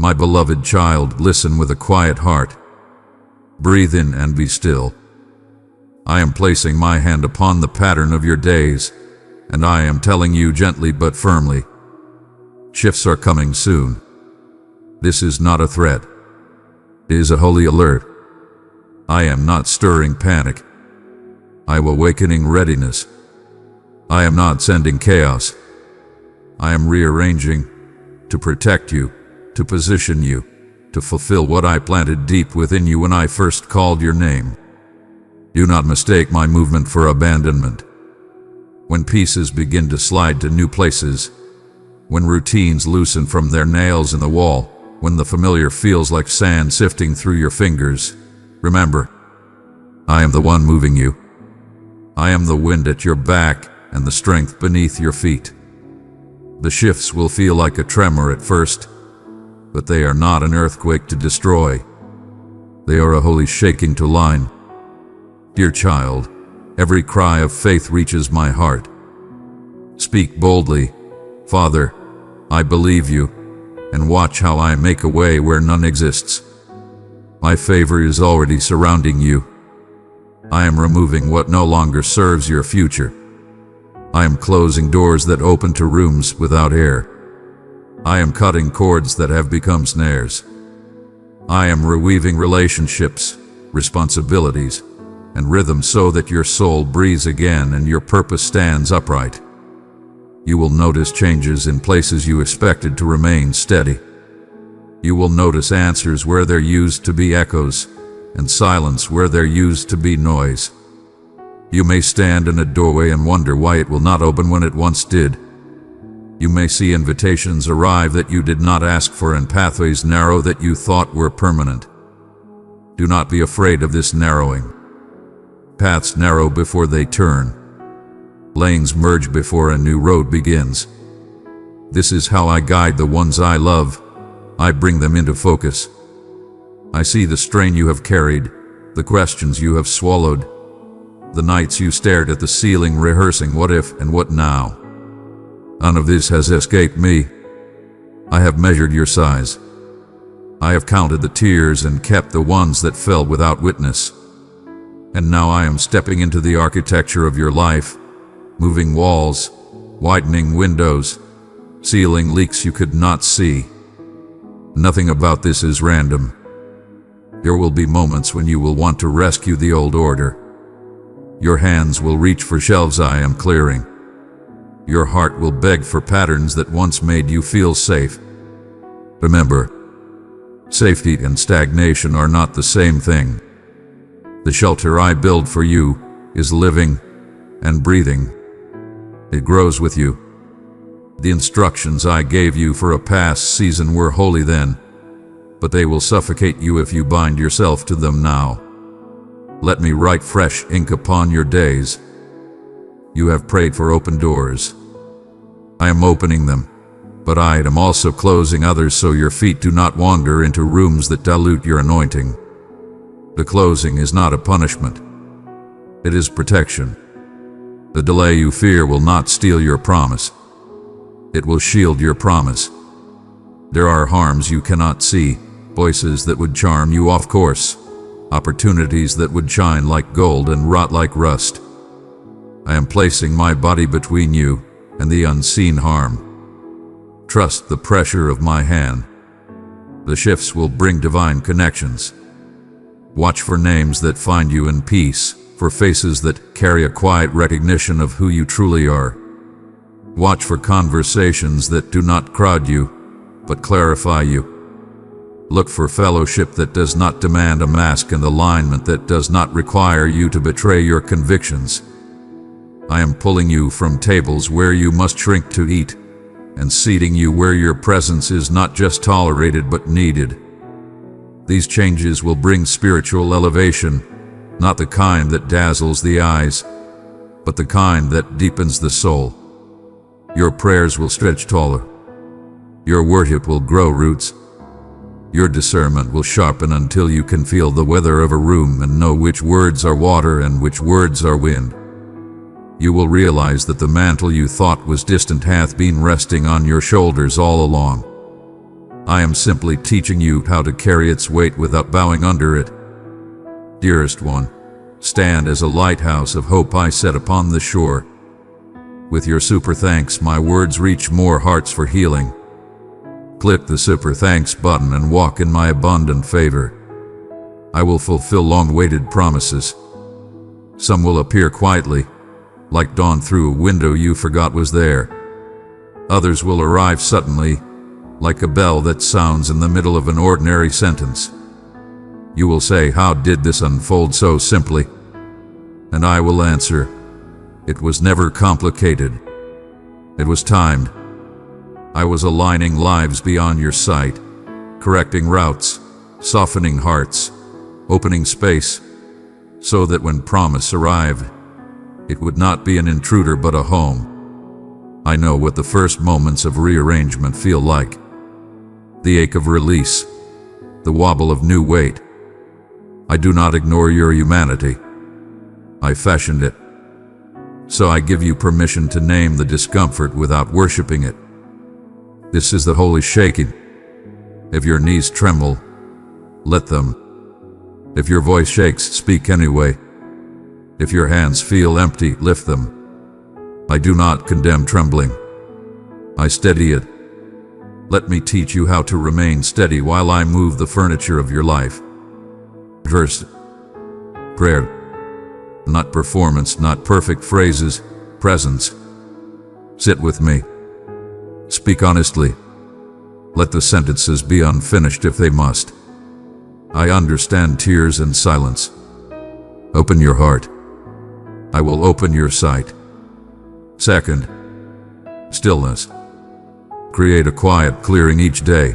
My beloved child, listen with a quiet heart. Breathe in and be still. I am placing my hand upon the pattern of your days, and I am telling you gently but firmly, shifts are coming soon. This is not a threat. It is a holy alert. I am not stirring panic. I am awakening readiness. I am not sending chaos. I am rearranging to protect you, to position you, to fulfill what I planted deep within you when I first called your name. Do not mistake my movement for abandonment. When pieces begin to slide to new places, when routines loosen from their nails in the wall, when the familiar feels like sand sifting through your fingers, remember, I am the one moving you. I am the wind at your back and the strength beneath your feet. The shifts will feel like a tremor at first, but they are not an earthquake to destroy. They are a holy shaking to line. Dear child, every cry of faith reaches my heart. Speak boldly, Father, I believe you, and watch how I make a way where none exists. My favor is already surrounding you. I am removing what no longer serves your future. I am closing doors that open to rooms without air. I am cutting cords that have become snares. I am reweaving relationships, responsibilities, and rhythm so that your soul breathes again and your purpose stands upright. You will notice changes in places you expected to remain steady. You will notice answers where there used to be echoes, and silence where there used to be noise. You may stand in a doorway and wonder why it will not open when it once did. You may see invitations arrive that you did not ask for and pathways narrow that you thought were permanent. Do not be afraid of this narrowing. Paths narrow before they turn. Lanes merge before a new road begins. This is how I guide the ones I love. I bring them into focus. I see the strain you have carried, the questions you have swallowed, the nights you stared at the ceiling rehearsing what if and what now. None of this has escaped me. I have measured your size. I have counted the tears and kept the ones that fell without witness. And now I am stepping into the architecture of your life, moving walls, widening windows, sealing leaks you could not see. Nothing about this is random. There will be moments when you will want to rescue the old order. Your hands will reach for shelves I am clearing. Your heart will beg for patterns that once made you feel safe. Remember, safety and stagnation are not the same thing. The shelter I build for you is living and breathing. It grows with you. The instructions I gave you for a past season were holy then, but they will suffocate you if you bind yourself to them now. Let me write fresh ink upon your days. You have prayed for open doors. I am opening them, but I am also closing others so your feet do not wander into rooms that dilute your anointing. The closing is not a punishment. It is protection. The delay you fear will not steal your promise. It will shield your promise. There are harms you cannot see, voices that would charm you off course, opportunities that would shine like gold and rot like rust. I am placing my body between you and the unseen harm. Trust the pressure of my hand. The shifts will bring divine connections. Watch for names that find you in peace, for faces that carry a quiet recognition of who you truly are. Watch for conversations that do not crowd you, but clarify you. Look for fellowship that does not demand a mask and alignment that does not require you to betray your convictions. I am pulling you from tables where you must shrink to eat, and seating you where your presence is not just tolerated but needed. These changes will bring spiritual elevation, not the kind that dazzles the eyes, but the kind that deepens the soul. Your prayers will stretch taller. Your worship will grow roots. Your discernment will sharpen until you can feel the weather of a room and know which words are water and which words are wind. You will realize that the mantle you thought was distant hath been resting on your shoulders all along. I am simply teaching you how to carry its weight without bowing under it. Dearest one, stand as a lighthouse of hope I set upon the shore. With your super thanks, my words reach more hearts for healing. Click the super thanks button and walk in my abundant favor. I will fulfill long-awaited promises. Some will appear quietly, like dawn through a window you forgot was there. Others will arrive suddenly, like a bell that sounds in the middle of an ordinary sentence. You will say, "How did this unfold so simply?" And I will answer, "It was never complicated. It was timed. I was aligning lives beyond your sight, correcting routes, softening hearts, opening space, so that when promise arrived, it would not be an intruder but a home." I know what the first moments of rearrangement feel like. The ache of release, the wobble of new weight. I do not ignore your humanity. I fashioned it. So I give you permission to name the discomfort without worshiping it. This is the holy shaking. If your knees tremble, let them. If your voice shakes, speak anyway. If your hands feel empty, lift them. I do not condemn trembling. I steady it. Let me teach you how to remain steady while I move the furniture of your life. Verse. Prayer. Not performance, not perfect phrases, presence. Sit with me. Speak honestly. Let the sentences be unfinished if they must. I understand tears and silence. Open your heart. I will open your sight. Second, stillness. Create a quiet clearing each day.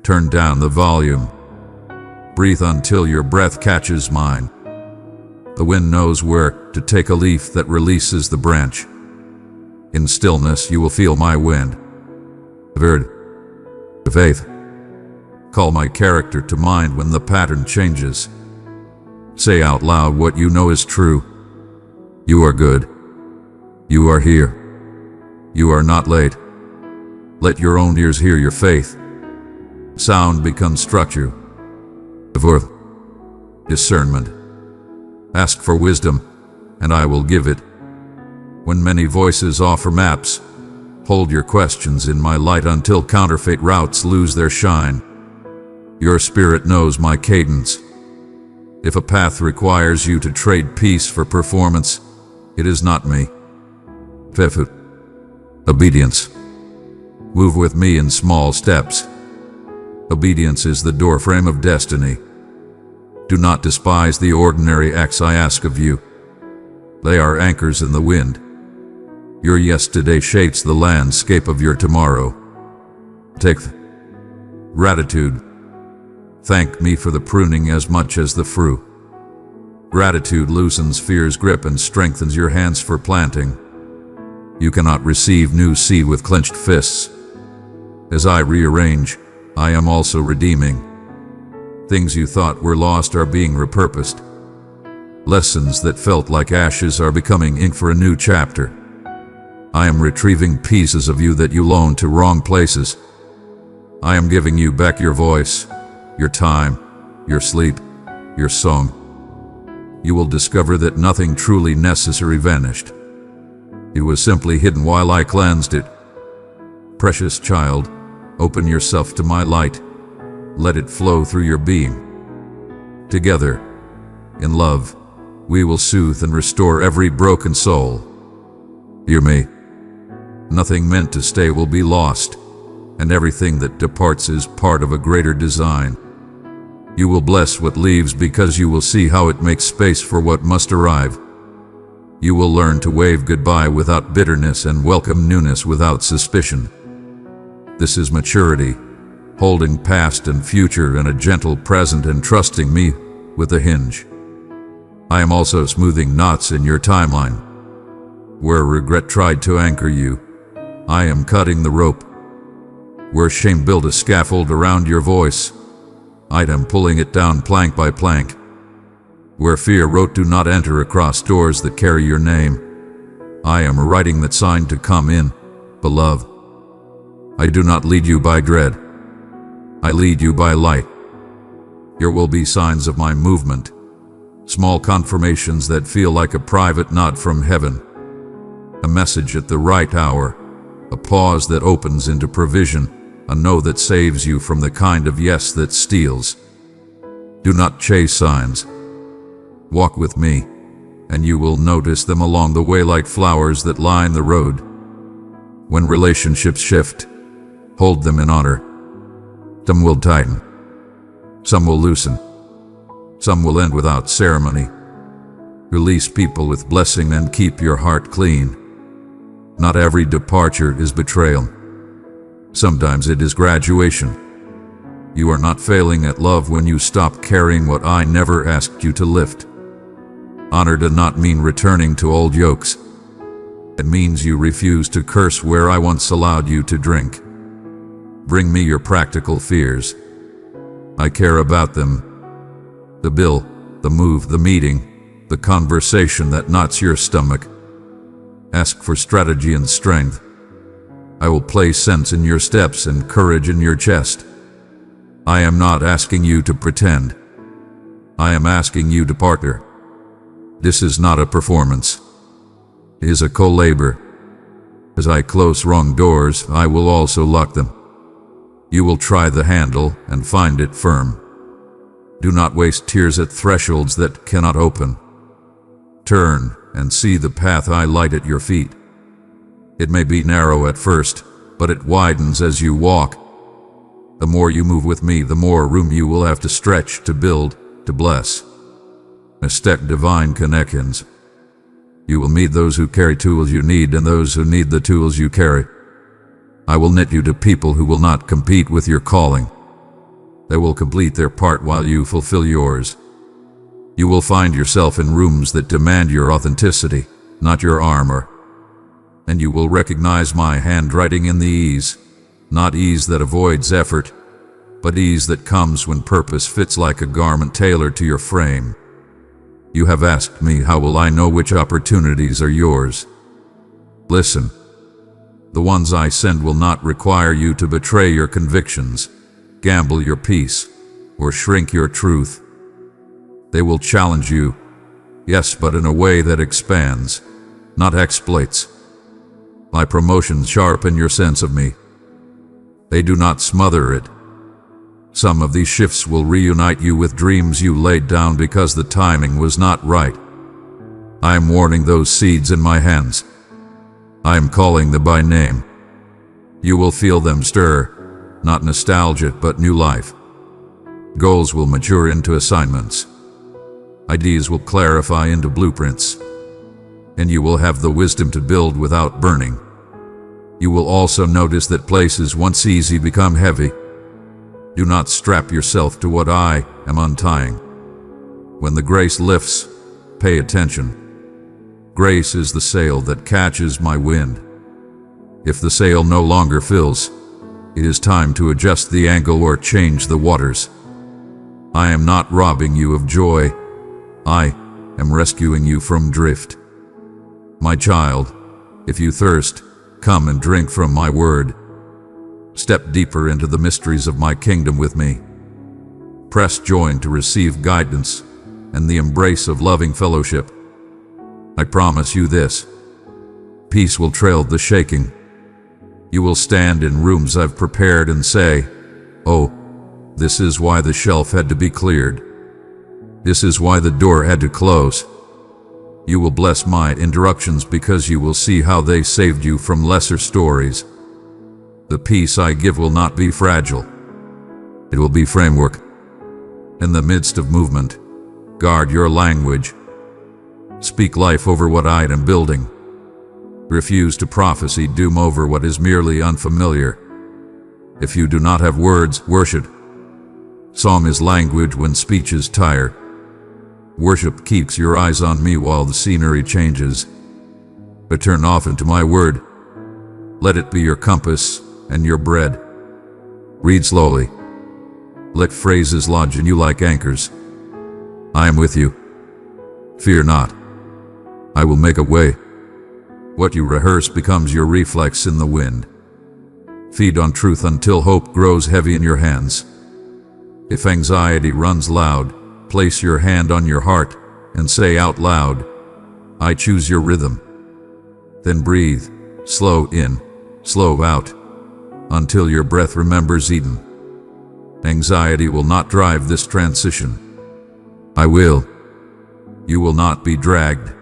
Turn down the volume. Breathe until your breath catches mine. The wind knows where to take a leaf that releases the branch. In stillness you will feel my wind. Word. Faith. Call my character to mind when the pattern changes. Say out loud what you know is true. You are good. You are here. You are not late. Let your own ears hear your faith. Sound becomes structure. Fourth, discernment. Ask for wisdom, and I will give it. When many voices offer maps, hold your questions in my light until counterfeit routes lose their shine. Your spirit knows my cadence. If a path requires you to trade peace for performance, it is not me. Fifth, obedience. Move with me in small steps. Obedience is the doorframe of destiny. Do not despise the ordinary acts I ask of you. They are anchors in the wind. Your yesterday shapes the landscape of your tomorrow. Take gratitude. Thank me for the pruning as much as the fruit. Gratitude loosens fear's grip and strengthens your hands for planting. You cannot receive new seed with clenched fists. As I rearrange, I am also redeeming. Things you thought were lost are being repurposed. Lessons that felt like ashes are becoming ink for a new chapter. I am retrieving pieces of you that you loaned to wrong places. I am giving you back your voice, your time, your sleep, your song. You will discover that nothing truly necessary vanished. It was simply hidden while I cleansed it. Precious child, open yourself to my light. Let it flow through your being. Together, in love, we will soothe and restore every broken soul. Hear me. Nothing meant to stay will be lost, and everything that departs is part of a greater design. You will bless what leaves because you will see how it makes space for what must arrive. You will learn to wave goodbye without bitterness and welcome newness without suspicion. This is maturity, holding past and future in a gentle present and trusting me with a hinge. I am also smoothing knots in your timeline. Where regret tried to anchor you, I am cutting the rope. Where shame built a scaffold around your voice, I am pulling it down plank by plank. Where fear wrote "do not enter" across doors that carry your name, I am writing that sign to come in, beloved. I do not lead you by dread. I lead you by light. Here will be signs of my movement, small confirmations that feel like a private nod from heaven, a message at the right hour, a pause that opens into provision, a no that saves you from the kind of yes that steals. Do not chase signs. Walk with me, and you will notice them along the way like flowers that line the road. When relationships shift, hold them in honor. Some will tighten. Some will loosen. Some will end without ceremony. Release people with blessing and keep your heart clean. Not every departure is betrayal. Sometimes it is graduation. You are not failing at love when you stop carrying what I never asked you to lift. Honor does not mean returning to old yokes. It means you refuse to curse where I once allowed you to drink. Bring me your practical fears. I care about them. The bill, the move, the meeting, the conversation that knots your stomach. Ask for strategy and strength. I will place sense in your steps and courage in your chest. I am not asking you to pretend. I am asking you to partner. This is not a performance. It is a co-labor. As I close wrong doors, I will also lock them. You will try the handle and find it firm. Do not waste tears at thresholds that cannot open. Turn and see the path I light at your feet. It may be narrow at first, but it widens as you walk. The more you move with me, the more room you will have to stretch, to build, to bless. Mistake divine connections. You will meet those who carry tools you need and those who need the tools you carry. I will knit you to people who will not compete with your calling. They will complete their part while you fulfill yours. You will find yourself in rooms that demand your authenticity, not your armor. And you will recognize my handwriting in the ease, not ease that avoids effort, but ease that comes when purpose fits like a garment tailored to your frame. You have asked me, how will I know which opportunities are yours? Listen. The ones I send will not require you to betray your convictions, gamble your peace, or shrink your truth. They will challenge you, yes, but in a way that expands, not exploits. My promotions sharpen your sense of me. They do not smother it. Some of these shifts will reunite you with dreams you laid down because the timing was not right. I am warning those seeds in my hands. I am calling them by name. You will feel them stir, not nostalgia but new life. Goals will mature into assignments. Ideas will clarify into blueprints. And you will have the wisdom to build without burning. You will also notice that places once easy become heavy. Do not strap yourself to what I am untying. When the grace lifts, pay attention. Grace is the sail that catches my wind. If the sail no longer fills, it is time to adjust the angle or change the waters. I am not robbing you of joy. I am rescuing you from drift. My child, if you thirst, come and drink from my word. Step deeper into the mysteries of my kingdom with me. Press join to receive guidance and the embrace of loving fellowship. I promise you this. Peace will trail the shaking. You will stand in rooms I've prepared and say, oh, this is why the shelf had to be cleared. This is why the door had to close. You will bless my interruptions because you will see how they saved you from lesser stories. The peace I give will not be fragile. It will be framework. In the midst of movement, guard your language. Speak life over what I am building. Refuse to prophesy doom over what is merely unfamiliar. If you do not have words, worship. Song is language when speech is tired. Worship keeps your eyes on me while the scenery changes. But turn often to my word. Let it be your compass and your bread. Read slowly. Let phrases lodge in you like anchors. I am with you. Fear not. I will make a way. What you rehearse becomes your reflex in the wind. Feed on truth until hope grows heavy in your hands. If anxiety runs loud, place your hand on your heart and say out loud, I choose your rhythm. Then breathe, slow in, slow out, until your breath remembers Eden. Anxiety will not drive this transition. I will. You will not be dragged.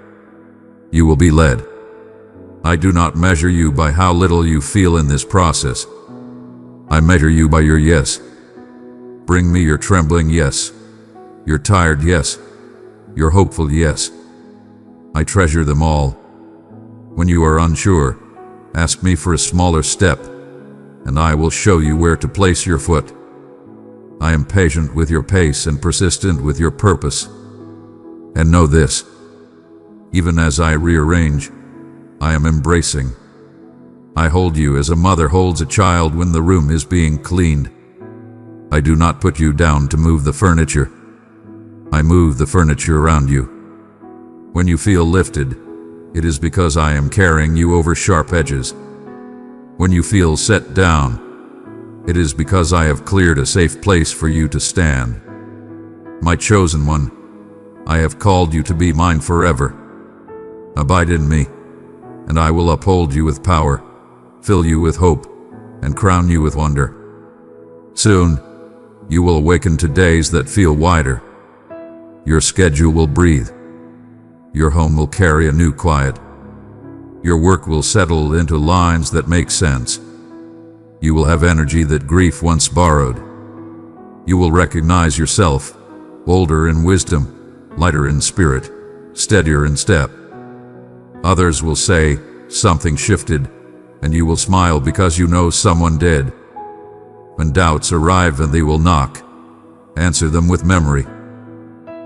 You will be led. I do not measure you by how little you feel in this process. I measure you by your yes. Bring me your trembling yes, your tired yes, your hopeful yes. I treasure them all. When you are unsure, ask me for a smaller step, and I will show you where to place your foot. I am patient with your pace and persistent with your purpose. And know this, even as I rearrange, I am embracing. I hold you as a mother holds a child when the room is being cleaned. I do not put you down to move the furniture. I move the furniture around you. When you feel lifted, it is because I am carrying you over sharp edges. When you feel set down, it is because I have cleared a safe place for you to stand. My chosen one, I have called you to be mine forever. Abide in me, and I will uphold you with power, fill you with hope, and crown you with wonder. Soon, you will awaken to days that feel wider. Your schedule will breathe. Your home will carry a new quiet. Your work will settle into lines that make sense. You will have energy that grief once borrowed. You will recognize yourself, bolder in wisdom, lighter in spirit, steadier in step. Others will say, something shifted, and you will smile because you know someone did. When doubts arrive and they will knock, answer them with memory.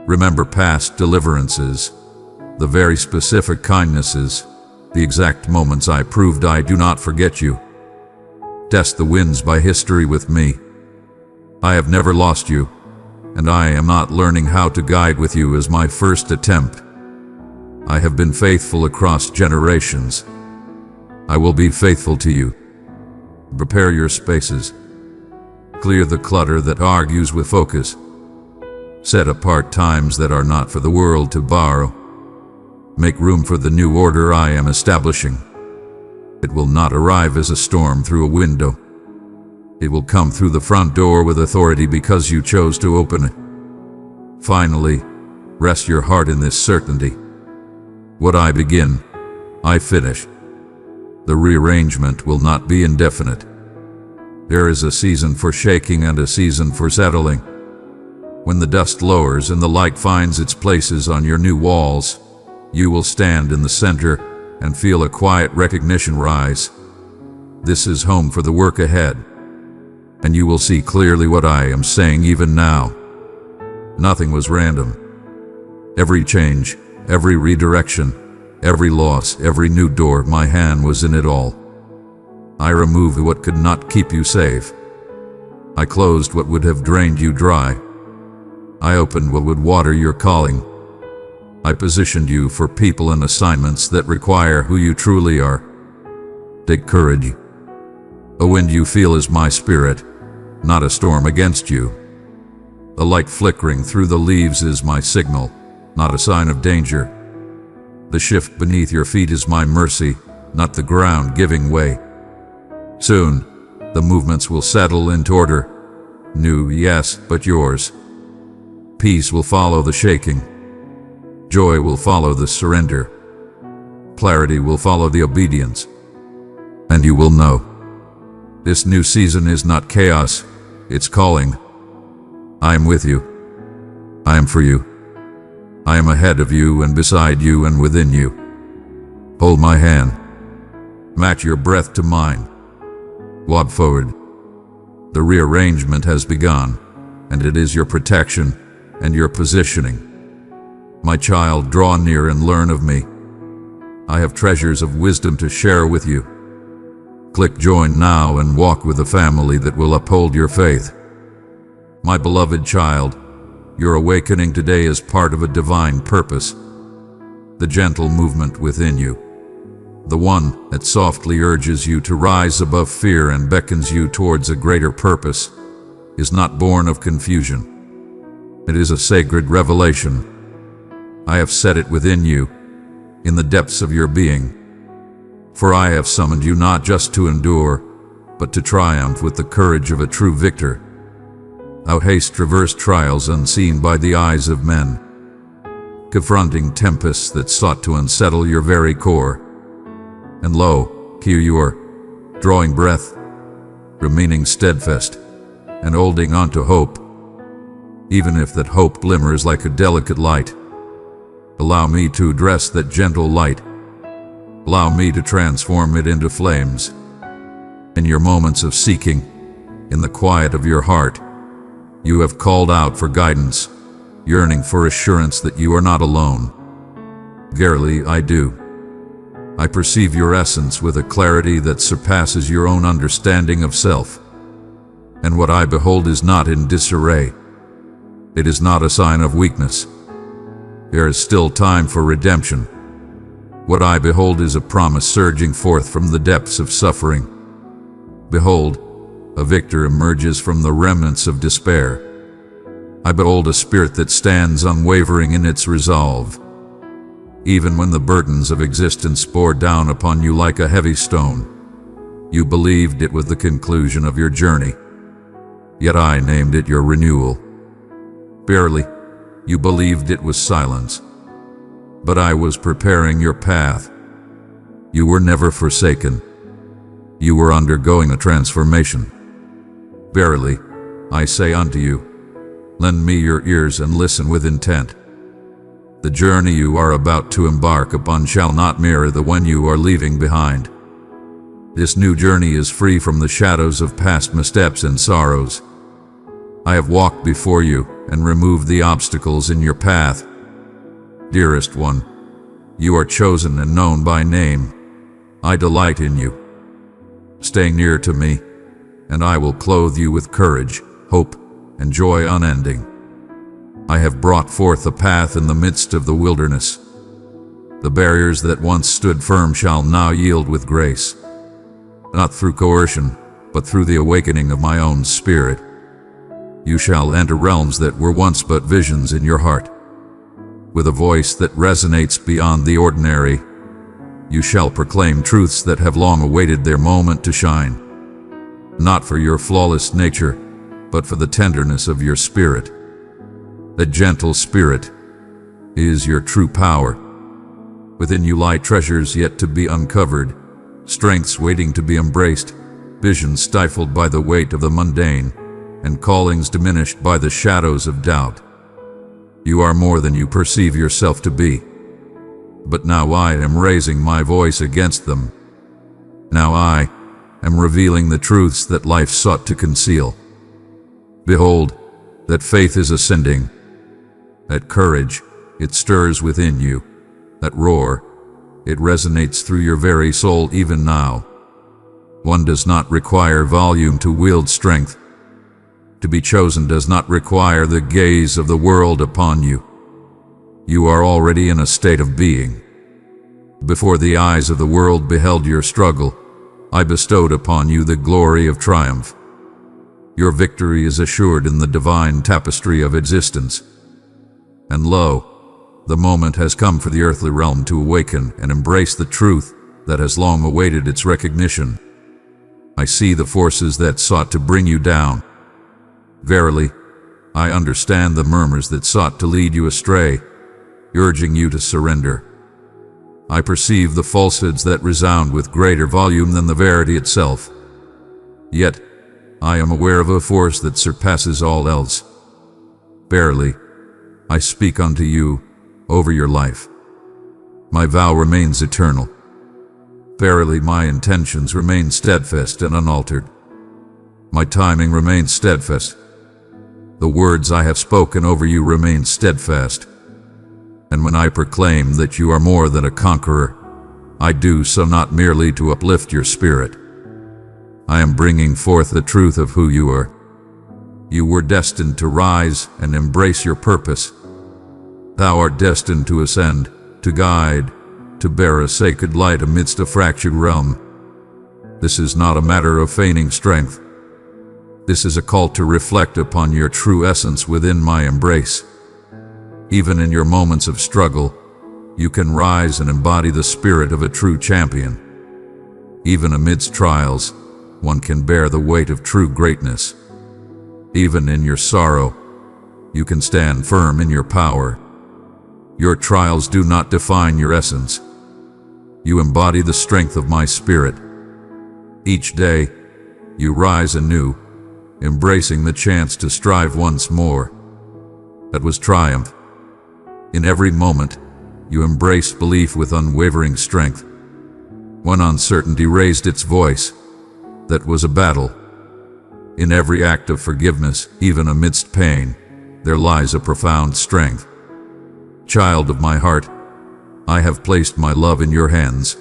Remember past deliverances, the very specific kindnesses, the exact moments I proved I do not forget you. Test the winds by history with me. I have never lost you, and I am not learning how to guide with you as my first attempt. I have been faithful across generations. I will be faithful to you. Prepare your spaces. Clear the clutter that argues with focus. Set apart times that are not for the world to borrow. Make room for the new order I am establishing. It will not arrive as a storm through a window. It will come through the front door with authority because you chose to open it. Finally, rest your heart in this certainty. What I begin, I finish. The rearrangement will not be indefinite. There is a season for shaking and a season for settling. When the dust lowers and the light finds its places on your new walls, you will stand in the center and feel a quiet recognition rise. This is home for the work ahead. And you will see clearly what I am saying even now. Nothing was random. Every change, every redirection, every loss, every new door, my hand was in it all. I removed what could not keep you safe. I closed what would have drained you dry. I opened what would water your calling. I positioned you for people and assignments that require who you truly are. Take courage. A wind you feel is my spirit, not a storm against you. The light flickering through the leaves is my signal, not a sign of danger. The shift beneath your feet is my mercy, not the ground giving way. Soon, the movements will settle into order. New, yes, but yours. Peace will follow the shaking. Joy will follow the surrender. Clarity will follow the obedience. And you will know. This new season is not chaos, it's calling. I am with you. I am for you. I am ahead of you and beside you and within you. Hold my hand. Match your breath to mine. Walk forward. The rearrangement has begun, and it is your protection and your positioning. My child, draw near and learn of me. I have treasures of wisdom to share with you. Click join now and walk with a family that will uphold your faith. My beloved child, your awakening today is part of a divine purpose. The gentle movement within you. The one that softly urges you to rise above fear and beckons you towards a greater purpose, is not born of confusion. It is a sacred revelation. I have set it within you, in the depths of your being. For I have summoned you not just to endure, but to triumph with the courage of a true victor. Thou hast traversed trials unseen by the eyes of men, confronting tempests that sought to unsettle your very core. And lo, here you are, drawing breath, remaining steadfast, and holding on to hope. Even if that hope glimmers like a delicate light, allow me to address that gentle light. Allow me to transform it into flames. In your moments of seeking, in the quiet of your heart, you have called out for guidance, yearning for assurance that you are not alone. Verily, I do. I perceive your essence with a clarity that surpasses your own understanding of self. And what I behold is not in disarray. It is not a sign of weakness. There is still time for redemption. What I behold is a promise surging forth from the depths of suffering. Behold, a victor emerges from the remnants of despair. I behold a spirit that stands unwavering in its resolve. Even when the burdens of existence bore down upon you like a heavy stone, you believed it was the conclusion of your journey. Yet I named it your renewal. Barely, you believed it was silence. But I was preparing your path. You were never forsaken. You were undergoing a transformation. Verily, I say unto you, lend me your ears and listen with intent. The journey you are about to embark upon shall not mirror the one you are leaving behind. This new journey is free from the shadows of past missteps and sorrows. I have walked before you and removed the obstacles in your path. Dearest one, you are chosen and known by name. I delight in you. Stay near to me, and I will clothe you with courage, hope, and joy unending. I have brought forth a path in the midst of the wilderness. The barriers that once stood firm shall now yield with grace, not through coercion, but through the awakening of my own spirit. You shall enter realms that were once but visions in your heart. With a voice that resonates beyond the ordinary, you shall proclaim truths that have long awaited their moment to shine. Not for your flawless nature, but for the tenderness of your spirit. The gentle spirit is your true power. Within you lie treasures yet to be uncovered, strengths waiting to be embraced, visions stifled by the weight of the mundane, and callings diminished by the shadows of doubt. You are more than you perceive yourself to be. But now I am raising my voice against them. Now I am revealing the truths that life sought to conceal. Behold, that faith is ascending. That courage, it stirs within you. That roar, it resonates through your very soul even now. One does not require volume to wield strength. To be chosen does not require the gaze of the world upon you. You are already in a state of being. Before the eyes of the world beheld your struggle, I bestowed upon you the glory of triumph. Your victory is assured in the divine tapestry of existence. And lo, the moment has come for the earthly realm to awaken and embrace the truth that has long awaited its recognition. I see the forces that sought to bring you down. Verily, I understand the murmurs that sought to lead you astray, urging you to surrender. I perceive the falsehoods that resound with greater volume than the verity itself. Yet, I am aware of a force that surpasses all else. Verily, I speak unto you over your life. My vow remains eternal. Verily, my intentions remain steadfast and unaltered. My timing remains steadfast. The words I have spoken over you remain steadfast. And when I proclaim that you are more than a conqueror, I do so not merely to uplift your spirit. I am bringing forth the truth of who you are. You were destined to rise and embrace your purpose. Thou art destined to ascend, to guide, to bear a sacred light amidst a fractured realm. This is not a matter of feigning strength. This is a call to reflect upon your true essence within my embrace. Even in your moments of struggle, you can rise and embody the spirit of a true champion. Even amidst trials, one can bear the weight of true greatness. Even in your sorrow, you can stand firm in your power. Your trials do not define your essence. You embody the strength of my spirit. Each day, you rise anew, embracing the chance to strive once more. That was triumph. In every moment, you embraced belief with unwavering strength. When uncertainty raised its voice, that was a battle. In every act of forgiveness, even amidst pain, there lies a profound strength. Child of my heart, I have placed my love in your hands.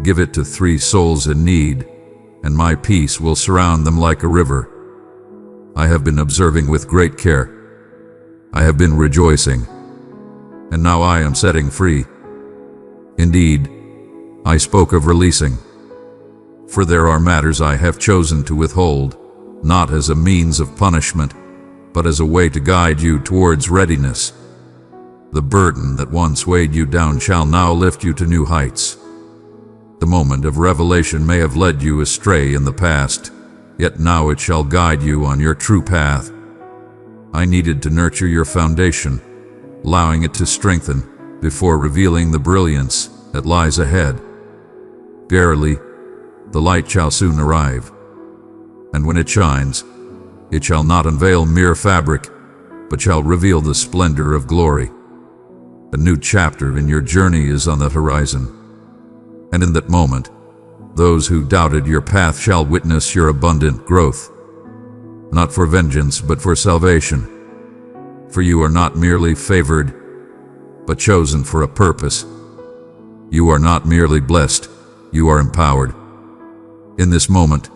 Give it to 3 souls in need, and my peace will surround them like a river. I have been observing with great care. I have been rejoicing, and now I am setting free. Indeed, I spoke of releasing. For there are matters I have chosen to withhold, not as a means of punishment, but as a way to guide you towards readiness. The burden that once weighed you down shall now lift you to new heights. The moment of revelation may have led you astray in the past, yet now it shall guide you on your true path. I needed to nurture your foundation, allowing it to strengthen before revealing the brilliance that lies ahead. Verily, the light shall soon arrive, and when it shines, it shall not unveil mere fabric, but shall reveal the splendor of glory. A new chapter in your journey is on the horizon, and in that moment, those who doubted your path shall witness your abundant growth, not for vengeance but for salvation. For you are not merely favored, but chosen for a purpose. You are not merely blessed, you are empowered. In this moment,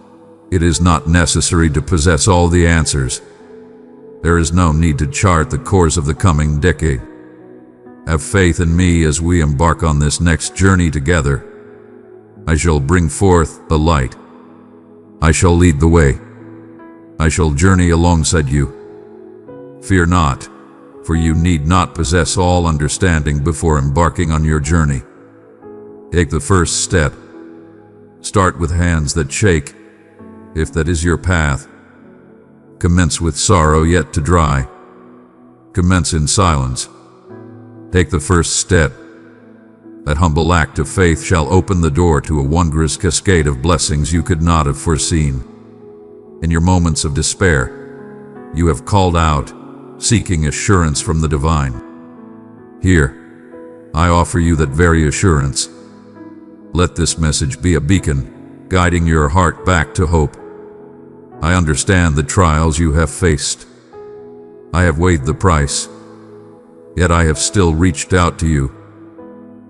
it is not necessary to possess all the answers. There is no need to chart the course of the coming decade. Have faith in me as we embark on this next journey together. I shall bring forth the light. I shall lead the way. I shall journey alongside you. Fear not, for you need not possess all understanding before embarking on your journey. Take the first step. Start with hands that shake, if that is your path. Commence with sorrow yet to dry. Commence in silence. Take the first step. That humble act of faith shall open the door to a wondrous cascade of blessings you could not have foreseen. In your moments of despair, you have called out, seeking assurance from the divine. Here, I offer you that very assurance. Let this message be a beacon, guiding your heart back to hope. I understand the trials you have faced. I have weighed the price, yet I have still reached out to you.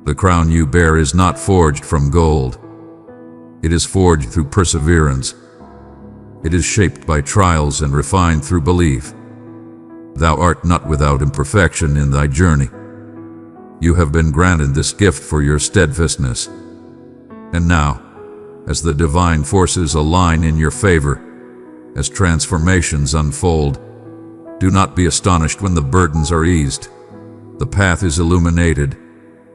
The crown you bear is not forged from gold. It is forged through perseverance. It is shaped by trials and refined through belief. Thou art not without imperfection in thy journey. You have been granted this gift for your steadfastness. And now, as the divine forces align in your favor, as transformations unfold, do not be astonished when the burdens are eased, the path is illuminated,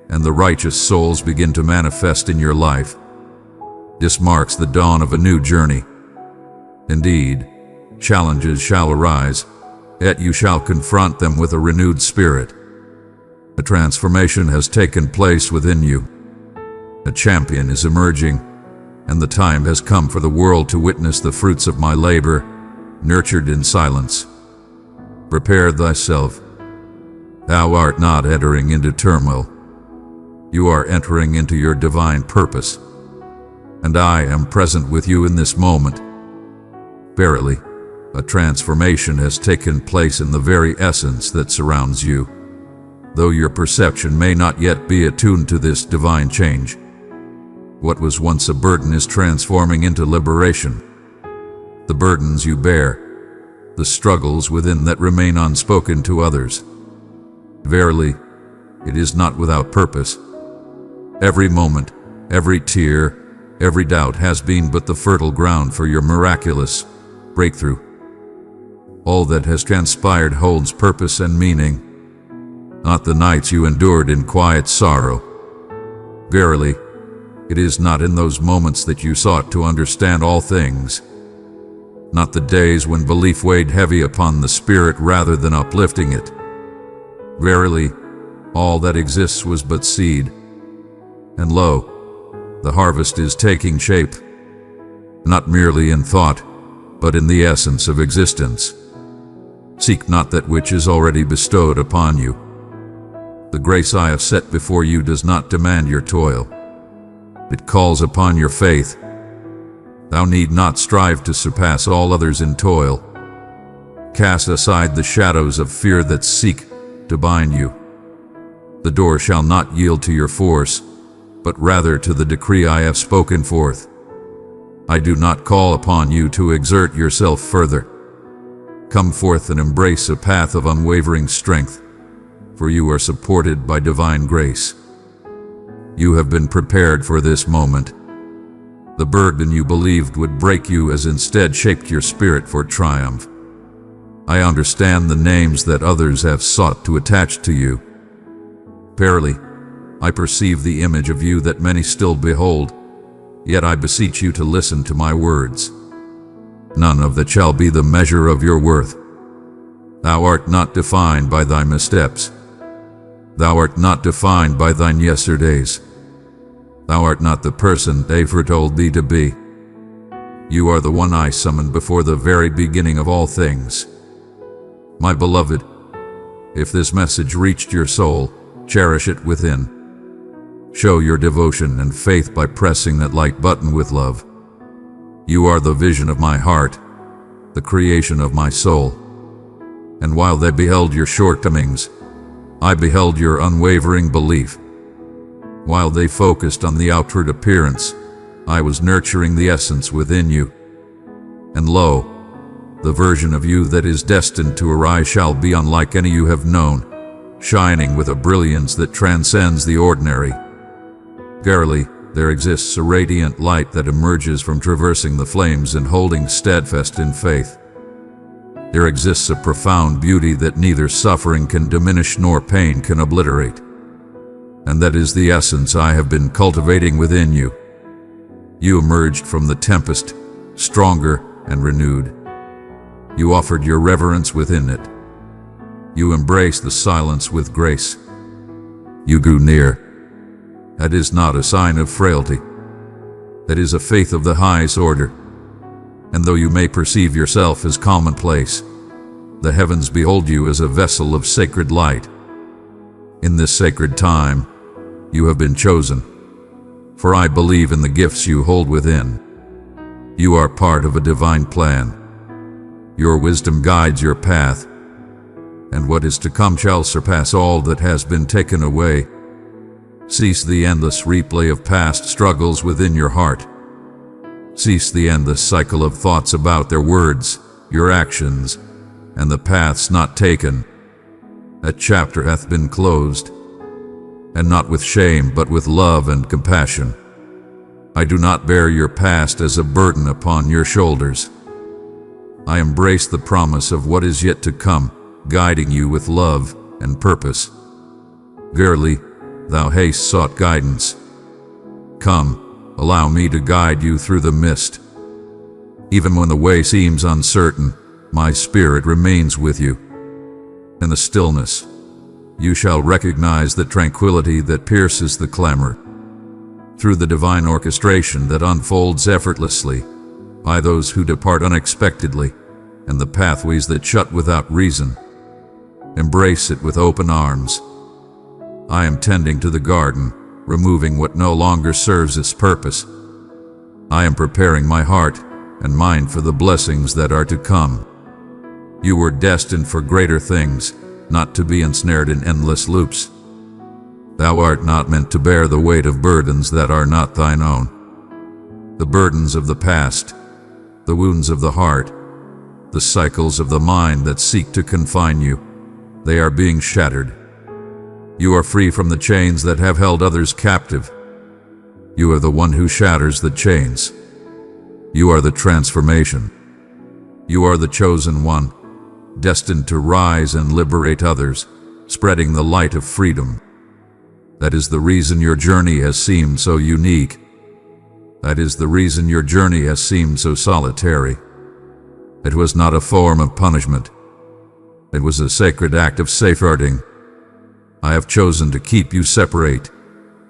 and the righteous souls begin to manifest in your life. This marks the dawn of a new journey. Indeed, challenges shall arise, yet you shall confront them with a renewed spirit. A transformation has taken place within you. A champion is emerging, and the time has come for the world to witness the fruits of my labor, nurtured in silence. Prepare thyself. Thou art not entering into turmoil. You are entering into your divine purpose, and I am present with you in this moment. Verily, a transformation has taken place in the very essence that surrounds you, though your perception may not yet be attuned to this divine change. What was once a burden is transforming into liberation. The burdens you bear, the struggles within that remain unspoken to others. Verily, it is not without purpose. Every moment, every tear, every doubt has been but the fertile ground for your miraculous breakthrough. All that has transpired holds purpose and meaning, not the nights you endured in quiet sorrow. Verily, it is not in those moments that you sought to understand all things, not the days when belief weighed heavy upon the spirit rather than uplifting it. Verily, all that exists was but seed, and lo, the harvest is taking shape, not merely in thought, but in the essence of existence. Seek not that which is already bestowed upon you. The grace I have set before you does not demand your toil. It calls upon your faith. Thou need not strive to surpass all others in toil. Cast aside the shadows of fear that seek to bind you. The door shall not yield to your force, but rather to the decree I have spoken forth. I do not call upon you to exert yourself further. Come forth and embrace a path of unwavering strength, for you are supported by divine grace. You have been prepared for this moment. The burden you believed would break you has instead shaped your spirit for triumph. I understand the names that others have sought to attach to you. Verily, I perceive the image of you that many still behold, yet I beseech you to listen to my words. None of that shall be the measure of your worth. Thou art not defined by thy missteps. Thou art not defined by thine yesterdays. Thou art not the person they foretold thee to be. You are the one I summoned before the very beginning of all things. My beloved, if this message reached your soul, cherish it within. Show your devotion and faith by pressing that like button with love. You are the vision of my heart, the creation of my soul. And while they beheld your shortcomings, I beheld your unwavering belief. While they focused on the outward appearance, I was nurturing the essence within you. And lo, the version of you that is destined to arise shall be unlike any you have known, shining with a brilliance that transcends the ordinary. Verily, there exists a radiant light that emerges from traversing the flames and holding steadfast in faith. There exists a profound beauty that neither suffering can diminish nor pain can obliterate. And that is the essence I have been cultivating within you. You emerged from the tempest, stronger and renewed. You offered your reverence within it. You embraced the silence with grace. You grew near. That is not a sign of frailty. That is a faith of the highest order. And though you may perceive yourself as commonplace, the heavens behold you as a vessel of sacred light. In this sacred time, you have been chosen, for I believe in the gifts you hold within. You are part of a divine plan. Your wisdom guides your path, and what is to come shall surpass all that has been taken away. Cease the endless replay of past struggles within your heart. Cease the endless cycle of thoughts about their words, your actions, and the paths not taken. That chapter hath been closed, and not with shame, but with love and compassion. I do not bear your past as a burden upon your shoulders. I embrace the promise of what is yet to come, guiding you with love and purpose. Verily, thou hast sought guidance. Come, allow me to guide you through the mist. Even when the way seems uncertain, my spirit remains with you. In the stillness, you shall recognize the tranquility that pierces the clamor. Through the divine orchestration that unfolds effortlessly by those who depart unexpectedly, and the pathways that shut without reason, embrace it with open arms. I am tending to the garden, removing what no longer serves its purpose. I am preparing my heart and mind for the blessings that are to come. You were destined for greater things, not to be ensnared in endless loops. Thou art not meant to bear the weight of burdens that are not thine own. The burdens of the past, the wounds of the heart, the cycles of the mind that seek to confine you, they are being shattered. You are free from the chains that have held others captive, You are the one who shatters the chains. You are the transformation. You are the chosen one, destined to rise and liberate others, spreading the light of freedom. That is the reason your journey has seemed so unique. That is the reason your journey has seemed so solitary. It was not a form of punishment. It was a sacred act of safeguarding. I have chosen to keep you separate,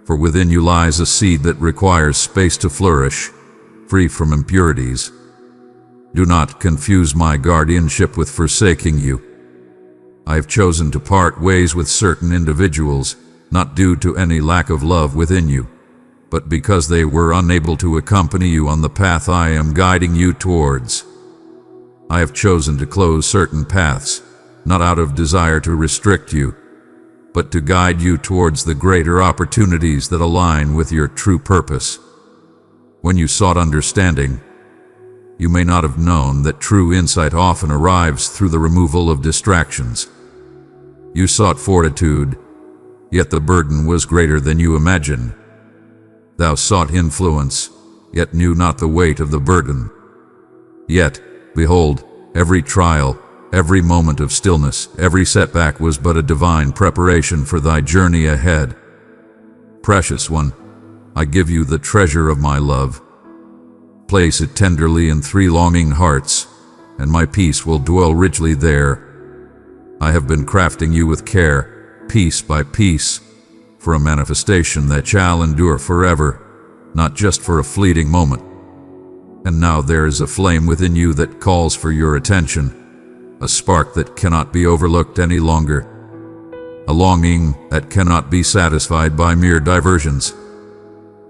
for within you lies a seed that requires space to flourish, free from impurities. Do not confuse my guardianship with forsaking you. I have chosen to part ways with certain individuals, not due to any lack of love within you, but because they were unable to accompany you on the path I am guiding you towards. I have chosen to close certain paths, not out of desire to restrict you, but to guide you towards the greater opportunities that align with your true purpose. When you sought understanding, you may not have known that true insight often arrives through the removal of distractions. You sought fortitude, yet the burden was greater than you imagined. Thou sought influence, yet knew not the weight of the burden. Yet, behold, every trial, every moment of stillness, every setback was but a divine preparation for thy journey ahead. Precious one, I give you the treasure of my love. Place it tenderly in 3 longing hearts, and my peace will dwell richly there. I have been crafting you with care, piece by piece, for a manifestation that shall endure forever, not just for a fleeting moment. And now there is a flame within you that calls for your attention, a spark that cannot be overlooked any longer, a longing that cannot be satisfied by mere diversions,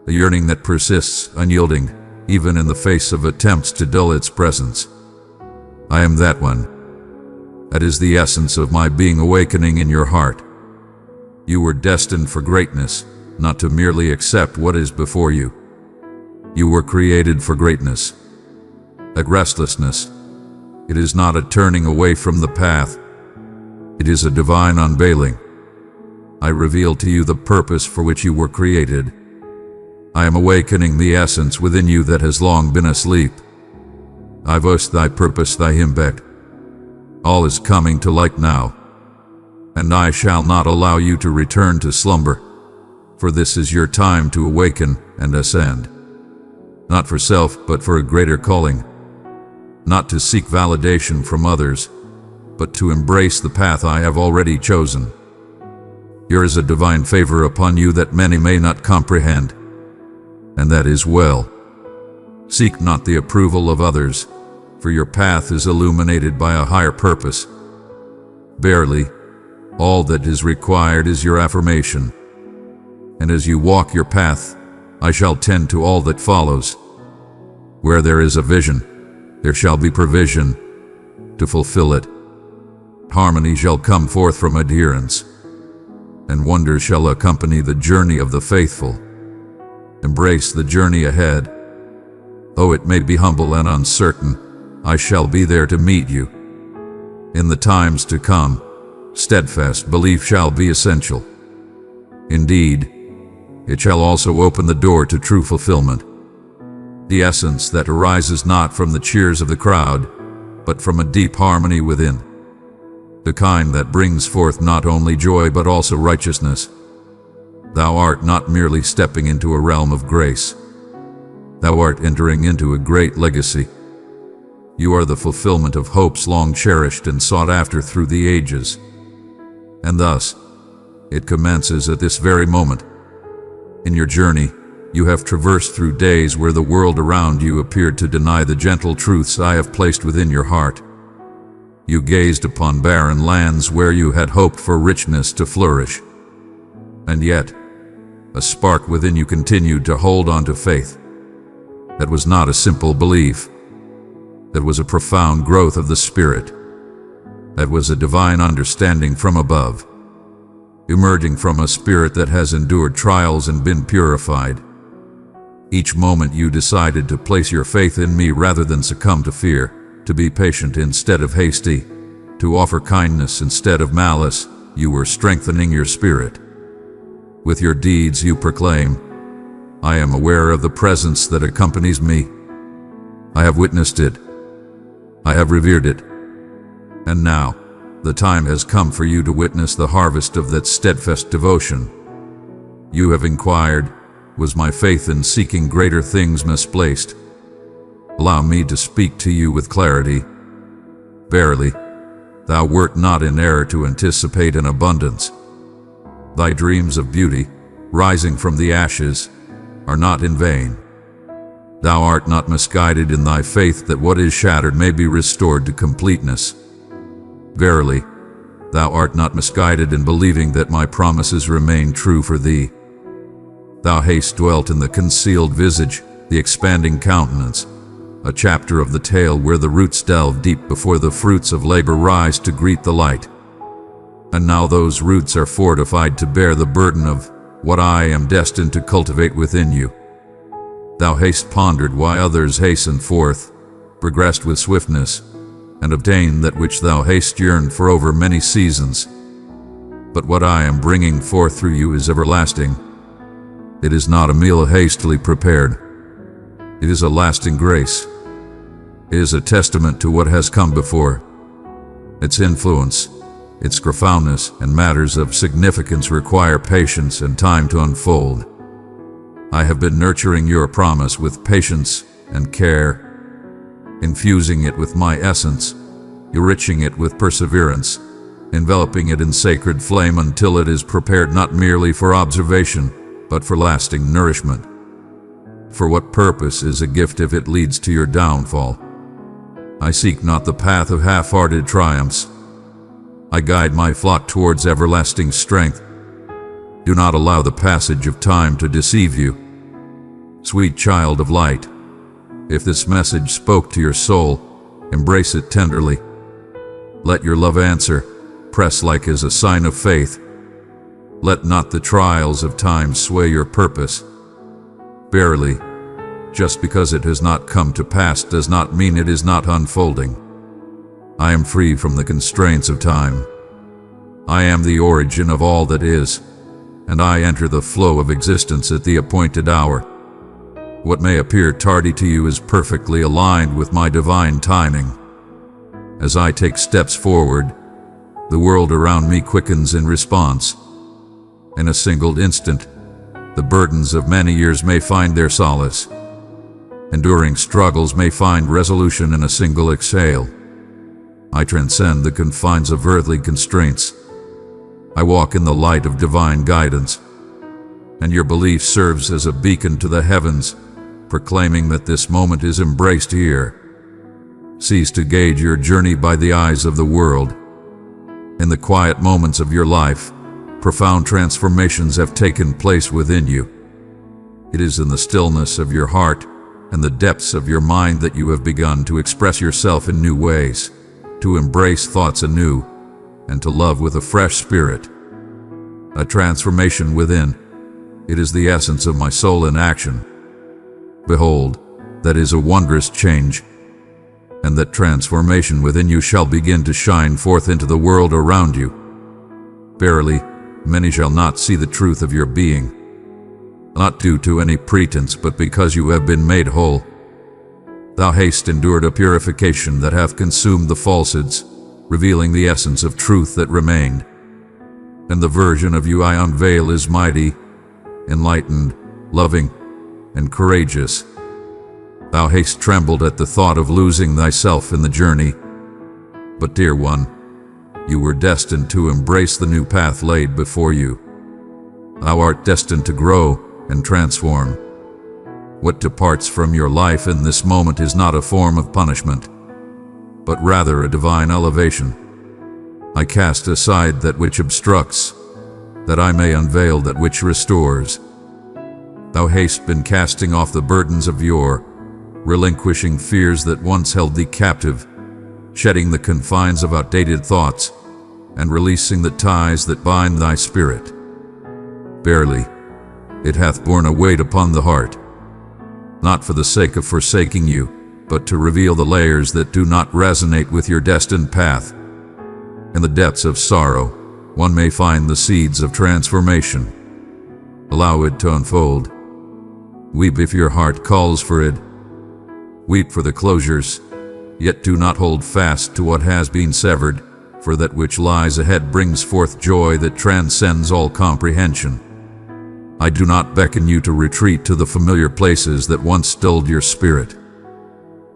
a yearning that persists unyielding, even in the face of attempts to dull its presence. I am that one. That is the essence of my being awakening in your heart. You were destined for greatness, not to merely accept what is before you. You were created for greatness. That restlessness, it is not a turning away from the path. It is a divine unveiling. I reveal to you the purpose for which you were created. I am awakening the essence within you that has long been asleep. I voice thy purpose, thy impact. All is coming to light now, and I shall not allow you to return to slumber, for this is your time to awaken and ascend. Not for self, but for a greater calling. Not to seek validation from others, but to embrace the path I have already chosen. There is a divine favor upon you that many may not comprehend, and that is well. Seek not the approval of others, for your path is illuminated by a higher purpose. Barely, all that is required is your affirmation. And as you walk your path, I shall tend to all that follows. Where there is a vision, there shall be provision to fulfill it. Harmony shall come forth from adherence, and wonder shall accompany the journey of the faithful. Embrace the journey ahead. Though it may be humble and uncertain, I shall be there to meet you. In the times to come, steadfast belief shall be essential. Indeed, it shall also open the door to true fulfillment. The essence that arises not from the cheers of the crowd, but from a deep harmony within. The kind that brings forth not only joy but also righteousness. Thou art not merely stepping into a realm of grace. Thou art entering into a great legacy. You are the fulfillment of hopes long cherished and sought after through the ages. And thus, it commences at this very moment. In your journey, you have traversed through days where the world around you appeared to deny the gentle truths I have placed within your heart. You gazed upon barren lands where you had hoped for richness to flourish. And yet, a spark within you continued to hold on to faith. That was not a simple belief. That was a profound growth of the spirit. That was a divine understanding from above, emerging from a spirit that has endured trials and been purified. Each moment you decided to place your faith in me rather than succumb to fear, to be patient instead of hasty, to offer kindness instead of malice, you were strengthening your spirit. With your deeds you proclaim, I am aware of the presence that accompanies me. I have witnessed it. I have revered it. And now, the time has come for you to witness the harvest of that steadfast devotion. You have inquired, was my faith in seeking greater things misplaced? Allow me to speak to you with clarity. Verily, thou wert not in error to anticipate an abundance. Thy dreams of beauty, rising from the ashes, are not in vain. Thou art not misguided in thy faith that what is shattered may be restored to completeness. Verily, thou art not misguided in believing that my promises remain true for thee. Thou hast dwelt in the concealed visage, the expanding countenance, a chapter of the tale where the roots delve deep before the fruits of labor rise to greet the light. And now those roots are fortified to bear the burden of what I am destined to cultivate within you. Thou hast pondered why others hasten forth, progressed with swiftness, and obtained that which thou hast yearned for over many seasons. But what I am bringing forth through you is everlasting. It is not a meal hastily prepared. It is a lasting grace. It is a testament to what has come before. Its influence, its profoundness, and matters of significance require patience and time to unfold. I have been nurturing your promise with patience and care, infusing it with my essence, enriching it with perseverance, enveloping it in sacred flame until it is prepared not merely for observation, but for lasting nourishment. For what purpose is a gift if it leads to your downfall? I seek not the path of half-hearted triumphs. I guide my flock towards everlasting strength. Do not allow the passage of time to deceive you. Sweet child of light, if this message spoke to your soul, embrace it tenderly. Let your love answer, press like as a sign of faith. Let not the trials of time sway your purpose. Verily, just because it has not come to pass does not mean it is not unfolding. I am free from the constraints of time. I am the origin of all that is, and I enter the flow of existence at the appointed hour. What may appear tardy to you is perfectly aligned with my divine timing. As I take steps forward, the world around me quickens in response. In a single instant, the burdens of many years may find their solace. Enduring struggles may find resolution in a single exhale. I transcend the confines of earthly constraints. I walk in the light of divine guidance, and your belief serves as a beacon to the heavens, proclaiming that this moment is embraced here. Cease to gauge your journey by the eyes of the world. In the quiet moments of your life, profound transformations have taken place within you. It is in the stillness of your heart and the depths of your mind that you have begun to express yourself in new ways, to embrace thoughts anew, and to love with a fresh spirit. A transformation within. It is the essence of my soul in action. Behold, that is a wondrous change, and that transformation within you shall begin to shine forth into the world around you. Verily, many shall not see the truth of your being, not due to any pretense, but because you have been made whole. Thou hast endured a purification that hath consumed the falsehoods, revealing the essence of truth that remained. And the version of you I unveil is mighty, enlightened, loving, and courageous. Thou hast trembled at the thought of losing thyself in the journey. But dear one, you were destined to embrace the new path laid before you. Thou art destined to grow and transform. What departs from your life in this moment is not a form of punishment, but rather a divine elevation. I cast aside that which obstructs, that I may unveil that which restores. Thou hast been casting off the burdens of yore, relinquishing fears that once held thee captive, shedding the confines of outdated thoughts, and releasing the ties that bind thy spirit. Verily, it hath borne a weight upon the heart, not for the sake of forsaking you, but to reveal the layers that do not resonate with your destined path. In the depths of sorrow, one may find the seeds of transformation. Allow it to unfold. Weep if your heart calls for it. Weep for the closures, yet do not hold fast to what has been severed, for that which lies ahead brings forth joy that transcends all comprehension. I do not beckon you to retreat to the familiar places that once stilled your spirit.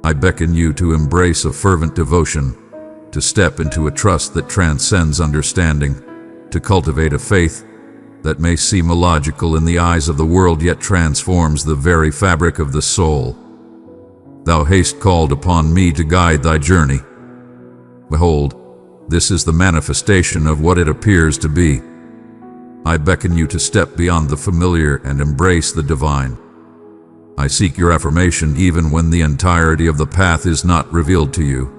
I beckon you to embrace a fervent devotion, to step into a trust that transcends understanding, to cultivate a faith that may seem illogical in the eyes of the world yet transforms the very fabric of the soul. Thou hast called upon me to guide thy journey. Behold, this is the manifestation of what it appears to be. I beckon you to step beyond the familiar and embrace the divine. I seek your affirmation even when the entirety of the path is not revealed to you.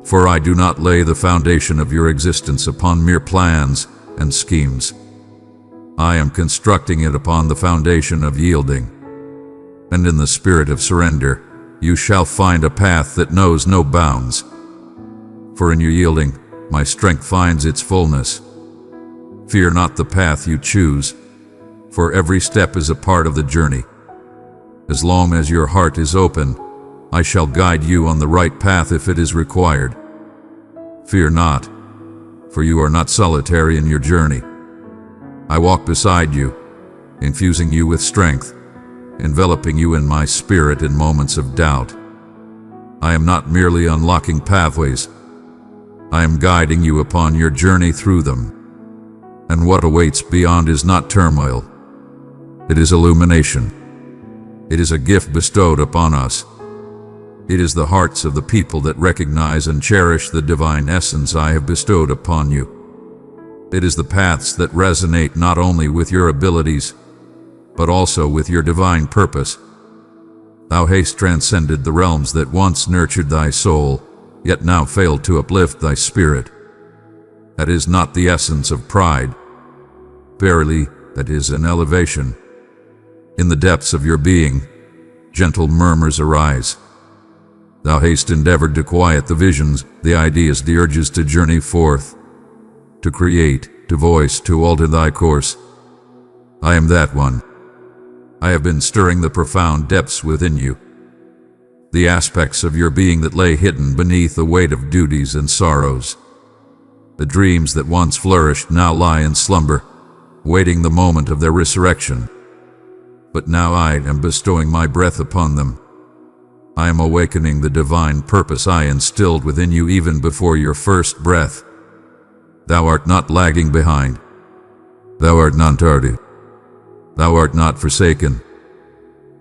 For I do not lay the foundation of your existence upon mere plans and schemes. I am constructing it upon the foundation of yielding. And in the spirit of surrender, you shall find a path that knows no bounds. For in your yielding, my strength finds its fullness. Fear not the path you choose, for every step is a part of the journey. As long as your heart is open, I shall guide you on the right path if it is required. Fear not, for you are not solitary in your journey. I walk beside you, infusing you with strength, enveloping you in my spirit in moments of doubt. I am not merely unlocking pathways, I am guiding you upon your journey through them. And what awaits beyond is not turmoil, it is illumination. It is a gift bestowed upon us. It is the hearts of the people that recognize and cherish the divine essence I have bestowed upon you. It is the paths that resonate not only with your abilities, but also with your divine purpose. Thou hast transcended the realms that once nurtured thy soul, yet now fail to uplift thy spirit. That is not the essence of pride. Verily, that is an elevation. In the depths of your being, gentle murmurs arise. Thou hast endeavored to quiet the visions, the ideas, the urges to journey forth, to create, to voice, to alter thy course. I am that one. I have been stirring the profound depths within you, the aspects of your being that lay hidden beneath the weight of duties and sorrows. The dreams that once flourished now lie in slumber, waiting the moment of their resurrection. But now I am bestowing my breath upon them. I am awakening the divine purpose I instilled within you even before your first breath. Thou art not lagging behind. Thou art not tardy. Thou art not forsaken.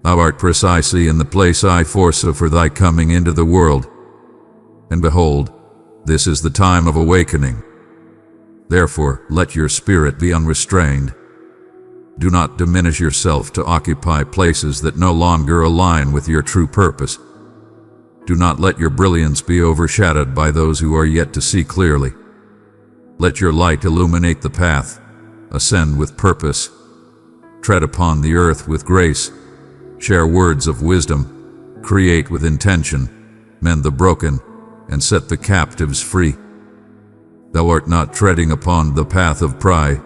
Thou art precisely in the place I foresaw for thy coming into the world. And behold, this is the time of awakening. Therefore, let your spirit be unrestrained. Do not diminish yourself to occupy places that no longer align with your true purpose. Do not let your brilliance be overshadowed by those who are yet to see clearly. Let your light illuminate the path, ascend with purpose, tread upon the earth with grace, share words of wisdom, create with intention, mend the broken, and set the captives free. Thou art not treading upon the path of pride.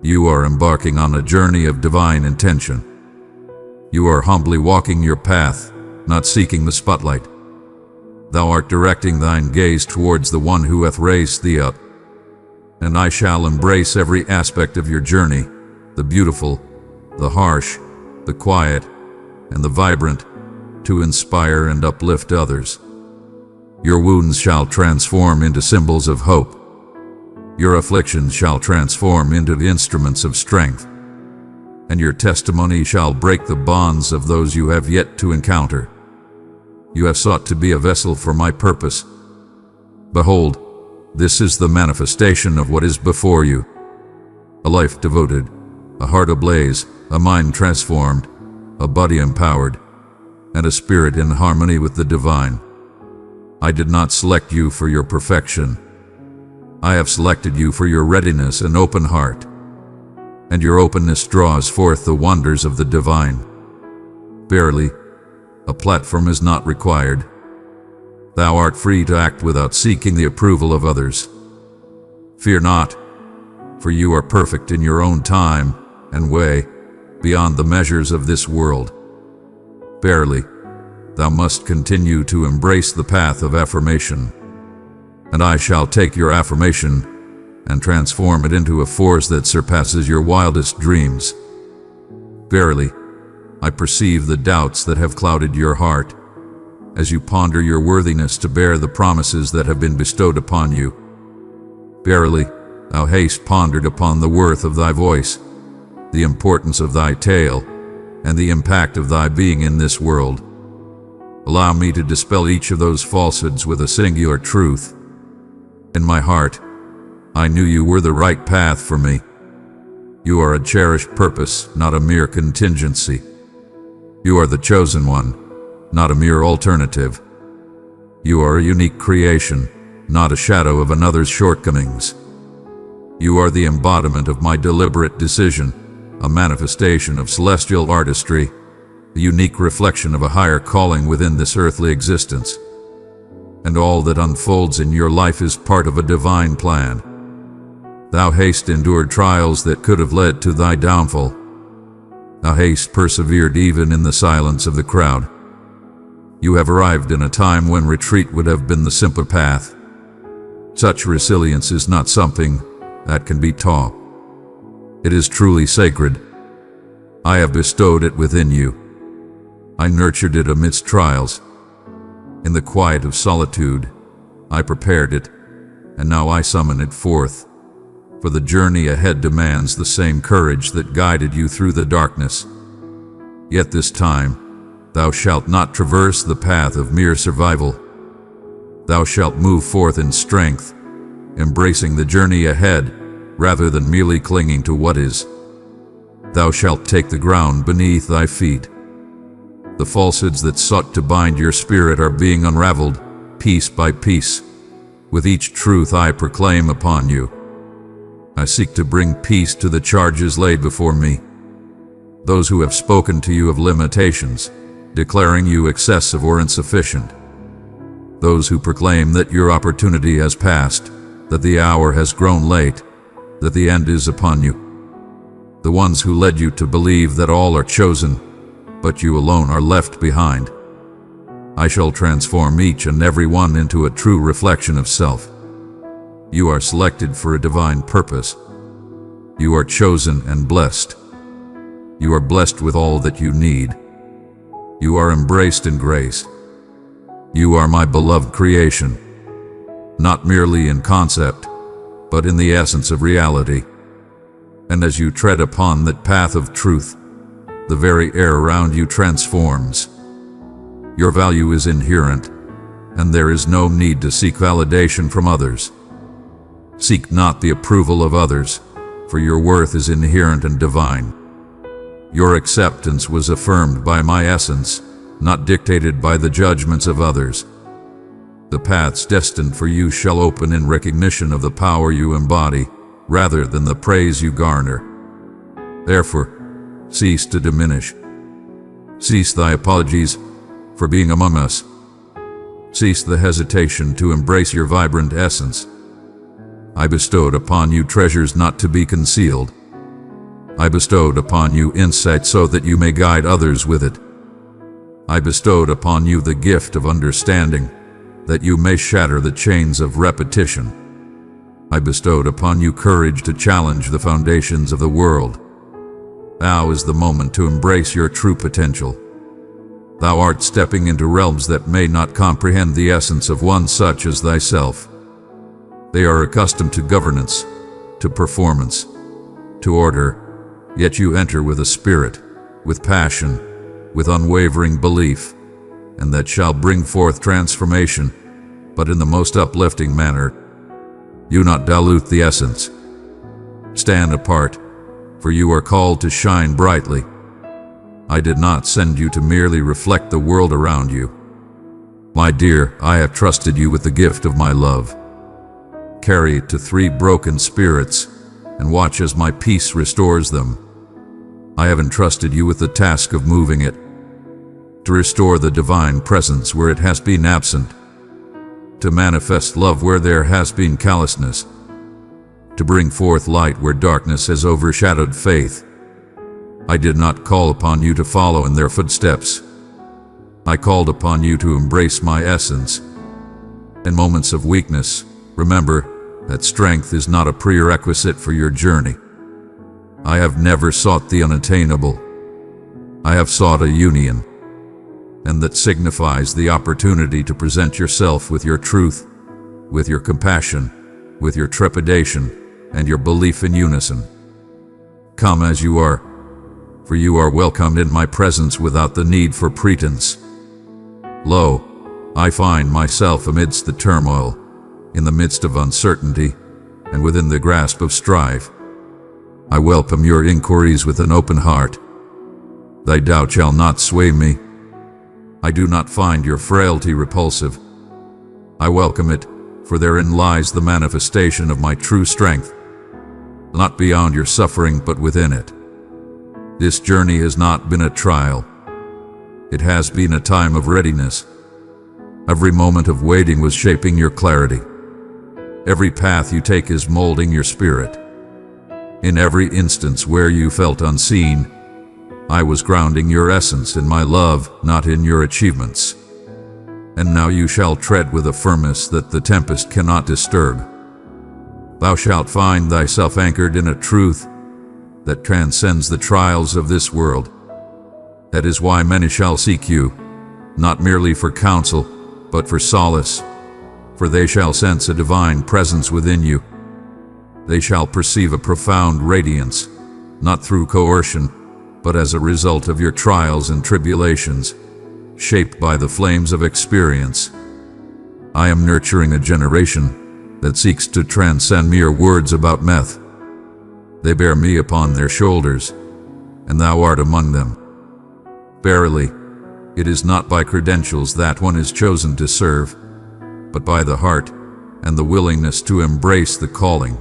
You are embarking on a journey of divine intention. You are humbly walking your path, not seeking the spotlight. Thou art directing thine gaze towards the one who hath raised thee up. And I shall embrace every aspect of your journey, the beautiful, the harsh, the quiet, and the vibrant, to inspire and uplift others. Your wounds shall transform into symbols of hope. Your afflictions shall transform into instruments of strength. And your testimony shall break the bonds of those you have yet to encounter. You have sought to be a vessel for my purpose. Behold, this is the manifestation of what is before you. A life devoted, a heart ablaze, a mind transformed, a body empowered, and a spirit in harmony with the divine. I did not select you for your perfection. I have selected you for your readiness and open heart. And your openness draws forth the wonders of the divine. Verily, a platform is not required. Thou art free to act without seeking the approval of others. Fear not, for you are perfect in your own time and way. beyond the measures of this world. Verily, thou must continue to embrace the path of affirmation, and I shall take your affirmation and transform it into a force that surpasses your wildest dreams. Verily, I perceive the doubts that have clouded your heart as you ponder your worthiness to bear the promises that have been bestowed upon you. Verily, thou hast pondered upon the worth of thy voice, the importance of thy tale, and the impact of thy being in this world. Allow me to dispel each of those falsehoods with a singular truth. In my heart, I knew you were the right path for me. You are a cherished purpose, not a mere contingency. You are the chosen one, not a mere alternative. You are a unique creation, not a shadow of another's shortcomings. You are the embodiment of my deliberate decision, a manifestation of celestial artistry, a unique reflection of a higher calling within this earthly existence. And all that unfolds in your life is part of a divine plan. Thou hast endured trials that could have led to thy downfall. Thou hast persevered even in the silence of the crowd. You have arrived in a time when retreat would have been the simpler path. Such resilience is not something that can be taught. It is truly sacred. I have bestowed it within you. I nurtured it amidst trials. In the quiet of solitude, I prepared it, and now I summon it forth. For the journey ahead demands the same courage that guided you through the darkness. Yet this time, thou shalt not traverse the path of mere survival. Thou shalt move forth in strength, embracing the journey ahead rather than merely clinging to what is. Thou shalt take the ground beneath thy feet. The falsehoods that sought to bind your spirit are being unraveled, piece by piece, with each truth I proclaim upon you. I seek to bring peace to the charges laid before me. Those who have spoken to you of limitations, declaring you excessive or insufficient. Those who proclaim that your opportunity has passed, that the hour has grown late, that the end is upon you. The ones who led you to believe that all are chosen, but you alone are left behind. I shall transform each and every one into a true reflection of self. You are selected for a divine purpose. You are chosen and blessed. You are blessed with all that you need. You are embraced in grace. You are my beloved creation, not merely in concept, but in the essence of reality. And as you tread upon that path of truth, the very air around you transforms. Your value is inherent, and there is no need to seek validation from others. Seek not the approval of others, for your worth is inherent and divine. Your acceptance was affirmed by my essence, not dictated by the judgments of others. The paths destined for you shall open in recognition of the power you embody, rather than the praise you garner. Therefore, cease to diminish. Cease thy apologies for being among us. Cease the hesitation to embrace your vibrant essence. I bestowed upon you treasures not to be concealed. I bestowed upon you insight so that you may guide others with it. I bestowed upon you the gift of understanding, that you may shatter the chains of repetition. I bestowed upon you courage to challenge the foundations of the world. Now is the moment to embrace your true potential. Thou art stepping into realms that may not comprehend the essence of one such as thyself. They are accustomed to governance, to performance, to order, yet you enter with a spirit, with passion, with unwavering belief, and that shall bring forth transformation, but in the most uplifting manner. Do not dilute the essence. Stand apart, for you are called to shine brightly. I did not send you to merely reflect the world around you. My dear, I have trusted you with the gift of my love. Carry it to 3 broken spirits, and watch as my peace restores them. I have entrusted you with the task of moving it, to restore the divine presence where it has been absent, to manifest love where there has been callousness, to bring forth light where darkness has overshadowed faith. I did not call upon you to follow in their footsteps. I called upon you to embrace my essence. In moments of weakness, remember that strength is not a prerequisite for your journey. I have never sought the unattainable. I have sought a union, and that signifies the opportunity to present yourself with your truth, with your compassion, with your trepidation, and your belief in unison. Come as you are, for you are welcomed in my presence without the need for pretense. Lo, I find myself amidst the turmoil, in the midst of uncertainty, and within the grasp of strife. I welcome your inquiries with an open heart. Thy doubt shall not sway me. I do not find your frailty repulsive. I welcome it, for therein lies the manifestation of my true strength, not beyond your suffering but within it. This journey has not been a trial. It has been a time of readiness. Every moment of waiting was shaping your clarity. Every path you take is molding your spirit. In every instance where you felt unseen, I was grounding your essence in my love, not in your achievements. And now you shall tread with a firmness that the tempest cannot disturb. Thou shalt find thyself anchored in a truth that transcends the trials of this world. That is why many shall seek you, not merely for counsel, but for solace, for they shall sense a divine presence within you. They shall perceive a profound radiance, not through coercion, but as a result of your trials and tribulations, shaped by the flames of experience. I am nurturing a generation that seeks to transcend mere words about meth. They bear me upon their shoulders, and thou art among them. Verily, it is not by credentials that one is chosen to serve, but by the heart and the willingness to embrace the calling.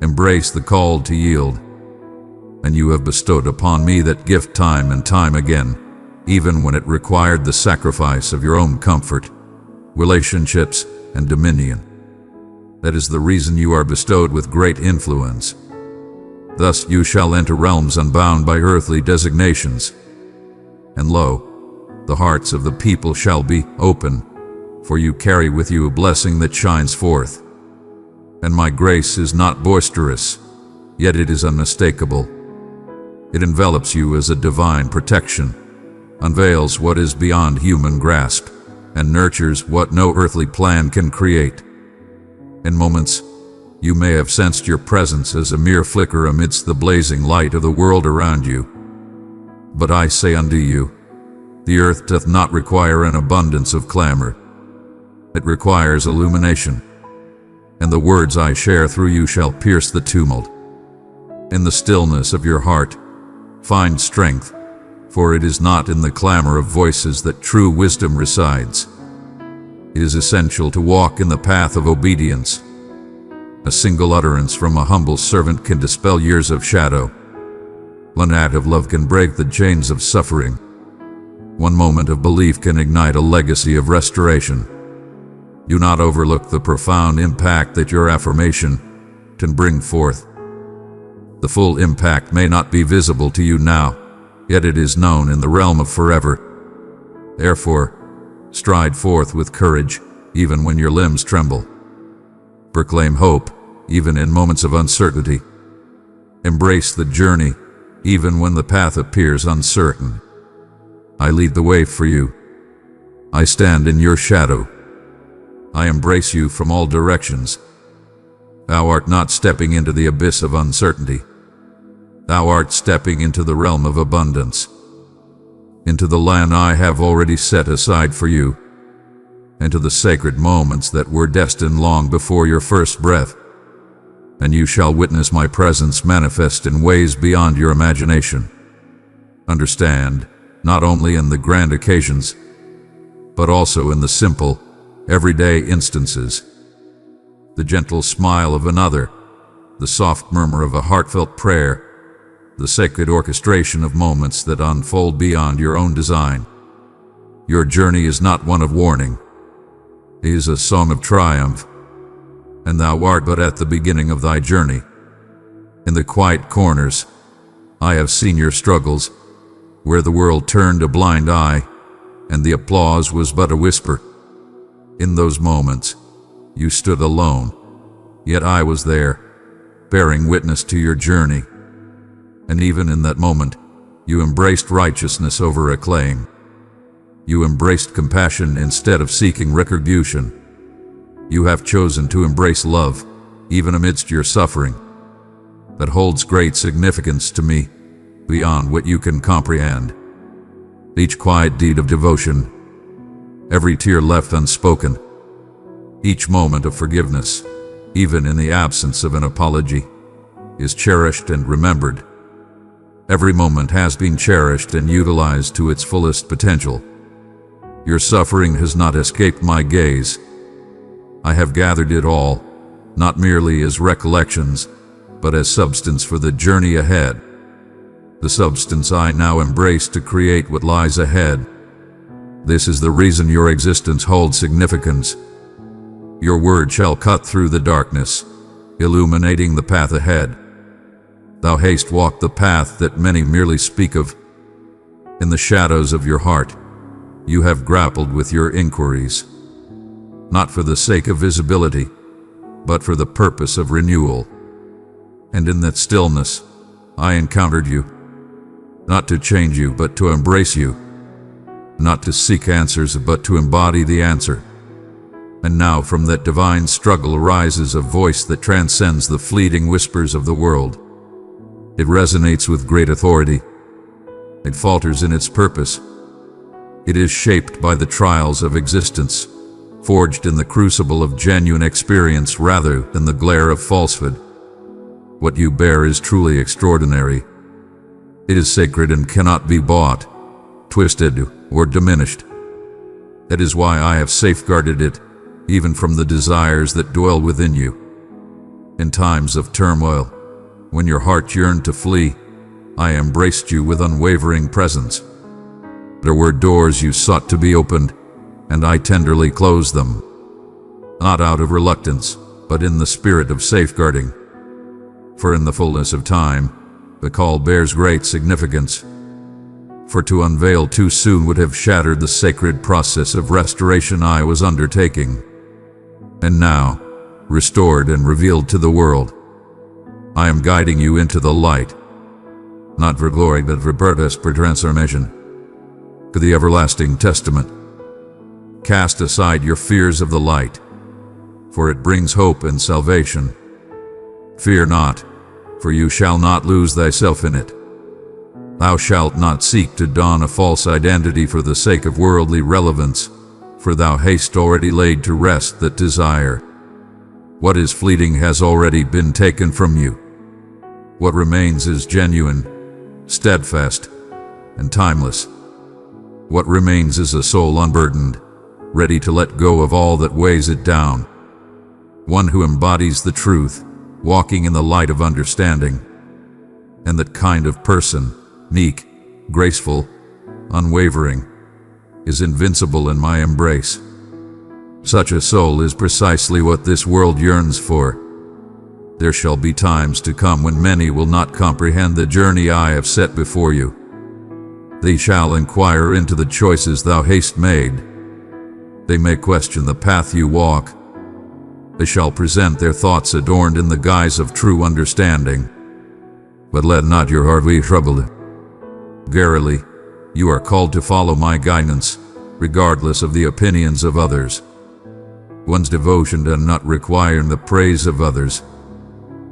Embrace the call to yield. And you have bestowed upon me that gift time and time again, even when it required the sacrifice of your own comfort, relationships, and dominion. That is the reason you are bestowed with great influence. Thus you shall enter realms unbound by earthly designations. And lo, the hearts of the people shall be open, for you carry with you a blessing that shines forth. And my grace is not boisterous, yet it is unmistakable. It envelops you as a divine protection, unveils what is beyond human grasp, and nurtures what no earthly plan can create. In moments, you may have sensed your presence as a mere flicker amidst the blazing light of the world around you. But I say unto you, the earth doth not require an abundance of clamor. It requires illumination, and the words I share through you shall pierce the tumult. In the stillness of your heart, find strength, for it is not in the clamor of voices that true wisdom resides. It is essential to walk in the path of obedience. A single utterance from a humble servant can dispel years of shadow. One act of love can break the chains of suffering. One moment of belief can ignite a legacy of restoration. Do not overlook the profound impact that your affirmation can bring forth. The full impact may not be visible to you now, yet it is known in the realm of forever. Therefore, stride forth with courage, even when your limbs tremble. Proclaim hope, even in moments of uncertainty. Embrace the journey, even when the path appears uncertain. I lead the way for you. I stand in your shadow. I embrace you from all directions. Thou art not stepping into the abyss of uncertainty. Thou art stepping into the realm of abundance, into the land I have already set aside for you, into the sacred moments that were destined long before your first breath. And you shall witness my presence manifest in ways beyond your imagination. Understand, not only in the grand occasions, but also in the simple, everyday instances. The gentle smile of another, the soft murmur of a heartfelt prayer, the sacred orchestration of moments that unfold beyond your own design. Your journey is not one of warning. It is a song of triumph, and thou art but at the beginning of thy journey. In the quiet corners, I have seen your struggles, where the world turned a blind eye, and the applause was but a whisper. In those moments, you stood alone, yet I was there, bearing witness to your journey. And even in that moment, you embraced righteousness over acclaim. You embraced compassion instead of seeking retribution. You have chosen to embrace love, even amidst your suffering. That holds great significance to me, beyond what you can comprehend. Each quiet deed of devotion, every tear left unspoken, each moment of forgiveness, even in the absence of an apology, is cherished and remembered. Every moment has been cherished and utilized to its fullest potential. Your suffering has not escaped my gaze. I have gathered it all, not merely as recollections, but as substance for the journey ahead. The substance I now embrace to create what lies ahead. This is the reason your existence holds significance. Your word shall cut through the darkness, illuminating the path ahead. Thou hast walked the path that many merely speak of. In the shadows of your heart, you have grappled with your inquiries, not for the sake of visibility, but for the purpose of renewal. And in that stillness, I encountered you, not to change you, but to embrace you, not to seek answers, but to embody the answer. And now from that divine struggle arises a voice that transcends the fleeting whispers of the world. It resonates with great authority. It falters in its purpose. It is shaped by the trials of existence, forged in the crucible of genuine experience rather than the glare of falsehood. What you bear is truly extraordinary. It is sacred and cannot be bought, twisted, or diminished. That is why I have safeguarded it, even from the desires that dwell within you. In times of turmoil, when your heart yearned to flee, I embraced you with unwavering presence. There were doors you sought to be opened, and I tenderly closed them, not out of reluctance, but in the spirit of safeguarding. For in the fullness of time, the call bears great significance. For to unveil too soon would have shattered the sacred process of restoration I was undertaking. And now, restored and revealed to the world, I am guiding you into the light, not for glory but for purpose, for transformation, to the everlasting testament. Cast aside your fears of the light, for it brings hope and salvation. Fear not, for you shall not lose thyself in it. Thou shalt not seek to don a false identity for the sake of worldly relevance, for thou hast already laid to rest that desire. What is fleeting has already been taken from you. What remains is genuine, steadfast, and timeless. What remains is a soul unburdened, ready to let go of all that weighs it down. One who embodies the truth, walking in the light of understanding. And that kind of person, meek, graceful, unwavering, is invincible in my embrace. Such a soul is precisely what this world yearns for. There shall be times to come when many will not comprehend the journey I have set before you. They shall inquire into the choices thou hast made. They may question the path you walk. They shall present their thoughts adorned in the guise of true understanding. But let not your heart be troubled. Verily, you are called to follow my guidance, regardless of the opinions of others. One's devotion does not require the praise of others.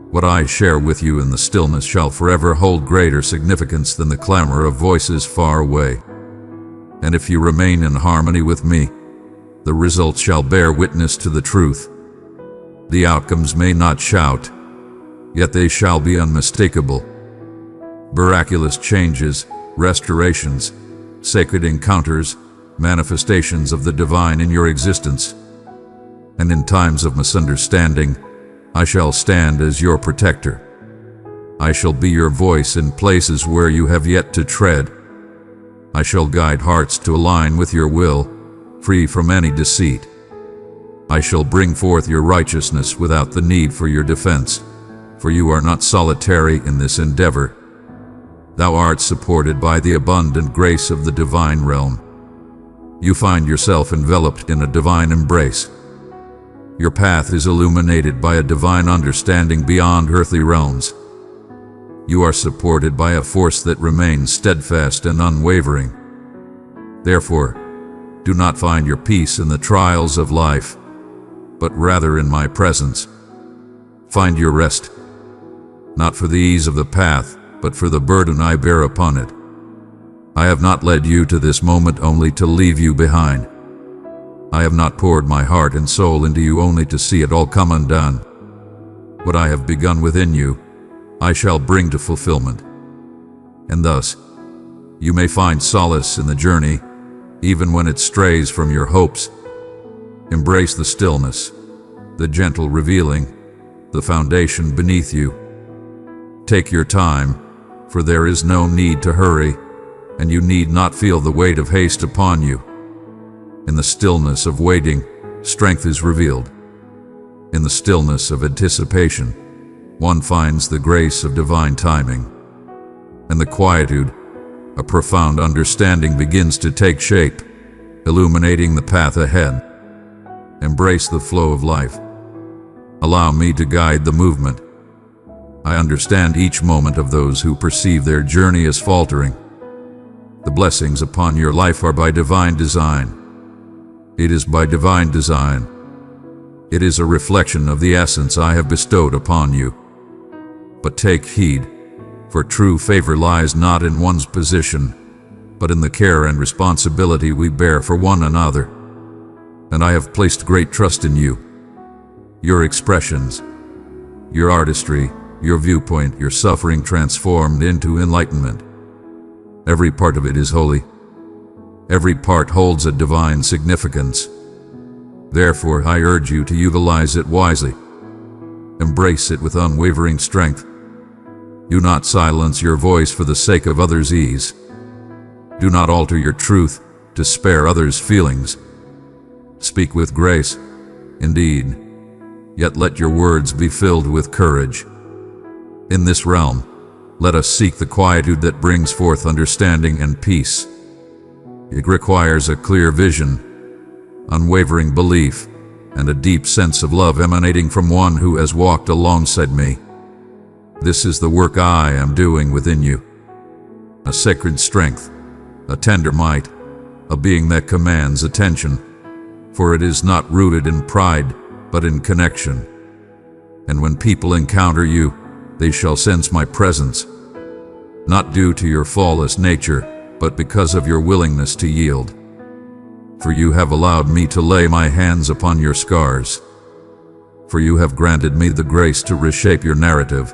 What I share with you in the stillness shall forever hold greater significance than the clamor of voices far away. And if you remain in harmony with me, the results shall bear witness to the truth. The outcomes may not shout, yet they shall be unmistakable. Miraculous changes, restorations, sacred encounters, manifestations of the divine in your existence. And in times of misunderstanding, I shall stand as your protector. I shall be your voice in places where you have yet to tread. I shall guide hearts to align with your will, free from any deceit. I shall bring forth your righteousness without the need for your defense, for you are not solitary in this endeavor. thou art supported by the abundant grace of the divine realm. You find yourself enveloped in a divine embrace. Your path is illuminated by a divine understanding beyond earthly realms. You are supported by a force that remains steadfast and unwavering. Therefore, do not find your peace in the trials of life, but rather in my presence. Find your rest, not for the ease of the path, but for the burden I bear upon it. I have not led you to this moment only to leave you behind. I have not poured my heart and soul into you only to see it all come undone. What I have begun within you, I shall bring to fulfillment. And thus, you may find solace in the journey, even when it strays from your hopes. Embrace the stillness, the gentle revealing, the foundation beneath you. Take your time, for there is no need to hurry, and you need not feel the weight of haste upon you. In the stillness of waiting, strength is revealed. In the stillness of anticipation, one finds the grace of divine timing. In the quietude, a profound understanding begins to take shape, illuminating the path ahead. Embrace the flow of life. Allow me to guide the movement. I understand each moment of those who perceive their journey as faltering. The blessings upon your life are by divine design. It is by divine design. It is a reflection of the essence I have bestowed upon you. But take heed, for true favor lies not in one's position, but in the care and responsibility we bear for one another. And I have placed great trust in you. Your expressions, your artistry, your viewpoint, your suffering transformed into enlightenment. Every part of it is holy. Every part holds a divine significance. Therefore, I urge you to utilize it wisely. Embrace it with unwavering strength. Do not silence your voice for the sake of others' ease. Do not alter your truth to spare others' feelings. Speak with grace, indeed, yet let your words be filled with courage. In this realm, let us seek the quietude that brings forth understanding and peace. It requires a clear vision, unwavering belief, and a deep sense of love emanating from one who has walked alongside me. This is the work I am doing within you. A sacred strength, a tender might, a being that commands attention, for it is not rooted in pride, but in connection. And when people encounter you, they shall sense my presence, not due to your flawless nature, but because of your willingness to yield. For you have allowed me to lay my hands upon your scars. For you have granted me the grace to reshape your narrative.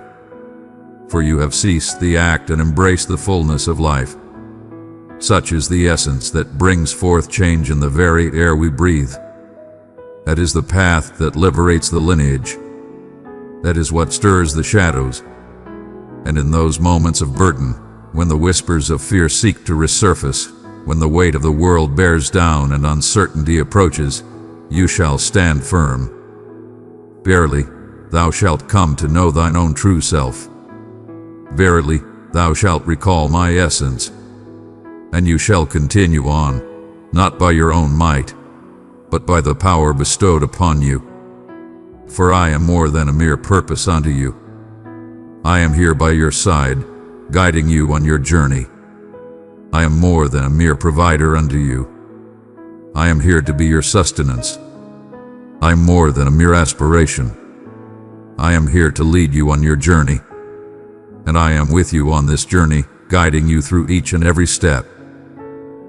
For you have ceased the act and embraced the fullness of life. Such is the essence that brings forth change in the very air we breathe. That is the path that liberates the lineage. That is what stirs the shadows. And in those moments of burden, when the whispers of fear seek to resurface, when the weight of the world bears down and uncertainty approaches, you shall stand firm. Verily, thou shalt come to know thine own true self. Verily, thou shalt recall my essence. And you shall continue on, not by your own might, but by the power bestowed upon you. For I am more than a mere purpose unto you. I am here by your side, guiding you on your journey. I am more than a mere provider unto you. I am here to be your sustenance. I am more than a mere aspiration. I am here to lead you on your journey. And I am with you on this journey, guiding you through each and every step.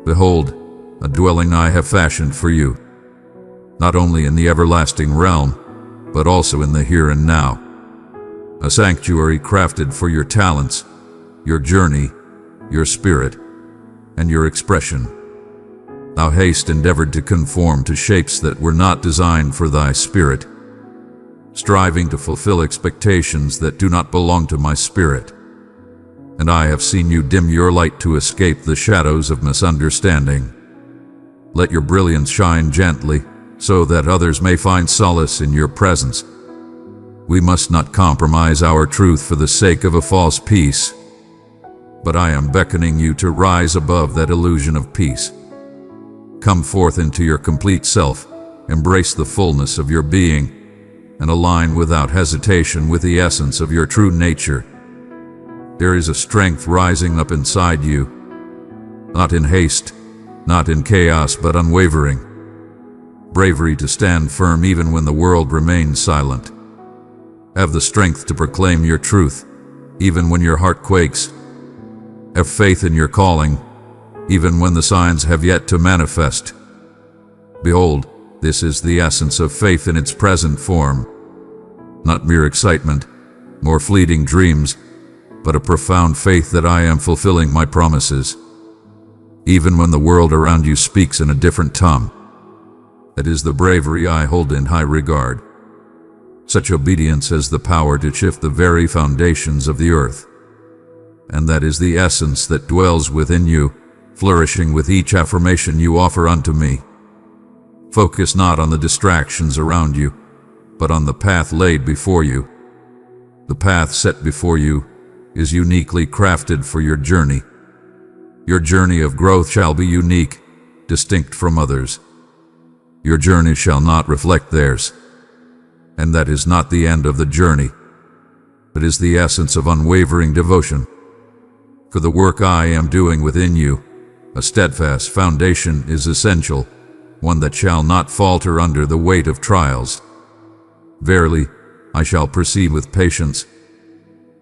Behold, a dwelling I have fashioned for you, not only in the everlasting realm, but also in the here and now. A sanctuary crafted for your talents, your journey, your spirit, and your expression. Thou hast endeavored to conform to shapes that were not designed for thy spirit, striving to fulfill expectations that do not belong to my spirit. And I have seen you dim your light to escape the shadows of misunderstanding. Let your brilliance shine gently, so that others may find solace in your presence. We must not compromise our truth for the sake of a false peace. but I am beckoning you to rise above that illusion of peace. Come forth into your complete self, embrace the fullness of your being, and align without hesitation with the essence of your true nature. There is a strength rising up inside you, not in haste, not in chaos, but unwavering. Bravery to stand firm even when the world remains silent. Have the strength to proclaim your truth, even when your heart quakes. Have faith in your calling, even when the signs have yet to manifest. Behold, this is the essence of faith in its present form. Not mere excitement, more fleeting dreams, but a profound faith that I am fulfilling my promises. Even when the world around you speaks in a different tongue. That is the bravery I hold in high regard. Such obedience has the power to shift the very foundations of the earth. And that is the essence that dwells within you, flourishing with each affirmation you offer unto me. Focus not on the distractions around you, but on the path laid before you. The path set before you is uniquely crafted for your journey. Your journey of growth shall be unique, distinct from others. Your journey shall not reflect theirs. And that is not the end of the journey. It is the essence of unwavering devotion. For the work I am doing within you, a steadfast foundation is essential, one that shall not falter under the weight of trials. Verily, I shall proceed with patience.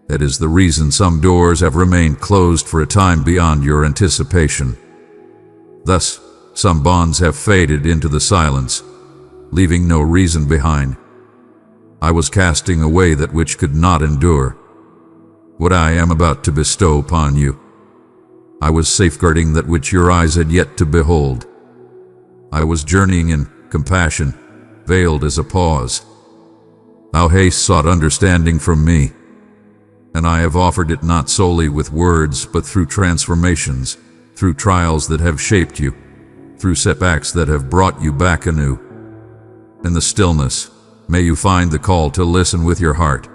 That is the reason some doors have remained closed for a time beyond your anticipation. Thus, some bonds have faded into the silence, leaving no reason behind. I was casting away that which could not endure. What I am about to bestow upon you, I was safeguarding that which your eyes had yet to behold. I was journeying in compassion, veiled as a pause. Thou hast sought understanding from me, and I have offered it not solely with words, but through transformations, through trials that have shaped you, through setbacks that have brought you back anew. In the stillness, may you find the call to listen with your heart.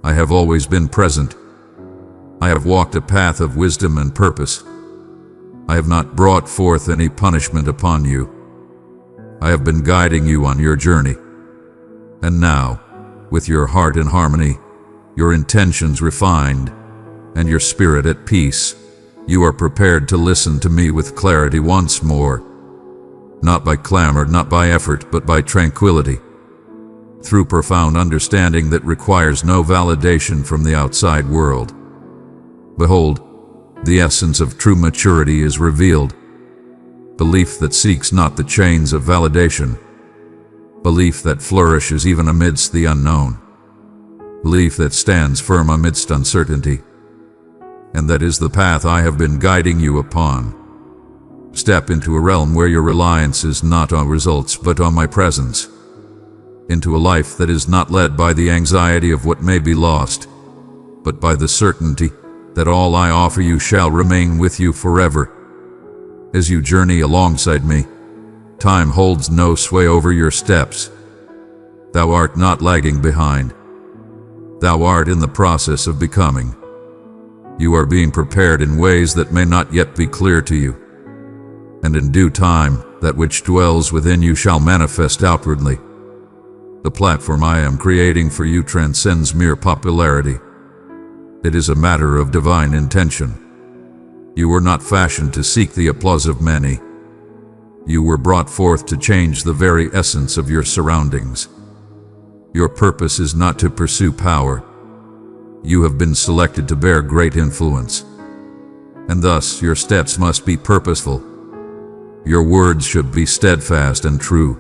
I have always been present. I have walked a path of wisdom and purpose. I have not brought forth any punishment upon you. I have been guiding you on your journey. And now, with your heart in harmony, your intentions refined, and your spirit at peace, you are prepared to listen to me with clarity once more. Not by clamor, not by effort, but by tranquility. Through profound understanding that requires no validation from the outside world. Behold, the essence of true maturity is revealed. Belief that seeks not the chains of validation. Belief that flourishes even amidst the unknown. Belief that stands firm amidst uncertainty. And that is the path I have been guiding you upon. Step into a realm where your reliance is not on results but on my presence. Into a life that is not led by the anxiety of what may be lost, but by the certainty that all I offer you shall remain with you forever. As you journey alongside me, time holds no sway over your steps. Thou art not lagging behind. Thou art in the process of becoming. You are being prepared in ways that may not yet be clear to you. And in due time, that which dwells within you shall manifest outwardly. The platform I am creating for you transcends mere popularity. It is a matter of divine intention. You were not fashioned to seek the applause of many. You were brought forth to change the very essence of your surroundings. Your purpose is not to pursue power. You have been selected to bear great influence. And thus your steps must be purposeful. Your words should be steadfast and true.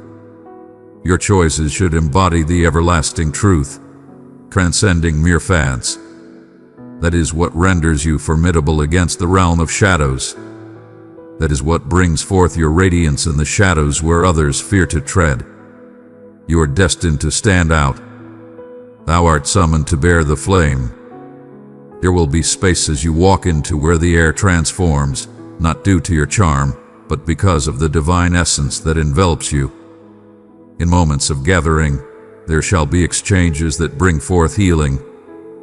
Your choices should embody the everlasting truth, transcending mere fads. That is what renders you formidable against the realm of shadows. That is what brings forth your radiance in the shadows where others fear to tread. You are destined to stand out. Thou art summoned to bear the flame. There will be spaces you walk into where the air transforms, not due to your charm, but because of the divine essence that envelops you. In moments of gathering, there shall be exchanges that bring forth healing,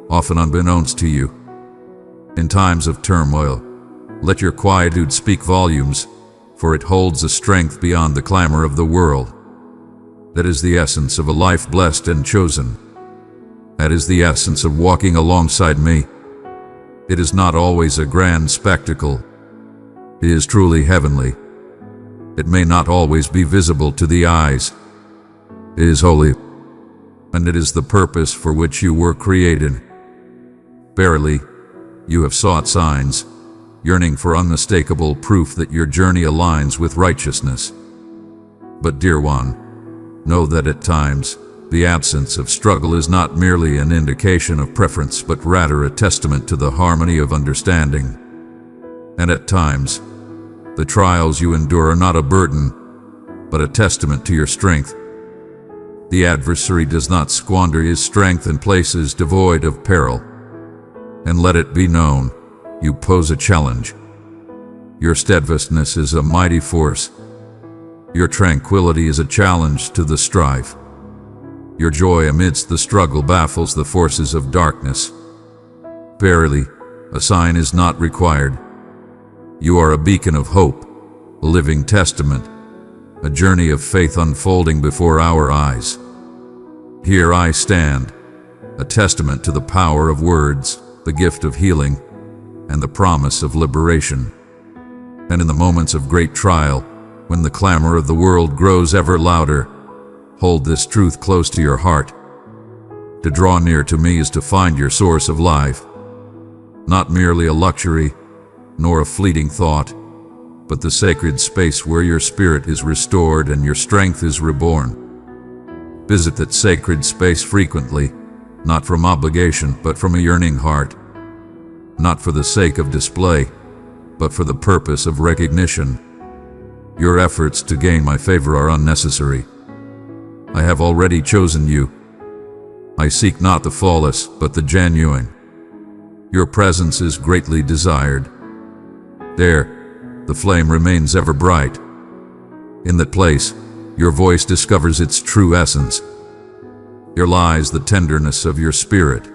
often unbeknownst to you. In times of turmoil, let your quietude speak volumes, for it holds a strength beyond the clamor of the world. That is the essence of a life blessed and chosen. That is the essence of walking alongside me. It is not always a grand spectacle. It is truly heavenly. It may not always be visible to the eyes. It is holy, and it is the purpose for which you were created. Verily, you have sought signs, yearning for unmistakable proof that your journey aligns with righteousness. But dear one, know that at times, the absence of struggle is not merely an indication of preference, but rather a testament to the harmony of understanding. And at times, the trials you endure are not a burden, but a testament to your strength. The adversary does not squander his strength in places devoid of peril. And let it be known, you pose a challenge. Your steadfastness is a mighty force. Your tranquility is a challenge to the strife. Your joy amidst the struggle baffles the forces of darkness. Verily, a sign is not required. You are a beacon of hope, a living testament, a journey of faith unfolding before our eyes. Here I stand, a testament to the power of words, the gift of healing, and the promise of liberation. And in the moments of great trial, when the clamor of the world grows ever louder, hold this truth close to your heart. To draw near to me is to find your source of life, not merely a luxury, nor a fleeting thought, but the sacred space where your spirit is restored and your strength is reborn. Visit that sacred space frequently, not from obligation, but from a yearning heart, not for the sake of display, but for the purpose of recognition. Your efforts to gain my favor are unnecessary. I have already chosen you. I seek not the flawless, but the genuine. Your presence is greatly desired. There, the flame remains ever bright. In that place, your voice discovers its true essence. Here lies the tenderness of your spirit.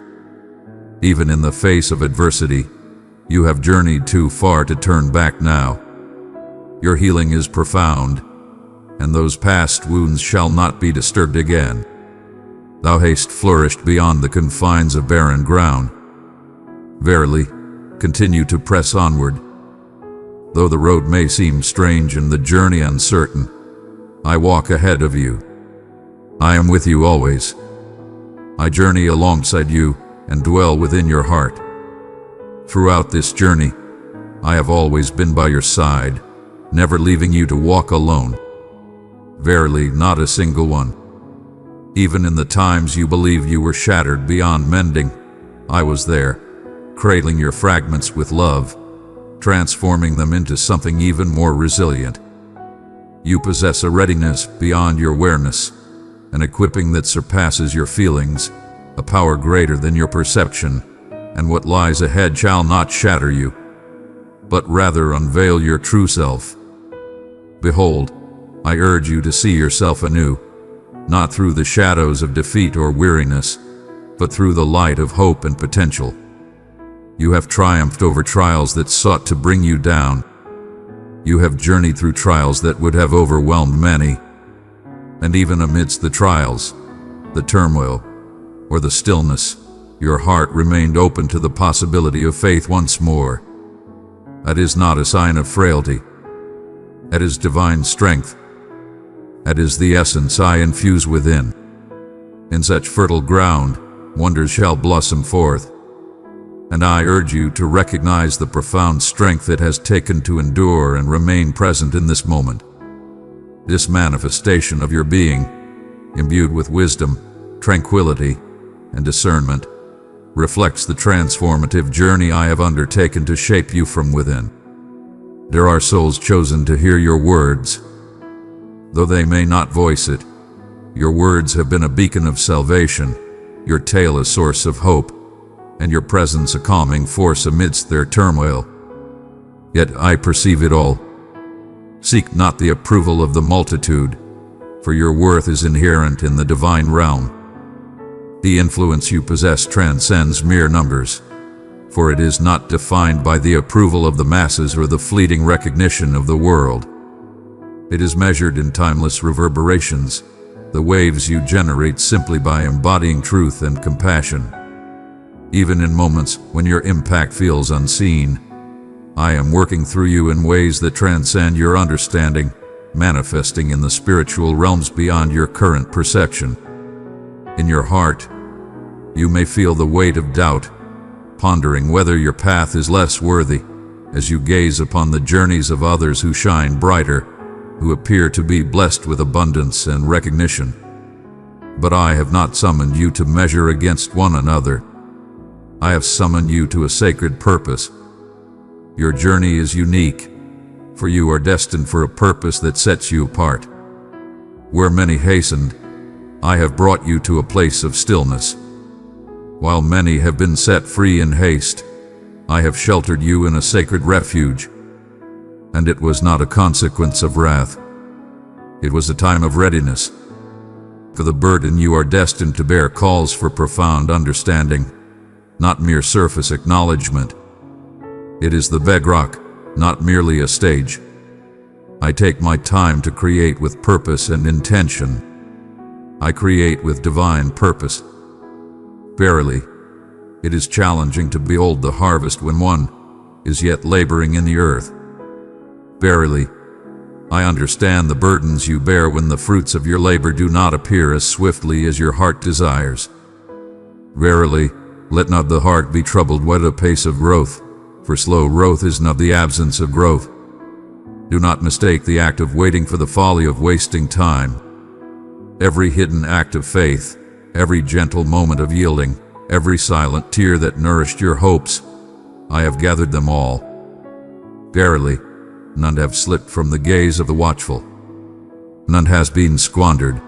Even in the face of adversity, you have journeyed too far to turn back now. Your healing is profound, and those past wounds shall not be disturbed again. Thou hast flourished beyond the confines of barren ground. Verily, continue to press onward. Though the road may seem strange and the journey uncertain, I walk ahead of you. I am with you always. I journey alongside you and dwell within your heart. Throughout this journey, I have always been by your side, never leaving you to walk alone. Verily, not a single one. Even in the times you believed you were shattered beyond mending, I was there, cradling your fragments with love, transforming them into something even more resilient. You possess a readiness beyond your awareness, an equipping that surpasses your feelings, a power greater than your perception, and what lies ahead shall not shatter you, but rather unveil your true self. Behold, I urge you to see yourself anew, not through the shadows of defeat or weariness, but through the light of hope and potential. You have triumphed over trials that sought to bring you down. You have journeyed through trials that would have overwhelmed many. And even amidst the trials, the turmoil, or the stillness, your heart remained open to the possibility of faith once more. That is not a sign of frailty. That is divine strength. That is the essence I infuse within. In such fertile ground, wonders shall blossom forth. And I urge you to recognize the profound strength it has taken to endure and remain present in this moment. This manifestation of your being, imbued with wisdom, tranquility, and discernment, reflects the transformative journey I have undertaken to shape you from within. There are souls chosen to hear your words. Though they may not voice it, your words have been a beacon of salvation, your tale a source of hope, and your presence a calming force amidst their turmoil. Yet I perceive it all. Seek not the approval of the multitude, for your worth is inherent in the divine realm. The influence you possess transcends mere numbers. for it is not defined by the approval of the masses or the fleeting recognition of the world. It is measured in timeless reverberations, the waves you generate simply by embodying truth and compassion. Even in moments when your impact feels unseen, I am working through you in ways that transcend your understanding, manifesting in the spiritual realms beyond your current perception. In your heart, you may feel the weight of doubt, pondering whether your path is less worthy as you gaze upon the journeys of others who shine brighter, who appear to be blessed with abundance and recognition. But I have not summoned you to measure against one another. I have summoned you to a sacred purpose. Your journey is unique, for you are destined for a purpose that sets you apart. Where many hastened, I have brought you to a place of stillness. While many have been set free in haste, I have sheltered you in a sacred refuge. And it was not a consequence of wrath. It was a time of readiness. For the burden you are destined to bear calls for profound understanding, not mere surface acknowledgement. It is the bedrock, not merely a stage. I take my time to create with purpose and intention. I create with divine purpose. Verily, it is challenging to behold the harvest when one is yet laboring in the earth. Verily, I understand the burdens you bear when the fruits of your labor do not appear as swiftly as your heart desires. Verily, let not the heart be troubled with the pace of growth, for slow growth is not the absence of growth. Do not mistake the act of waiting for the folly of wasting time. Every hidden act of faith, every gentle moment of yielding, every silent tear that nourished your hopes, I have gathered them all. Verily, none have slipped from the gaze of the watchful. None has been squandered.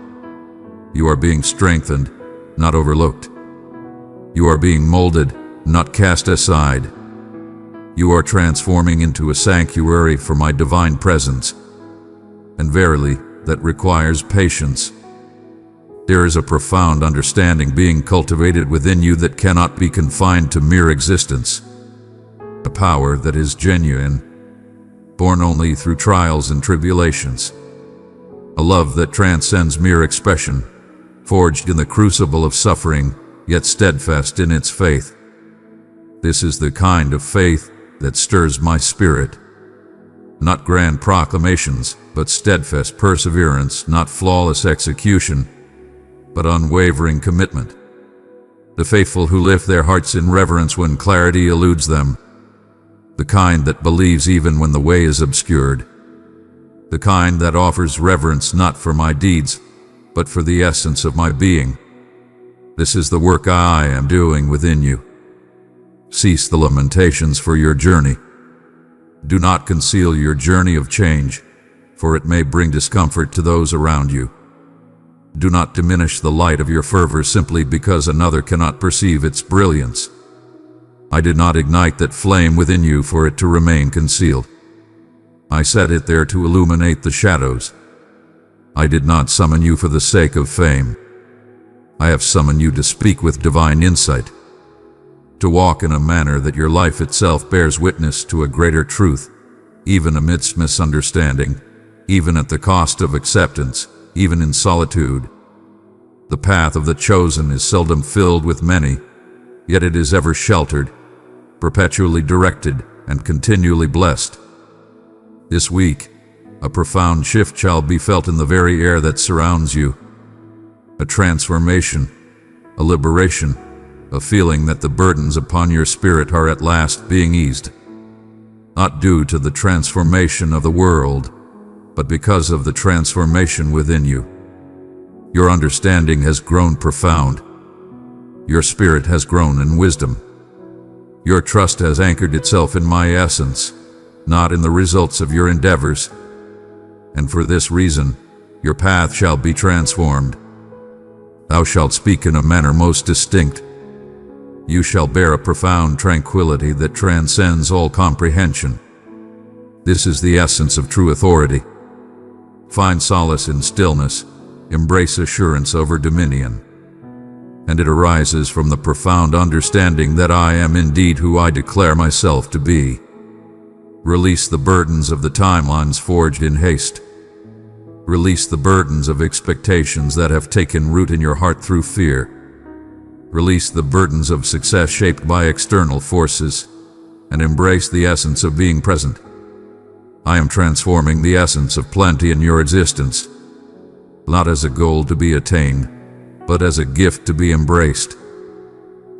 You are being strengthened, not overlooked. You are being molded, not cast aside. You are transforming into a sanctuary for my divine presence. And verily, that requires patience. There is a profound understanding being cultivated within you that cannot be confined to mere existence. A power that is genuine, born only through trials and tribulations. A love that transcends mere expression, forged in the crucible of suffering, yet steadfast in its faith. This is the kind of faith that stirs my spirit. Not grand proclamations, but steadfast perseverance, not flawless execution, but unwavering commitment. The faithful who lift their hearts in reverence when clarity eludes them. The kind that believes even when the way is obscured. The kind that offers reverence not for my deeds, but for the essence of my being. This is the work I am doing within you. Cease the lamentations for your journey. Do not conceal your journey of change, for it may bring discomfort to those around you. Do not diminish the light of your fervor simply because another cannot perceive its brilliance. I did not ignite that flame within you for it to remain concealed. I set it there to illuminate the shadows. I did not summon you for the sake of fame. I have summoned you to speak with divine insight, to walk in a manner that your life itself bears witness to a greater truth, even amidst misunderstanding, even at the cost of acceptance, even in solitude. The path of the chosen is seldom filled with many, yet it is ever sheltered, perpetually directed, and continually blessed. This week, a profound shift shall be felt in the very air that surrounds you. A transformation, a liberation, a feeling that the burdens upon your spirit are at last being eased. Not due to the transformation of the world, but because of the transformation within you. Your understanding has grown profound. Your spirit has grown in wisdom. Your trust has anchored itself in my essence, not in the results of your endeavors. And for this reason, your path shall be transformed. Thou shalt speak in a manner most distinct. You shall bear a profound tranquility that transcends all comprehension. This is the essence of true authority. Find solace in stillness. Embrace assurance over dominion. and it arises from the profound understanding that I am indeed who I declare myself to be. Release the burdens of the timelines forged in haste. Release the burdens of expectations that have taken root in your heart through fear. Release the burdens of success shaped by external forces, and embrace the essence of being present. I am transforming the essence of plenty in your existence, not as a goal to be attained, but as a gift to be embraced.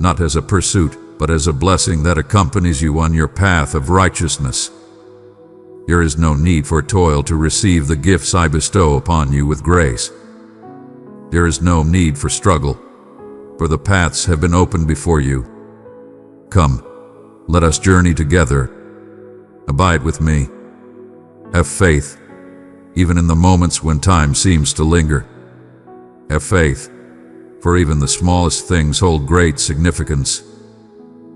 Not as a pursuit, but as a blessing that accompanies you on your path of righteousness. There is no need for toil to receive the gifts I bestow upon you with grace. There is no need for struggle, for the paths have been opened before you. Come, let us journey together. Abide with me. Have faith, even in the moments when time seems to linger. Have faith, for even the smallest things hold great significance.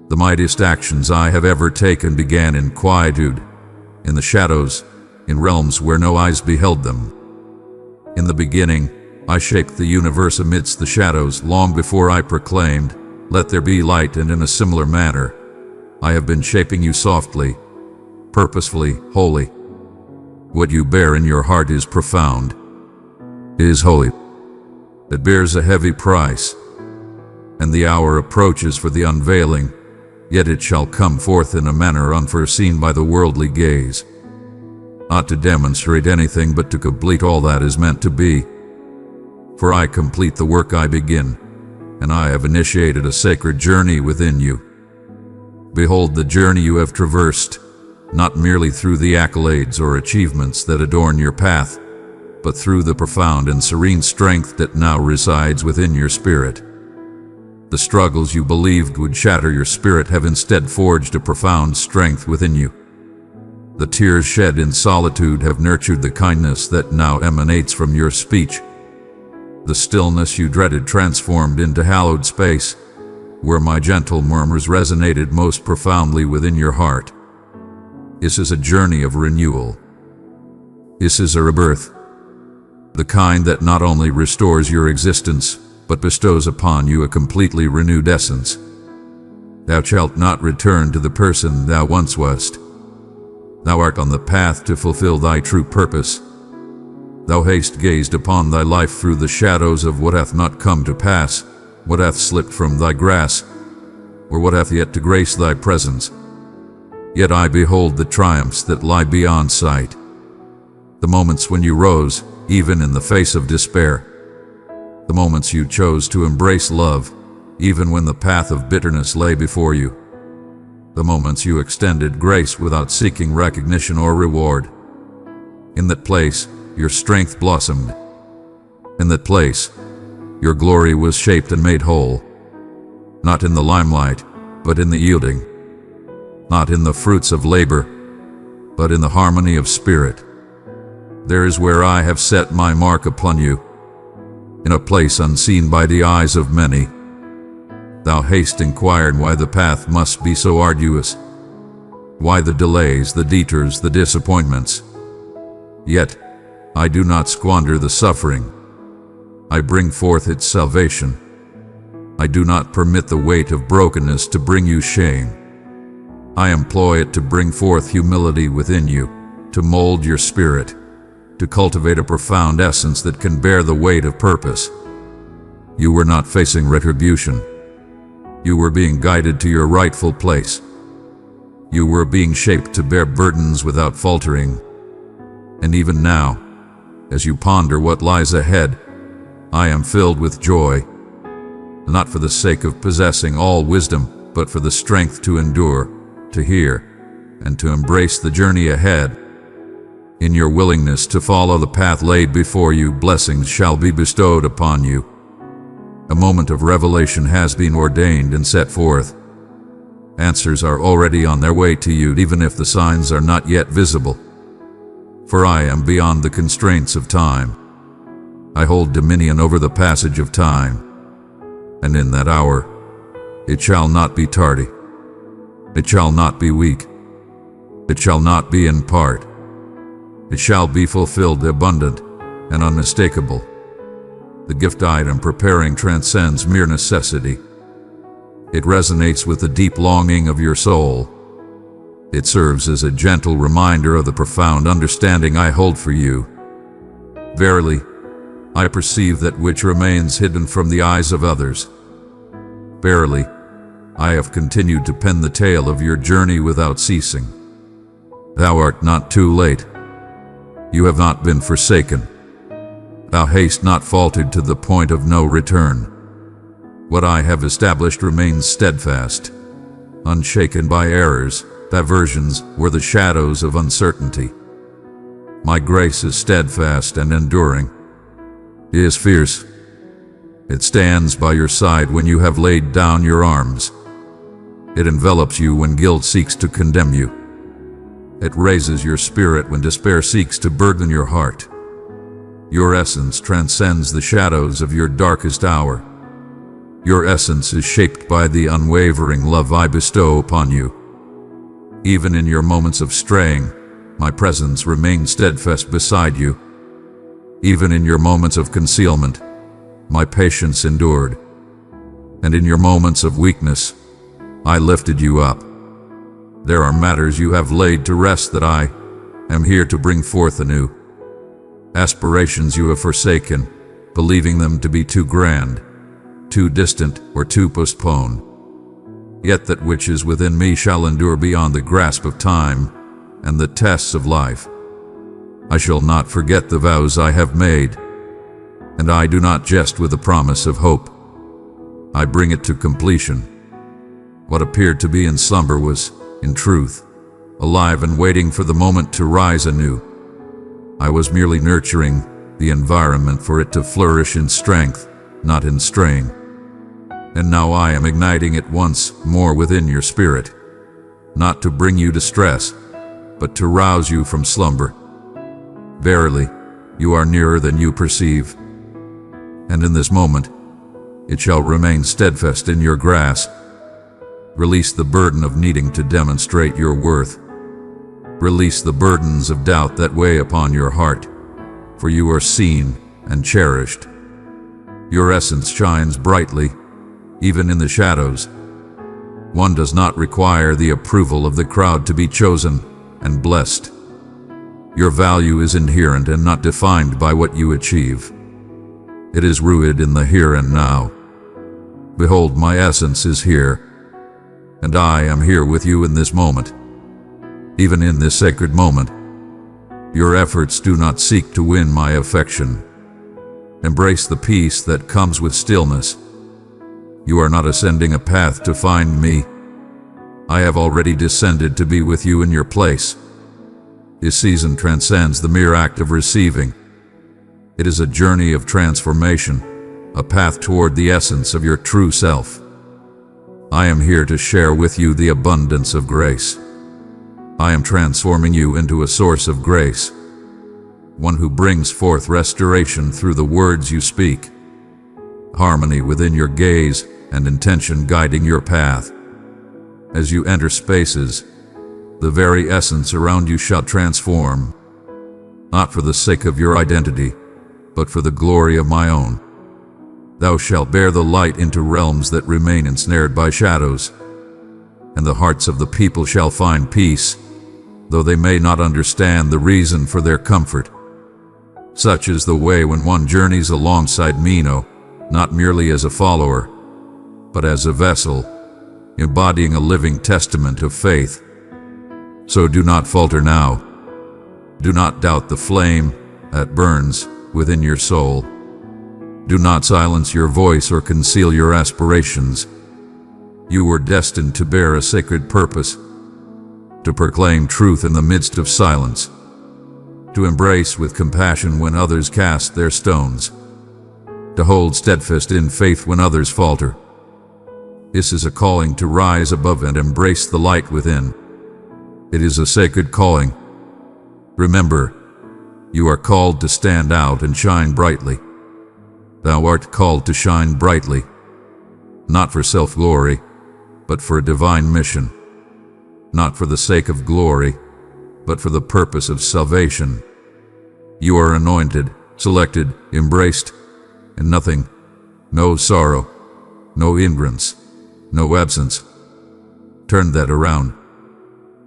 The mightiest actions I have ever taken began in quietude, in the shadows, in realms where no eyes beheld them. In the beginning, I shaped the universe amidst the shadows long before I proclaimed, "Let there be light," and in a similar manner, I have been shaping you softly, purposefully, wholly. What you bear in your heart is profound. It is holy. It bears a heavy price, and the hour approaches for the unveiling, yet it shall come forth in a manner unforeseen by the worldly gaze. Not to demonstrate anything, but to complete all that is meant to be. For I complete the work I begin, and I have initiated a sacred journey within you. Behold the journey you have traversed, not merely through the accolades or achievements that adorn your path, but through the profound and serene strength that now resides within your spirit. The struggles you believed would shatter your spirit have instead forged a profound strength within you. The tears shed in solitude have nurtured the kindness that now emanates from your speech. The stillness you dreaded transformed into hallowed space, where my gentle murmurs resonated most profoundly within your heart. This is a journey of renewal. This is a rebirth, the kind that not only restores your existence, but bestows upon you a completely renewed essence. Thou shalt not return to the person thou once wast. Thou art on the path to fulfill thy true purpose. Thou hast gazed upon thy life through the shadows of what hath not come to pass, what hath slipped from thy grasp, or what hath yet to grace thy presence. Yet I behold the triumphs that lie beyond sight. The moments when you rose, even in the face of despair. The moments you chose to embrace love, even when the path of bitterness lay before you. The moments you extended grace without seeking recognition or reward. In that place, your strength blossomed. In that place, your glory was shaped and made whole. Not in the limelight, but in the yielding. Not in the fruits of labor, but in the harmony of spirit. There is where I have set my mark upon you, in a place unseen by the eyes of many. Thou hast inquired why the path must be so arduous, why the delays, the detours, the disappointments. Yet, I do not squander the suffering. I bring forth its salvation. I do not permit the weight of brokenness to bring you shame. I employ it to bring forth humility within you, to mold your spirit, to cultivate a profound essence that can bear the weight of purpose. You were not facing retribution. You were being guided to your rightful place. You were being shaped to bear burdens without faltering. And even now, as you ponder what lies ahead, I am filled with joy, not for the sake of possessing all wisdom, but for the strength to endure, to hear, and to embrace the journey ahead. In your willingness to follow the path laid before you, blessings shall be bestowed upon you. A moment of revelation has been ordained and set forth. Answers are already on their way to you, even if the signs are not yet visible. For I am beyond the constraints of time. I hold dominion over the passage of time, and in that hour, it shall not be tardy. It shall not be weak. It shall not be in part. It shall be fulfilled, abundant, and unmistakable. The gift item preparing transcends mere necessity. It resonates with the deep longing of your soul. It serves as a gentle reminder of the profound understanding I hold for you. Verily, I perceive that which remains hidden from the eyes of others. Verily, I have continued to pen the tale of your journey without ceasing. Thou art not too late. You have not been forsaken. Thou hast not faltered to the point of no return. What I have established remains steadfast, unshaken by errors, diversions, or the shadows of uncertainty. My grace is steadfast and enduring. It is fierce. It stands by your side when you have laid down your arms. It envelops you when guilt seeks to condemn you. It raises your spirit when despair seeks to burden your heart. Your essence transcends the shadows of your darkest hour. Your essence is shaped by the unwavering love I bestow upon you. Even in your moments of straying, my presence remains steadfast beside you. Even in your moments of concealment, my patience endured. And in your moments of weakness, I lifted you up. There are matters you have laid to rest that I am here to bring forth anew. Aspirations you have forsaken, believing them to be too grand, too distant, or too postponed. Yet that which is within me shall endure beyond the grasp of time and the tests of life. I shall not forget the vows I have made, and I do not jest with the promise of hope. I bring it to completion. What appeared to be in slumber was, in truth, alive and waiting for the moment to rise anew. I was merely nurturing the environment for it to flourish in strength, not in strain. And now I am igniting it once more within your spirit, not to bring you distress, but to rouse you from slumber. Verily, you are nearer than you perceive. And in this moment, it shall remain steadfast in your grasp. Release the burden of needing to demonstrate your worth. Release the burdens of doubt that weigh upon your heart, for you are seen and cherished. Your essence shines brightly, even in the shadows. One does not require the approval of the crowd to be chosen and blessed. Your value is inherent and not defined by what you achieve. It is rooted in the here and now. Behold, my essence is here, and I am here with you in this moment. Even in this sacred moment, your efforts do not seek to win my affection. Embrace the peace that comes with stillness. You are not ascending a path to find me. I have already descended to be with you in your place. This season transcends the mere act of receiving. It is a journey of transformation, a path toward the essence of your true self. I am here to share with you the abundance of grace. I am transforming you into a source of grace, one who brings forth restoration through the words you speak, harmony within your gaze and intention guiding your path. As you enter spaces, the very essence around you shall transform, not for the sake of your identity, but for the glory of my own. Thou shalt bear the light into realms that remain ensnared by shadows, and the hearts of the people shall find peace, though they may not understand the reason for their comfort. Such is the way when one journeys alongside Meno, not merely as a follower, but as a vessel, embodying a living testament of faith. So do not falter now. Do not doubt the flame that burns within your soul. Do not silence your voice or conceal your aspirations. You were destined to bear a sacred purpose, to proclaim truth in the midst of silence, to embrace with compassion when others cast their stones, to hold steadfast in faith when others falter. This is a calling to rise above and embrace the light within. It is a sacred calling. Remember, you are called to stand out and shine brightly. Thou art called to shine brightly, not for self-glory, but for a divine mission. Not for the sake of glory, but for the purpose of salvation. You are anointed, selected, embraced, and nothing, no sorrow, no hindrance, no absence. Turn that around.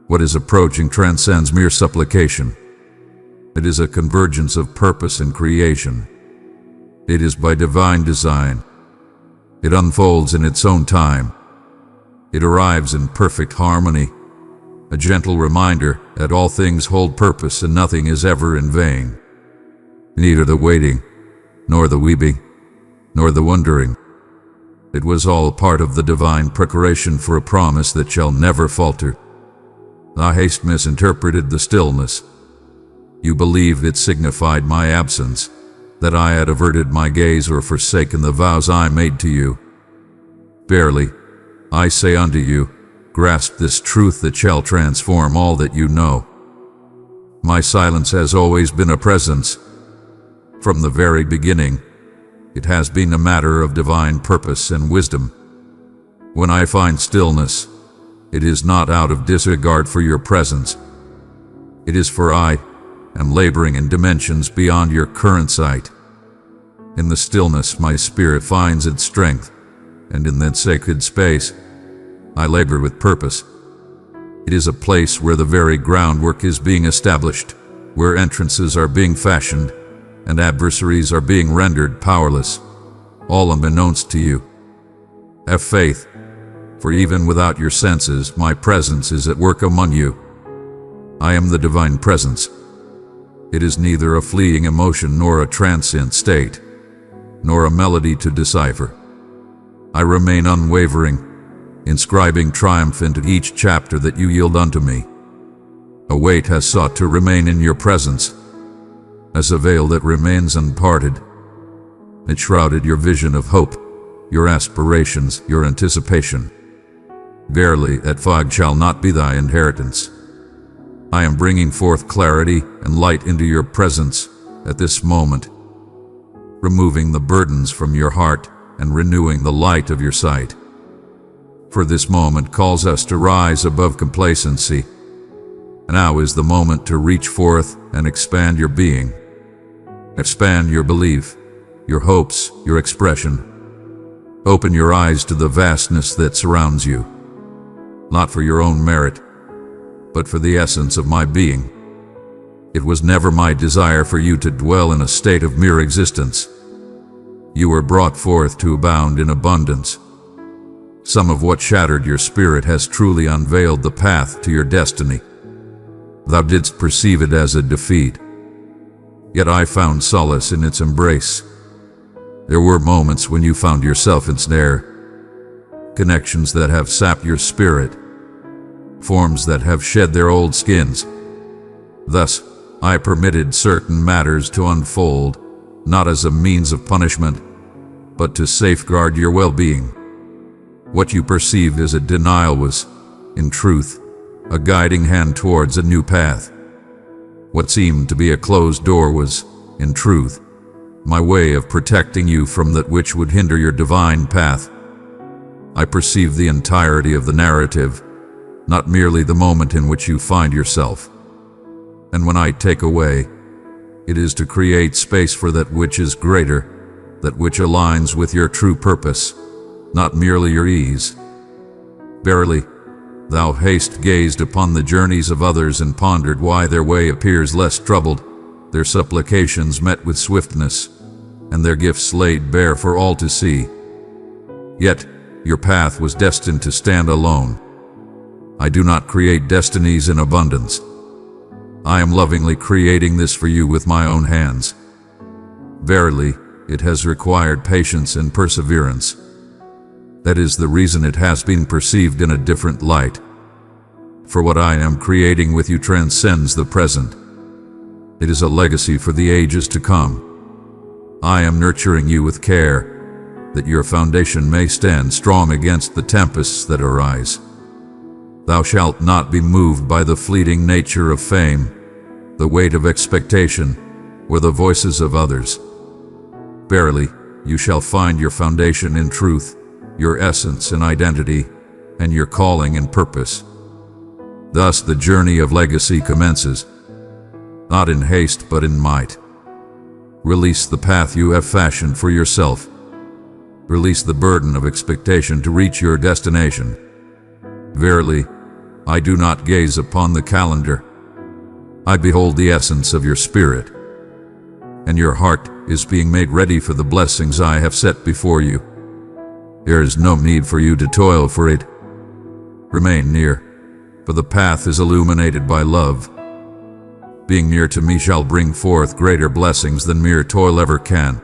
What is approaching transcends mere supplication. It is a convergence of purpose and creation. It is by divine design. It unfolds in its own time. It arrives in perfect harmony, a gentle reminder that all things hold purpose and nothing is ever in vain. Neither the waiting, nor the weeping, nor the wondering. It was all part of the divine preparation for a promise that shall never falter. Thy haste misinterpreted the stillness. You believed it signified my absence, that I had averted my gaze or forsaken the vows I made to you. Verily, I say unto you, grasp this truth that shall transform all that you know. My silence has always been a presence. From the very beginning, it has been a matter of divine purpose and wisdom. When I find stillness, it is not out of disregard for your presence. It is for I am laboring in dimensions beyond your current sight. In the stillness my spirit finds its strength, and in that sacred space, I labor with purpose. It is a place where the very groundwork is being established, where entrances are being fashioned, and adversaries are being rendered powerless, all unbeknownst to you. Have faith, for even without your senses, my presence is at work among you. I am the divine presence. It is neither a fleeting emotion nor a transient state, nor a melody to decipher. I remain unwavering, inscribing triumph into each chapter that you yield unto me. A weight has sought to remain in your presence, as a veil that remains unparted. It shrouded your vision of hope, your aspirations, your anticipation. Verily, that fog shall not be thy inheritance. I am bringing forth clarity and light into your presence at this moment, removing the burdens from your heart and renewing the light of your sight. For this moment calls us to rise above complacency. Now is the moment to reach forth and expand your being. Expand your belief, your hopes, your expression. Open your eyes to the vastness that surrounds you, not for your own merit, but for the essence of my being. It was never my desire for you to dwell in a state of mere existence. You were brought forth to abound in abundance. Some of what shattered your spirit has truly unveiled the path to your destiny. Thou didst perceive it as a defeat, yet I found solace in its embrace. There were moments when you found yourself ensnared, connections that have sapped your spirit, forms that have shed their old skins. Thus, I permitted certain matters to unfold, not as a means of punishment, but to safeguard your well-being. What you perceived as a denial was, in truth, a guiding hand towards a new path. What seemed to be a closed door was, in truth, my way of protecting you from that which would hinder your divine path. I perceive the entirety of the narrative, not merely the moment in which you find yourself. And when I take away, it is to create space for that which is greater, that which aligns with your true purpose, not merely your ease. Verily, thou hast gazed upon the journeys of others and pondered why their way appears less troubled, their supplications met with swiftness, and their gifts laid bare for all to see. Yet, your path was destined to stand alone. I do not create destinies in abundance. I am lovingly creating this for you with my own hands. Verily, it has required patience and perseverance. That is the reason it has been perceived in a different light. For what I am creating with you transcends the present. It is a legacy for the ages to come. I am nurturing you with care, that your foundation may stand strong against the tempests that arise. Thou shalt not be moved by the fleeting nature of fame, the weight of expectation, or the voices of others. Verily, you shall find your foundation in truth, your essence and identity, and your calling and purpose. Thus the journey of legacy commences, not in haste but in might. Release the path you have fashioned for yourself. Release the burden of expectation to reach your destination. Verily, I do not gaze upon the calendar. I behold the essence of your spirit, and your heart is being made ready for the blessings I have set before you. There is no need for you to toil for it. Remain near, for the path is illuminated by love. Being near to me shall bring forth greater blessings than mere toil ever can.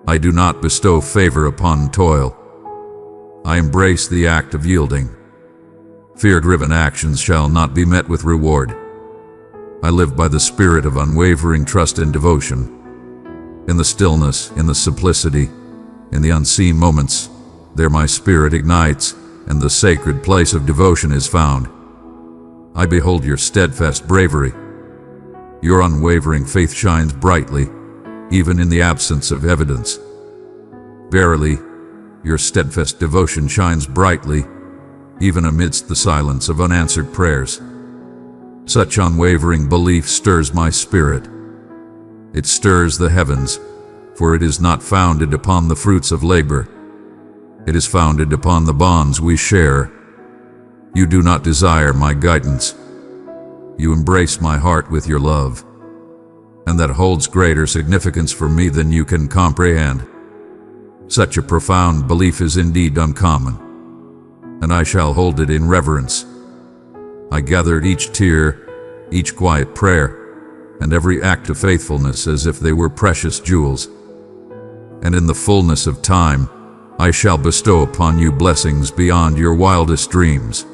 I do not bestow favor upon toil. I embrace the act of yielding. Fear-driven actions shall not be met with reward. I live by the spirit of unwavering trust and devotion. In the stillness, in the simplicity, in the unseen moments, there my spirit ignites, and the sacred place of devotion is found. I behold your steadfast bravery. Your unwavering faith shines brightly, even in the absence of evidence. Verily, your steadfast devotion shines brightly, even amidst the silence of unanswered prayers. Such unwavering belief stirs my spirit. It stirs the heavens, for it is not founded upon the fruits of labor. It is founded upon the bonds we share. You do not desire my guidance. You embrace my heart with your love, and that holds greater significance for me than you can comprehend. Such a profound belief is indeed uncommon, and I shall hold it in reverence. I gathered each tear, each quiet prayer, and every act of faithfulness as if they were precious jewels. And in the fullness of time, I shall bestow upon you blessings beyond your wildest dreams.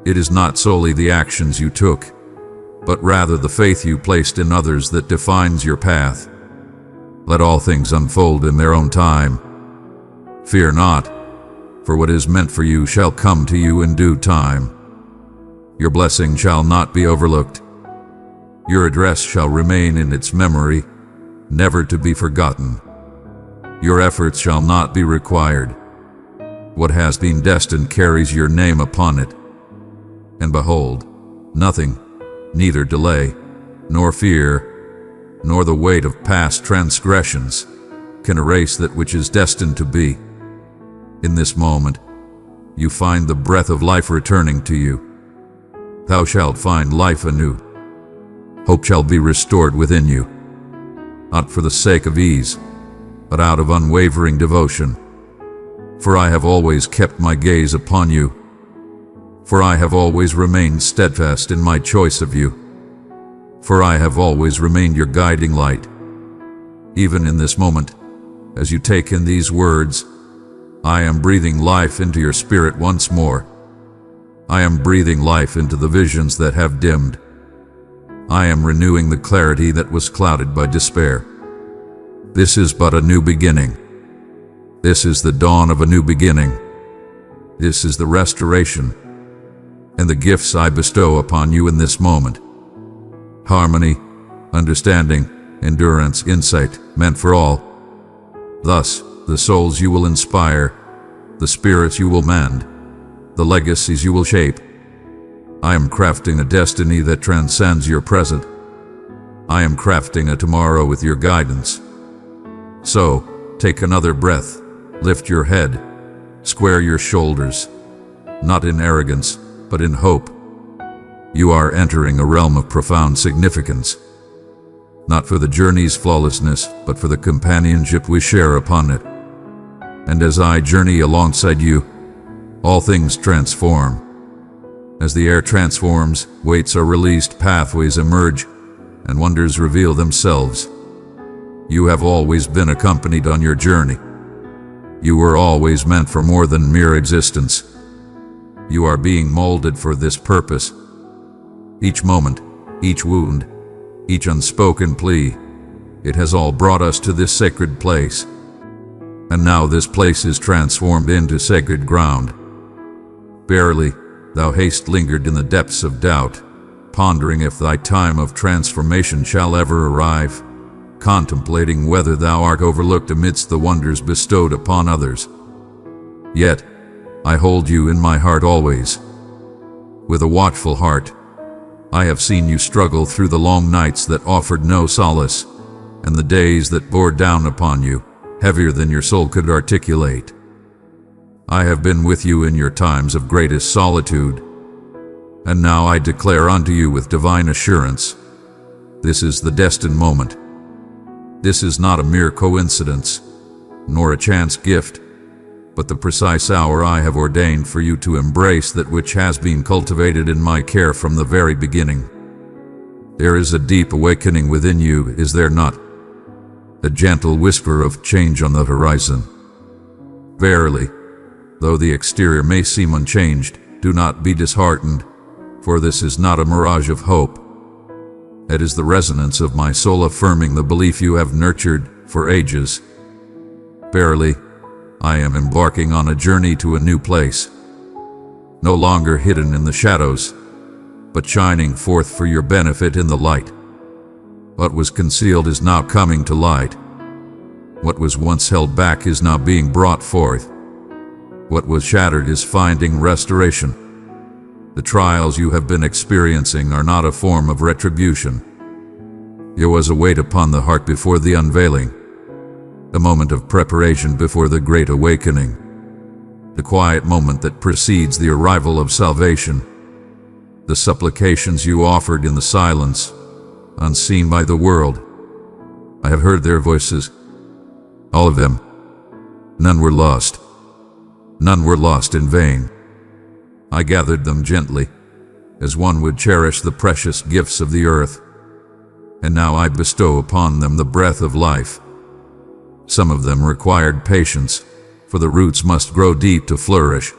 It is not solely the actions you took, but rather the faith you placed in others that defines your path. Let all things unfold in their own time. Fear not, for what is meant for you shall come to you in due time. Your blessing shall not be overlooked. Your address shall remain in its memory, never to be forgotten. Your efforts shall not be required. What has been destined carries your name upon it. And behold, nothing, neither delay, nor fear, nor the weight of past transgressions, can erase that which is destined to be. In this moment, you find the breath of life returning to you. Thou shalt find life anew. Hope shall be restored within you, not for the sake of ease, but out of unwavering devotion. For I have always kept my gaze upon you. For I have always remained steadfast in my choice of you. For I have always remained your guiding light. Even in this moment, as you take in these words, I am breathing life into your spirit once more. I am breathing life into the visions that have dimmed. I am renewing the clarity that was clouded by despair. This is but a new beginning. This is the dawn of a new beginning. This is the restoration and the gifts I bestow upon you in this moment. Harmony, understanding, endurance, insight, meant for all. Thus, the souls you will inspire, the spirits you will mend, the legacies you will shape. I am crafting a destiny that transcends your present. I am crafting a tomorrow with your guidance. So, take another breath, lift your head, square your shoulders, not in arrogance, but in hope. You are entering a realm of profound significance, not for the journey's flawlessness, but for the companionship we share upon it. And as I journey alongside you, all things transform. As the air transforms, weights are released, pathways emerge, and wonders reveal themselves. You have always been accompanied on your journey. You were always meant for more than mere existence. You are being molded for this purpose. Each moment, each wound, each unspoken plea, it has all brought us to this sacred place. And now this place is transformed into sacred ground. Barely, thou hast lingered in the depths of doubt, pondering if thy time of transformation shall ever arrive, contemplating whether thou art overlooked amidst the wonders bestowed upon others. Yet, I hold you in my heart always. With a watchful heart, I have seen you struggle through the long nights that offered no solace, and the days that bore down upon you, heavier than your soul could articulate. I have been with you in your times of greatest solitude, and now I declare unto you with divine assurance, this is the destined moment. This is not a mere coincidence, nor a chance gift, but the precise hour I have ordained for you to embrace that which has been cultivated in my care from the very beginning. There is a deep awakening within you, is there not? A gentle whisper of change on the horizon. Verily, though the exterior may seem unchanged, do not be disheartened, for this is not a mirage of hope. It is the resonance of my soul affirming the belief you have nurtured for ages. Verily, I am embarking on a journey to a new place, no longer hidden in the shadows, but shining forth for your benefit in the light. What was concealed is now coming to light. What was once held back is now being brought forth. What was shattered is finding restoration. The trials you have been experiencing are not a form of retribution. There was a weight upon the heart before the unveiling, a moment of preparation before the great awakening, the quiet moment that precedes the arrival of salvation. The supplications you offered in the silence, unseen by the world, I have heard their voices, all of them. None were lost. None were lost in vain. I gathered them gently, as one would cherish the precious gifts of the earth, and now I bestow upon them the breath of life. Some of them required patience, for the roots must grow deep to flourish.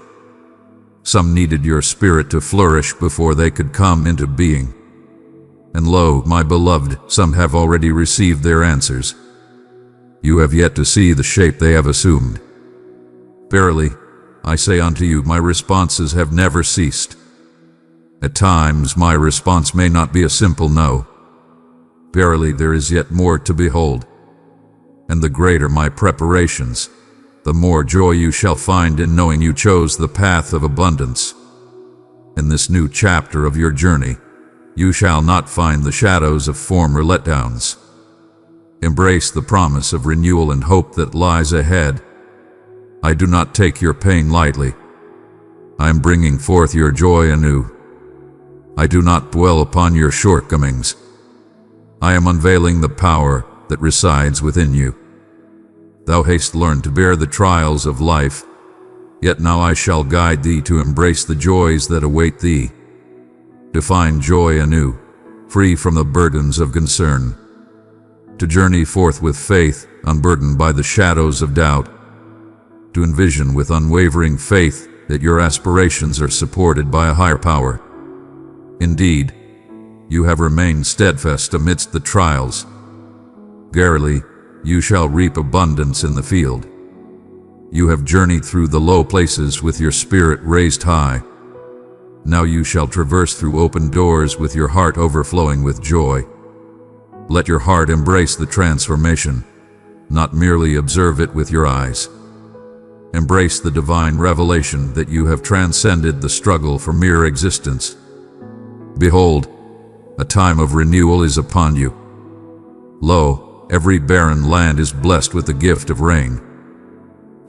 Some needed your spirit to flourish before they could come into being. And lo, my beloved, some have already received their answers. You have yet to see the shape they have assumed. Verily, I say unto you, my responses have never ceased. At times my response may not be a simple no. Verily, there is yet more to behold. And the greater my preparations, the more joy you shall find in knowing you chose the path of abundance. In this new chapter of your journey, you shall not find the shadows of former letdowns. Embrace the promise of renewal and hope that lies ahead. I do not take your pain lightly. I am bringing forth your joy anew. I do not dwell upon your shortcomings. I am unveiling the power that resides within you. Thou hast learned to bear the trials of life, yet now I shall guide thee to embrace the joys that await thee, to find joy anew, free from the burdens of concern, to journey forth with faith, unburdened by the shadows of doubt, to envision with unwavering faith that your aspirations are supported by a higher power. Indeed, you have remained steadfast amidst the trials. Verily, you shall reap abundance in the field. You have journeyed through the low places with your spirit raised high. Now you shall traverse through open doors with your heart overflowing with joy. Let your heart embrace the transformation, not merely observe it with your eyes. Embrace the divine revelation that you have transcended the struggle for mere existence. Behold, a time of renewal is upon you. Lo, every barren land is blessed with the gift of rain.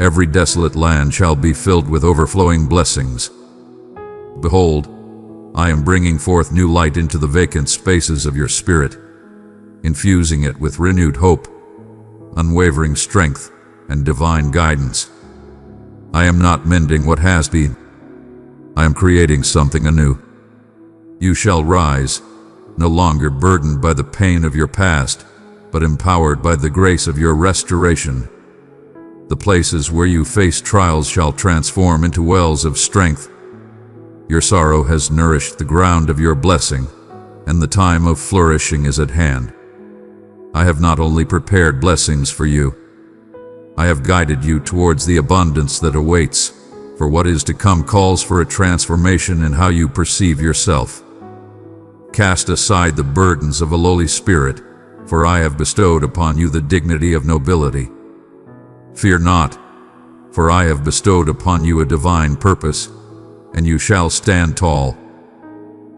Every desolate land shall be filled with overflowing blessings. Behold, I am bringing forth new light into the vacant spaces of your spirit, infusing it with renewed hope, unwavering strength, and divine guidance. I am not mending what has been. I am creating something anew. You shall rise, no longer burdened by the pain of your past, but empowered by the grace of your restoration. The places where you face trials shall transform into wells of strength. Your sorrow has nourished the ground of your blessing, and the time of flourishing is at hand. I have not only prepared blessings for you, I have guided you towards the abundance that awaits, for what is to come calls for a transformation in how you perceive yourself. Cast aside the burdens of a lowly spirit, for I have bestowed upon you the dignity of nobility. Fear not, for I have bestowed upon you a divine purpose, and you shall stand tall.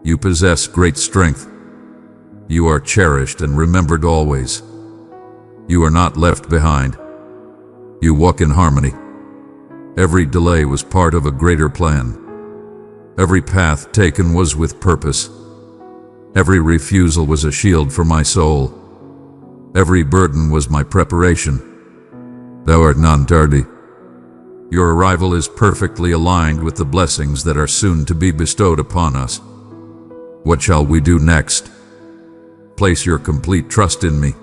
You possess great strength. You are cherished and remembered always. You are not left behind. You walk in harmony. Every delay was part of a greater plan. Every path taken was with purpose. Every refusal was a shield for my soul. Every burden was my preparation. Thou art none tardy. Your arrival is perfectly aligned with the blessings that are soon to be bestowed upon us. What shall we do next? Place your complete trust in me,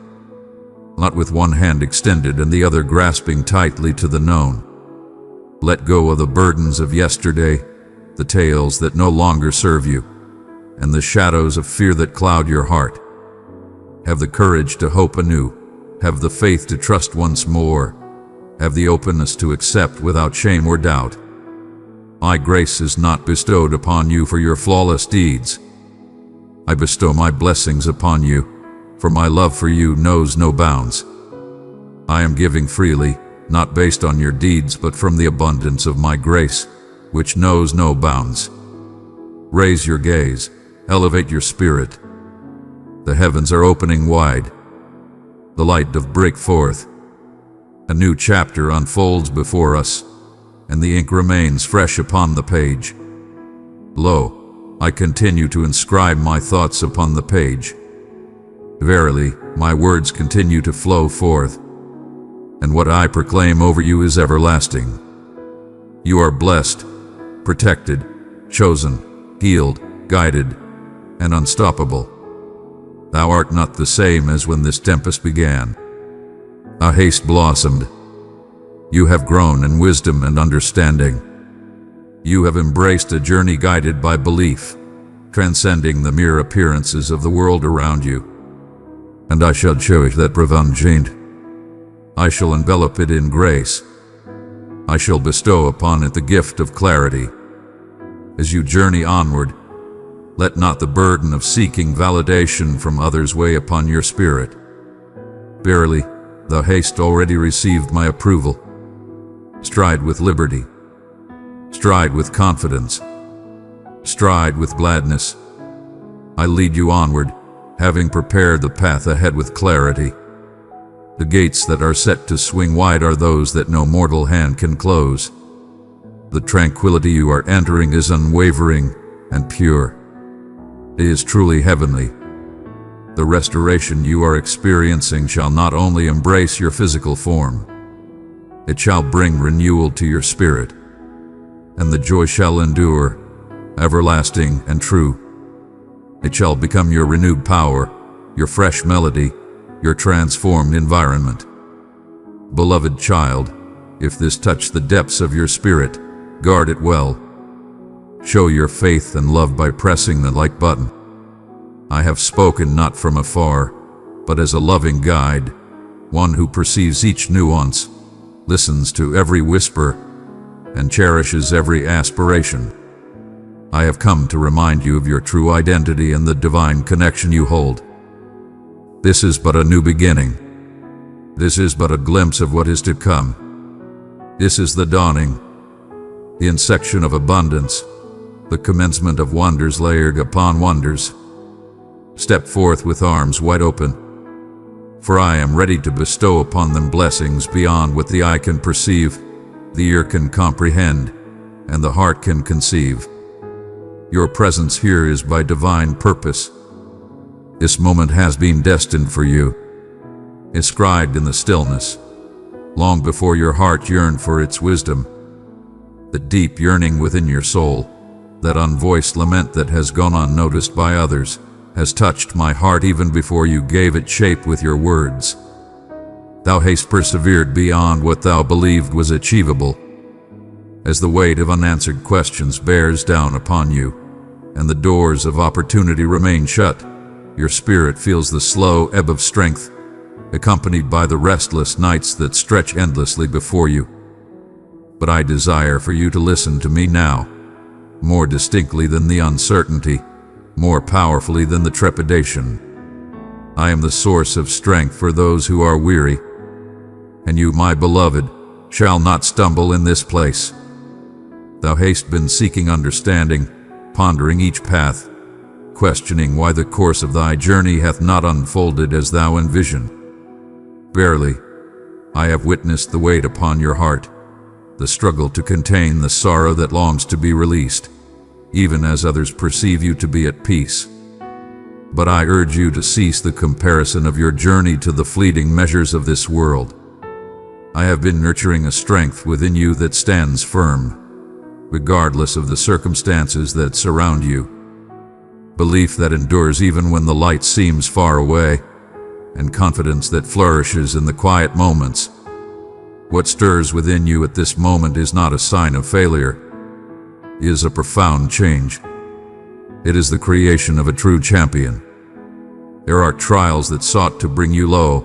not with one hand extended and the other grasping tightly to the known. Let go of the burdens of yesterday, the tales that no longer serve you, and the shadows of fear that cloud your heart. Have the courage to hope anew. Have the faith to trust once more. Have the openness to accept without shame or doubt. My grace is not bestowed upon you for your flawless deeds. I bestow my blessings upon you, for my love for you knows no bounds. I am giving freely, not based on your deeds, but from the abundance of my grace, which knows no bounds. Raise your gaze, elevate your spirit. The heavens are opening wide. The light doth break forth. A new chapter unfolds before us, and the ink remains fresh upon the page. Lo, I continue to inscribe my thoughts upon the page. Verily, my words continue to flow forth, and what I proclaim over you is everlasting. You are blessed, protected, chosen, healed, guided, and unstoppable. Thou art not the same as when this tempest began. Thou hast blossomed. You have grown in wisdom and understanding. You have embraced a journey guided by belief, transcending the mere appearances of the world around you. And I shall cherish that profound. I shall envelop it in grace. I shall bestow upon it the gift of clarity. As you journey onward, let not the burden of seeking validation from others weigh upon your spirit. Verily, thou hast already received my approval. Stride with liberty. Stride with confidence. Stride with gladness. I lead you onward, having prepared the path ahead with clarity. The gates that are set to swing wide are those that no mortal hand can close. The tranquility you are entering is unwavering and pure. It is truly heavenly. The restoration you are experiencing shall not only embrace your physical form, it shall bring renewal to your spirit, and the joy shall endure, everlasting and true. It shall become your renewed power, your fresh melody, your transformed environment. Beloved child, if this touch the depths of your spirit, guard it well. Show your faith and love by pressing the like button. I have spoken not from afar, but as a loving guide, one who perceives each nuance, listens to every whisper, and cherishes every aspiration. I have come to remind you of your true identity and the divine connection you hold. This is but a new beginning. This is but a glimpse of what is to come. This is the dawning, the insection of abundance, the commencement of wonders layered upon wonders. Step forth with arms wide open, for I am ready to bestow upon them blessings beyond what the eye can perceive, the ear can comprehend, and the heart can conceive. Your presence here is by divine purpose. This moment has been destined for you, inscribed in the stillness, long before your heart yearned for its wisdom. The deep yearning within your soul, that unvoiced lament that has gone unnoticed by others, has touched my heart even before you gave it shape with your words. Thou hast persevered beyond what thou believed was achievable. As the weight of unanswered questions bears down upon you, and the doors of opportunity remain shut, your spirit feels the slow ebb of strength, accompanied by the restless nights that stretch endlessly before you. But I desire for you to listen to me now, more distinctly than the uncertainty, more powerfully than the trepidation. I am the source of strength for those who are weary, and you, my beloved, shall not stumble in this place. Thou hast been seeking understanding, pondering each path, questioning why the course of thy journey hath not unfolded as thou envisioned. Verily, I have witnessed the weight upon your heart, the struggle to contain the sorrow that longs to be released, even as others perceive you to be at peace. But I urge you to cease the comparison of your journey to the fleeting measures of this world. I have been nurturing a strength within you that stands firm, regardless of the circumstances that surround you. Belief that endures even when the light seems far away, and confidence that flourishes in the quiet moments. What stirs within you at this moment is not a sign of failure. It is a profound change. It is the creation of a true champion. There are trials that sought to bring you low,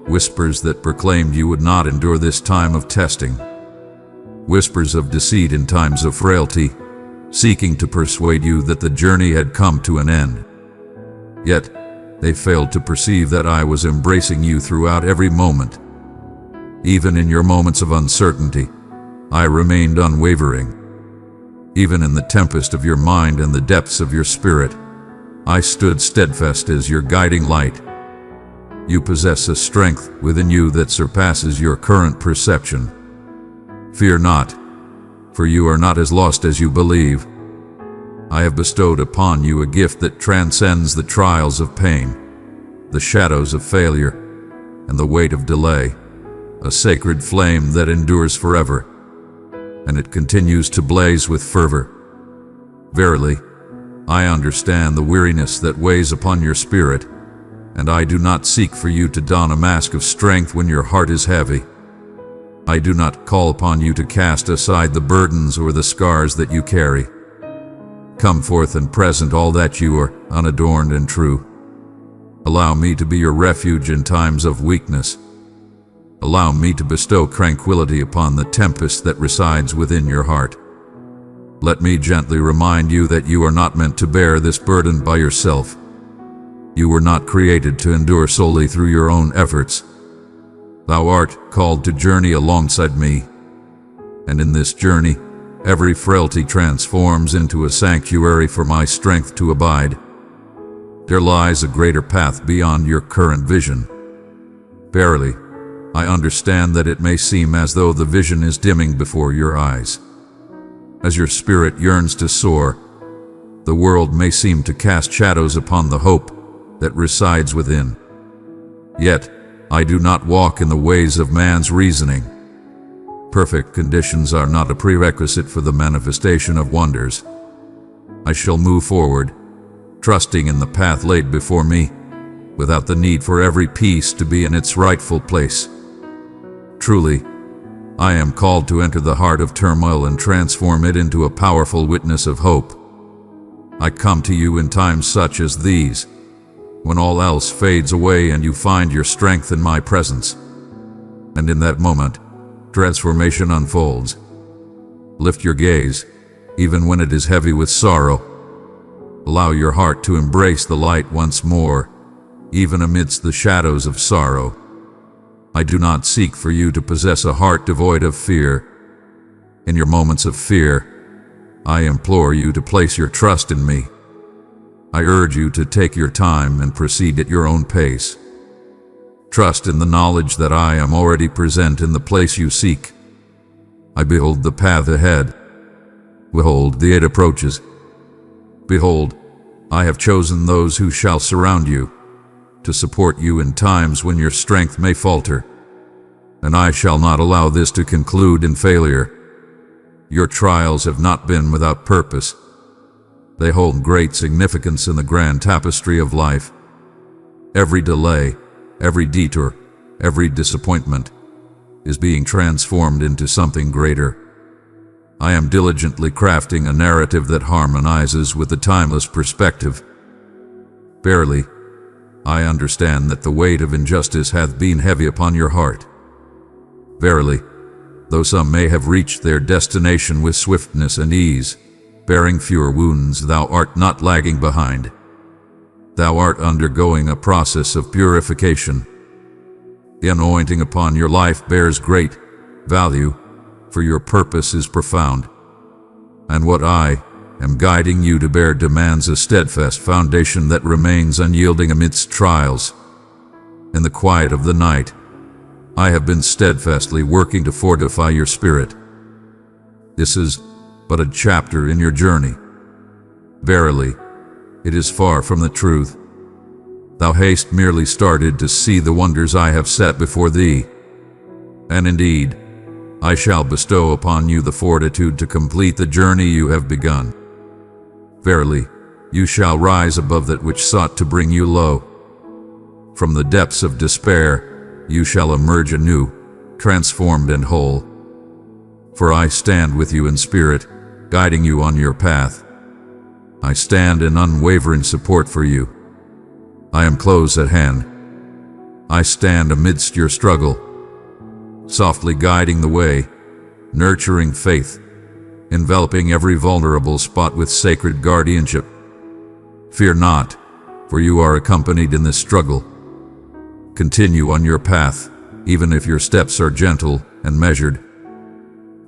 whispers that proclaimed you would not endure this time of testing, whispers of deceit in times of frailty, seeking to persuade you that the journey had come to an end. Yet, they failed to perceive that I was embracing you throughout every moment. Even in your moments of uncertainty, I remained unwavering. Even in the tempest of your mind and the depths of your spirit, I stood steadfast as your guiding light. You possess a strength within you that surpasses your current perception. Fear not, for you are not as lost as you believe. I have bestowed upon you a gift that transcends the trials of pain, the shadows of failure, and the weight of delay, a sacred flame that endures forever, and it continues to blaze with fervor. Verily, I understand the weariness that weighs upon your spirit, and I do not seek for you to don a mask of strength when your heart is heavy. I do not call upon you to cast aside the burdens or the scars that you carry. Come forth and present all that you are, unadorned and true. Allow me to be your refuge in times of weakness. Allow me to bestow tranquility upon the tempest that resides within your heart. Let me gently remind you that you are not meant to bear this burden by yourself. You were not created to endure solely through your own efforts. Thou art called to journey alongside me, and in this journey, every frailty transforms into a sanctuary for my strength to abide. There lies a greater path beyond your current vision. Verily, I understand that it may seem as though the vision is dimming before your eyes. As your spirit yearns to soar, the world may seem to cast shadows upon the hope that resides within. Yet, I do not walk in the ways of man's reasoning. Perfect conditions are not a prerequisite for the manifestation of wonders. I shall move forward, trusting in the path laid before me, without the need for every piece to be in its rightful place. Truly, I am called to enter the heart of turmoil and transform it into a powerful witness of hope. I come to you in times such as these, when all else fades away and you find your strength in my presence. And in that moment, transformation unfolds. Lift your gaze, even when it is heavy with sorrow. Allow your heart to embrace the light once more, even amidst the shadows of sorrow. I do not seek for you to possess a heart devoid of fear. In your moments of fear, I implore you to place your trust in me. I urge you to take your time and proceed at your own pace. Trust in the knowledge that I am already present in the place you seek. I behold the path ahead. Behold, the aid approaches. Behold, I have chosen those who shall surround you, to support you in times when your strength may falter. And I shall not allow this to conclude in failure. Your trials have not been without purpose. They hold great significance in the grand tapestry of life. Every delay, every detour, every disappointment is being transformed into something greater. I am diligently crafting a narrative that harmonizes with the timeless perspective. Verily, I understand that the weight of injustice hath been heavy upon your heart. Verily, though some may have reached their destination with swiftness and ease, bearing fewer wounds, thou art not lagging behind. Thou art undergoing a process of purification. The anointing upon your life bears great value, for your purpose is profound. And what I am guiding you to bear demands a steadfast foundation that remains unyielding amidst trials. In the quiet of the night, I have been steadfastly working to fortify your spirit. This is but a chapter in your journey. Verily, it is far from the truth. Thou hast merely started to see the wonders I have set before thee. And indeed, I shall bestow upon you the fortitude to complete the journey you have begun. Verily, you shall rise above that which sought to bring you low. From the depths of despair, you shall emerge anew, transformed and whole. For I stand with you in spirit, guiding you on your path. I stand in unwavering support for you. I am close at hand. I stand amidst your struggle, softly guiding the way, nurturing faith, enveloping every vulnerable spot with sacred guardianship. Fear not, for you are accompanied in this struggle. Continue on your path, even if your steps are gentle and measured.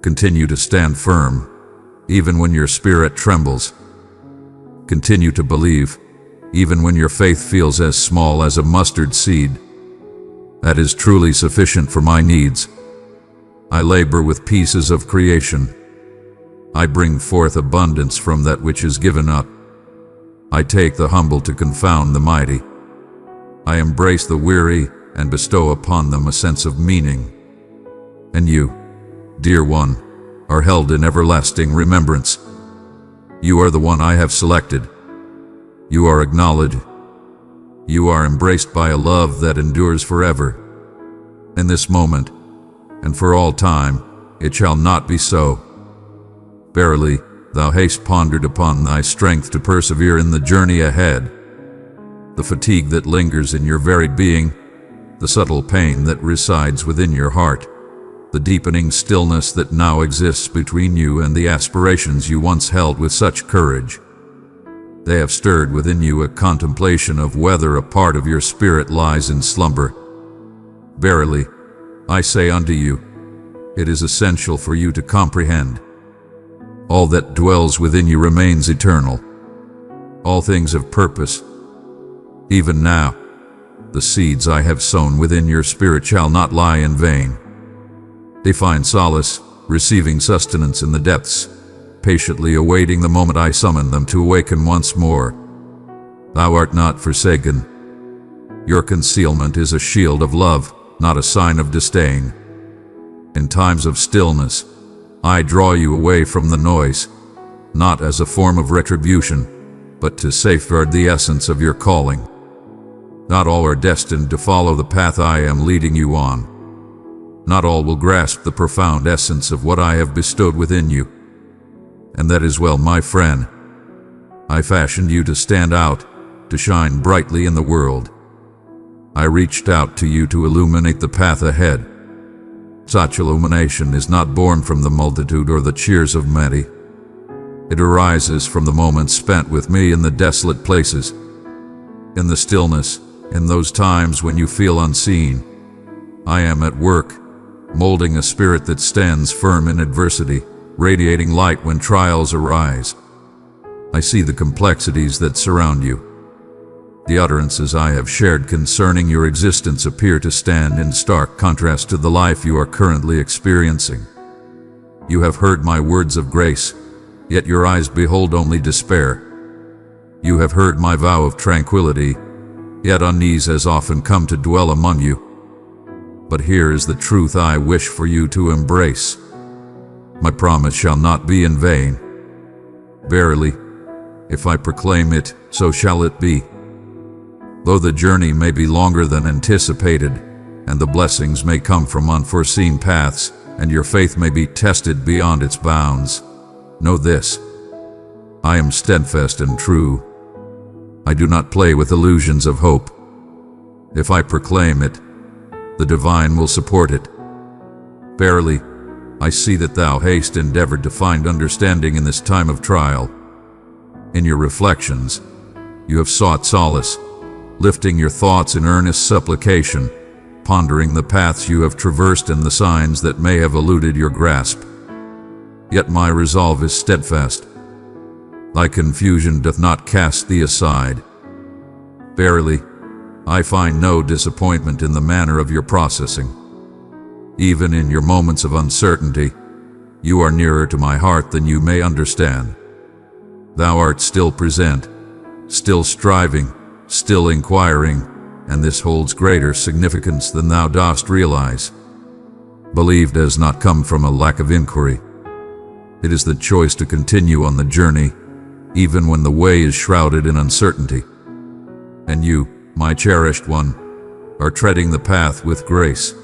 Continue to stand firm, even when your spirit trembles. Continue to believe, even when your faith feels as small as a mustard seed. That is truly sufficient for my needs. I labor with pieces of creation. I bring forth abundance from that which is given up. I take the humble to confound the mighty. I embrace the weary and bestow upon them a sense of meaning. And you, dear one, are held in everlasting remembrance. You are the one I have selected. You are acknowledged. You are embraced by a love that endures forever. In this moment, and for all time, it shall not be so. Verily, thou hast pondered upon thy strength to persevere in the journey ahead. The fatigue that lingers in your very being, the subtle pain that resides within your heart, the deepening stillness that now exists between you and the aspirations you once held with such courage. They have stirred within you a contemplation of whether a part of your spirit lies in slumber. Verily, I say unto you, it is essential for you to comprehend. All that dwells within you remains eternal. All things have purpose. Even now, the seeds I have sown within your spirit shall not lie in vain. They find solace, receiving sustenance in the depths, patiently awaiting the moment I summon them to awaken once more. Thou art not forsaken. Your concealment is a shield of love, not a sign of disdain. In times of stillness, I draw you away from the noise, not as a form of retribution, but to safeguard the essence of your calling. Not all are destined to follow the path I am leading you on. Not all will grasp the profound essence of what I have bestowed within you. And that is well, my friend. I fashioned you to stand out, to shine brightly in the world. I reached out to you to illuminate the path ahead. Such illumination is not born from the multitude or the cheers of many. It arises from the moments spent with me in the desolate places, in the stillness, in those times when you feel unseen. I am at work, molding a spirit that stands firm in adversity, radiating light when trials arise. I see the complexities that surround you. The utterances I have shared concerning your existence appear to stand in stark contrast to the life you are currently experiencing. You have heard my words of grace, yet your eyes behold only despair. You have heard my vow of tranquility, yet unease has often come to dwell among you. But here is the truth I wish for you to embrace. My promise shall not be in vain. Verily, if I proclaim it, so shall it be. Though the journey may be longer than anticipated, and the blessings may come from unforeseen paths, and your faith may be tested beyond its bounds, know this: I am steadfast and true. I do not play with illusions of hope. If I proclaim it, the divine will support it. Verily, I see that thou hast endeavored to find understanding in this time of trial. In your reflections, you have sought solace, lifting your thoughts in earnest supplication, pondering the paths you have traversed and the signs that may have eluded your grasp. Yet my resolve is steadfast. Thy confusion doth not cast thee aside. Verily, I find no disappointment in the manner of your processing. Even in your moments of uncertainty, you are nearer to my heart than you may understand. Thou art still present, still striving, still inquiring, and this holds greater significance than thou dost realize. Belief does not come from a lack of inquiry. It is the choice to continue on the journey, even when the way is shrouded in uncertainty. And you, my cherished one, are treading the path with grace.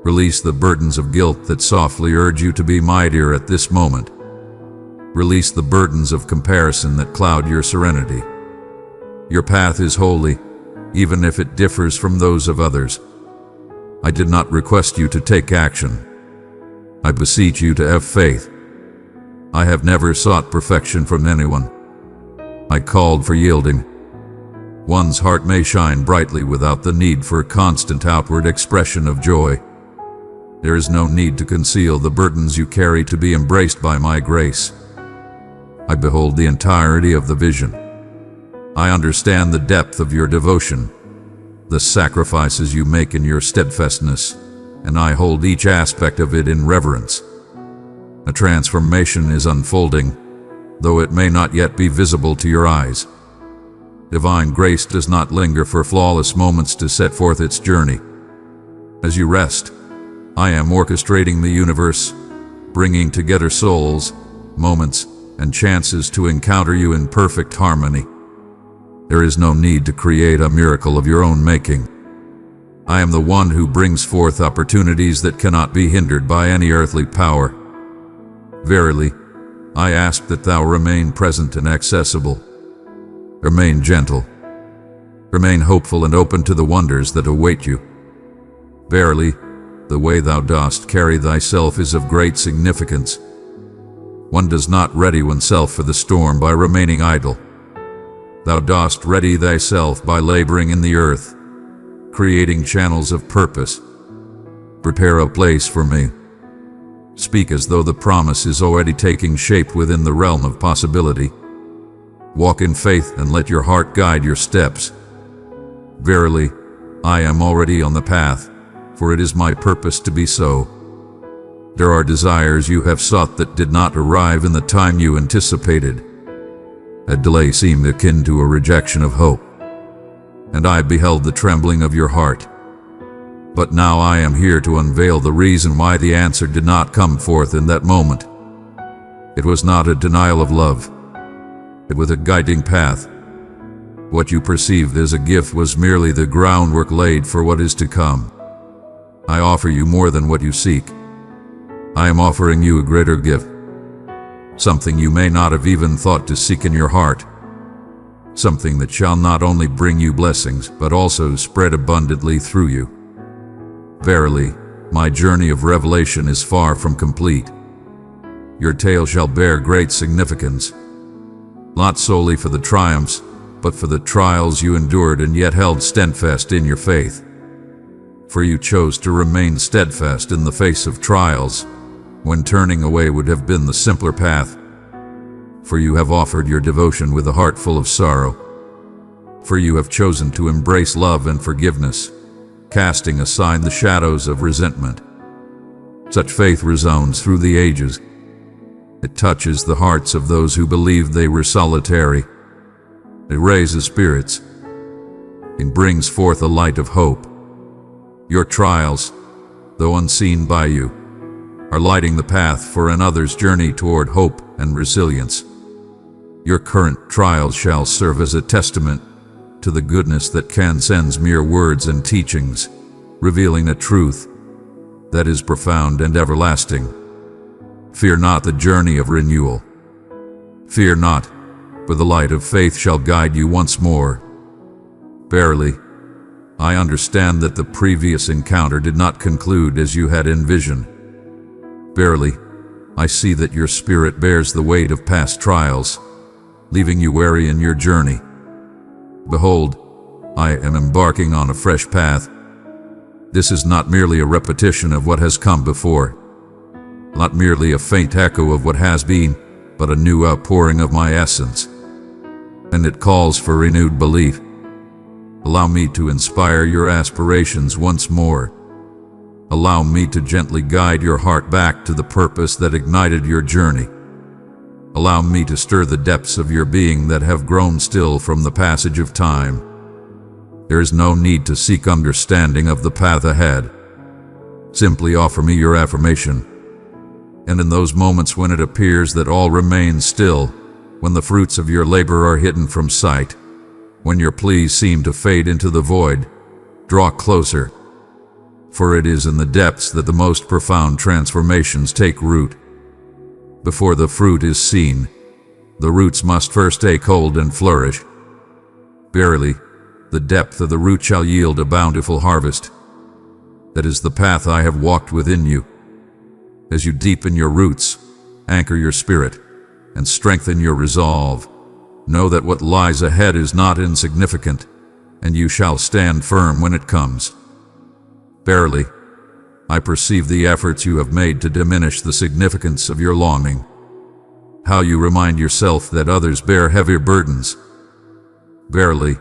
Release the burdens of guilt that softly urge you to be mightier at this moment. Release the burdens of comparison that cloud your serenity. Your path is holy, even if it differs from those of others. I did not request you to take action. I beseech you to have faith. I have never sought perfection from anyone. I called for yielding. One's heart may shine brightly without the need for constant outward expression of joy. There is no need to conceal the burdens you carry to be embraced by my grace. I behold the entirety of the vision. I understand the depth of your devotion, the sacrifices you make in your steadfastness, and I hold each aspect of it in reverence. A transformation is unfolding, though it may not yet be visible to your eyes. Divine grace does not linger for flawless moments to set forth its journey. As you rest, I am orchestrating the universe, bringing together souls, moments, and chances to encounter you in perfect harmony. There is no need to create a miracle of your own making. I am the one who brings forth opportunities that cannot be hindered by any earthly power. Verily, I ask that thou remain present and accessible. Remain gentle. Remain hopeful and open to the wonders that await you. Verily, the way thou dost carry thyself is of great significance. One does not ready oneself for the storm by remaining idle. Thou dost ready thyself by laboring in the earth, creating channels of purpose. Prepare a place for me. Speak as though the promise is already taking shape within the realm of possibility. Walk in faith and let your heart guide your steps. Verily, I am already on the path, for it is my purpose to be so. There are desires you have sought that did not arrive in the time you anticipated. A delay seemed akin to a rejection of hope, and I beheld the trembling of your heart. But now I am here to unveil the reason why the answer did not come forth in that moment. It was not a denial of love. It was a guiding path. What you perceived as a gift was merely the groundwork laid for what is to come. I offer you more than what you seek. I am offering you a greater gift, something you may not have even thought to seek in your heart, something that shall not only bring you blessings, but also spread abundantly through you. Verily, my journey of revelation is far from complete. Your tale shall bear great significance, not solely for the triumphs, but for the trials you endured and yet held steadfast in your faith. For you chose to remain steadfast in the face of trials, when turning away would have been the simpler path. For you have offered your devotion with a heart full of sorrow. For you have chosen to embrace love and forgiveness, casting aside the shadows of resentment. Such faith resounds through the ages. It touches the hearts of those who believed they were solitary. It raises spirits. It brings forth a light of hope. Your trials, though unseen by you, are lighting the path for another's journey toward hope and resilience. Your current trials shall serve as a testament to the goodness that transcends mere words and teachings, revealing a truth that is profound and everlasting. Fear not the journey of renewal. Fear not, for the light of faith shall guide you once more. Verily, I understand that the previous encounter did not conclude as you had envisioned. Verily, I see that your spirit bears the weight of past trials, leaving you weary in your journey. Behold, I am embarking on a fresh path. This is not merely a repetition of what has come before, not merely a faint echo of what has been, but a new outpouring of my essence. And it calls for renewed belief. Allow me to inspire your aspirations once more. Allow me to gently guide your heart back to the purpose that ignited your journey. Allow me to stir the depths of your being that have grown still from the passage of time. There is no need to seek understanding of the path ahead. Simply offer me your affirmation. And in those moments when it appears that all remains still, when the fruits of your labor are hidden from sight, when your pleas seem to fade into the void, draw closer. For it is in the depths that the most profound transformations take root. Before the fruit is seen, the roots must first take hold and flourish. Verily, the depth of the root shall yield a bountiful harvest. That is the path I have walked within you. As you deepen your roots, anchor your spirit, and strengthen your resolve, know that what lies ahead is not insignificant, and you shall stand firm when it comes. Verily, I perceive the efforts you have made to diminish the significance of your longing, how you remind yourself that others bear heavier burdens. Verily,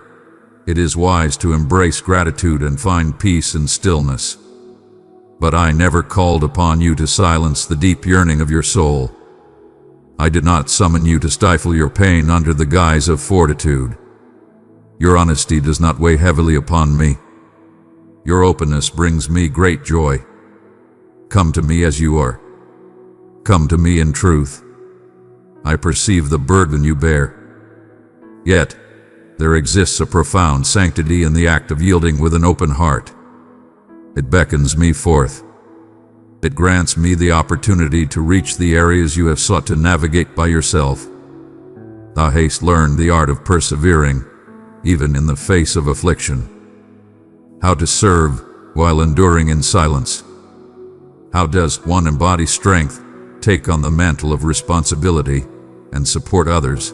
it is wise to embrace gratitude and find peace in stillness. But I never called upon you to silence the deep yearning of your soul. I did not summon you to stifle your pain under the guise of fortitude. Your honesty does not weigh heavily upon me. Your openness brings me great joy. Come to me as you are. Come to me in truth. I perceive the burden you bear. Yet, there exists a profound sanctity in the act of yielding with an open heart. It beckons me forth. It grants me the opportunity to reach the areas you have sought to navigate by yourself. Thou hast learned the art of persevering, even in the face of affliction. How to serve while enduring in silence. How does one embody strength, take on the mantle of responsibility, and support others,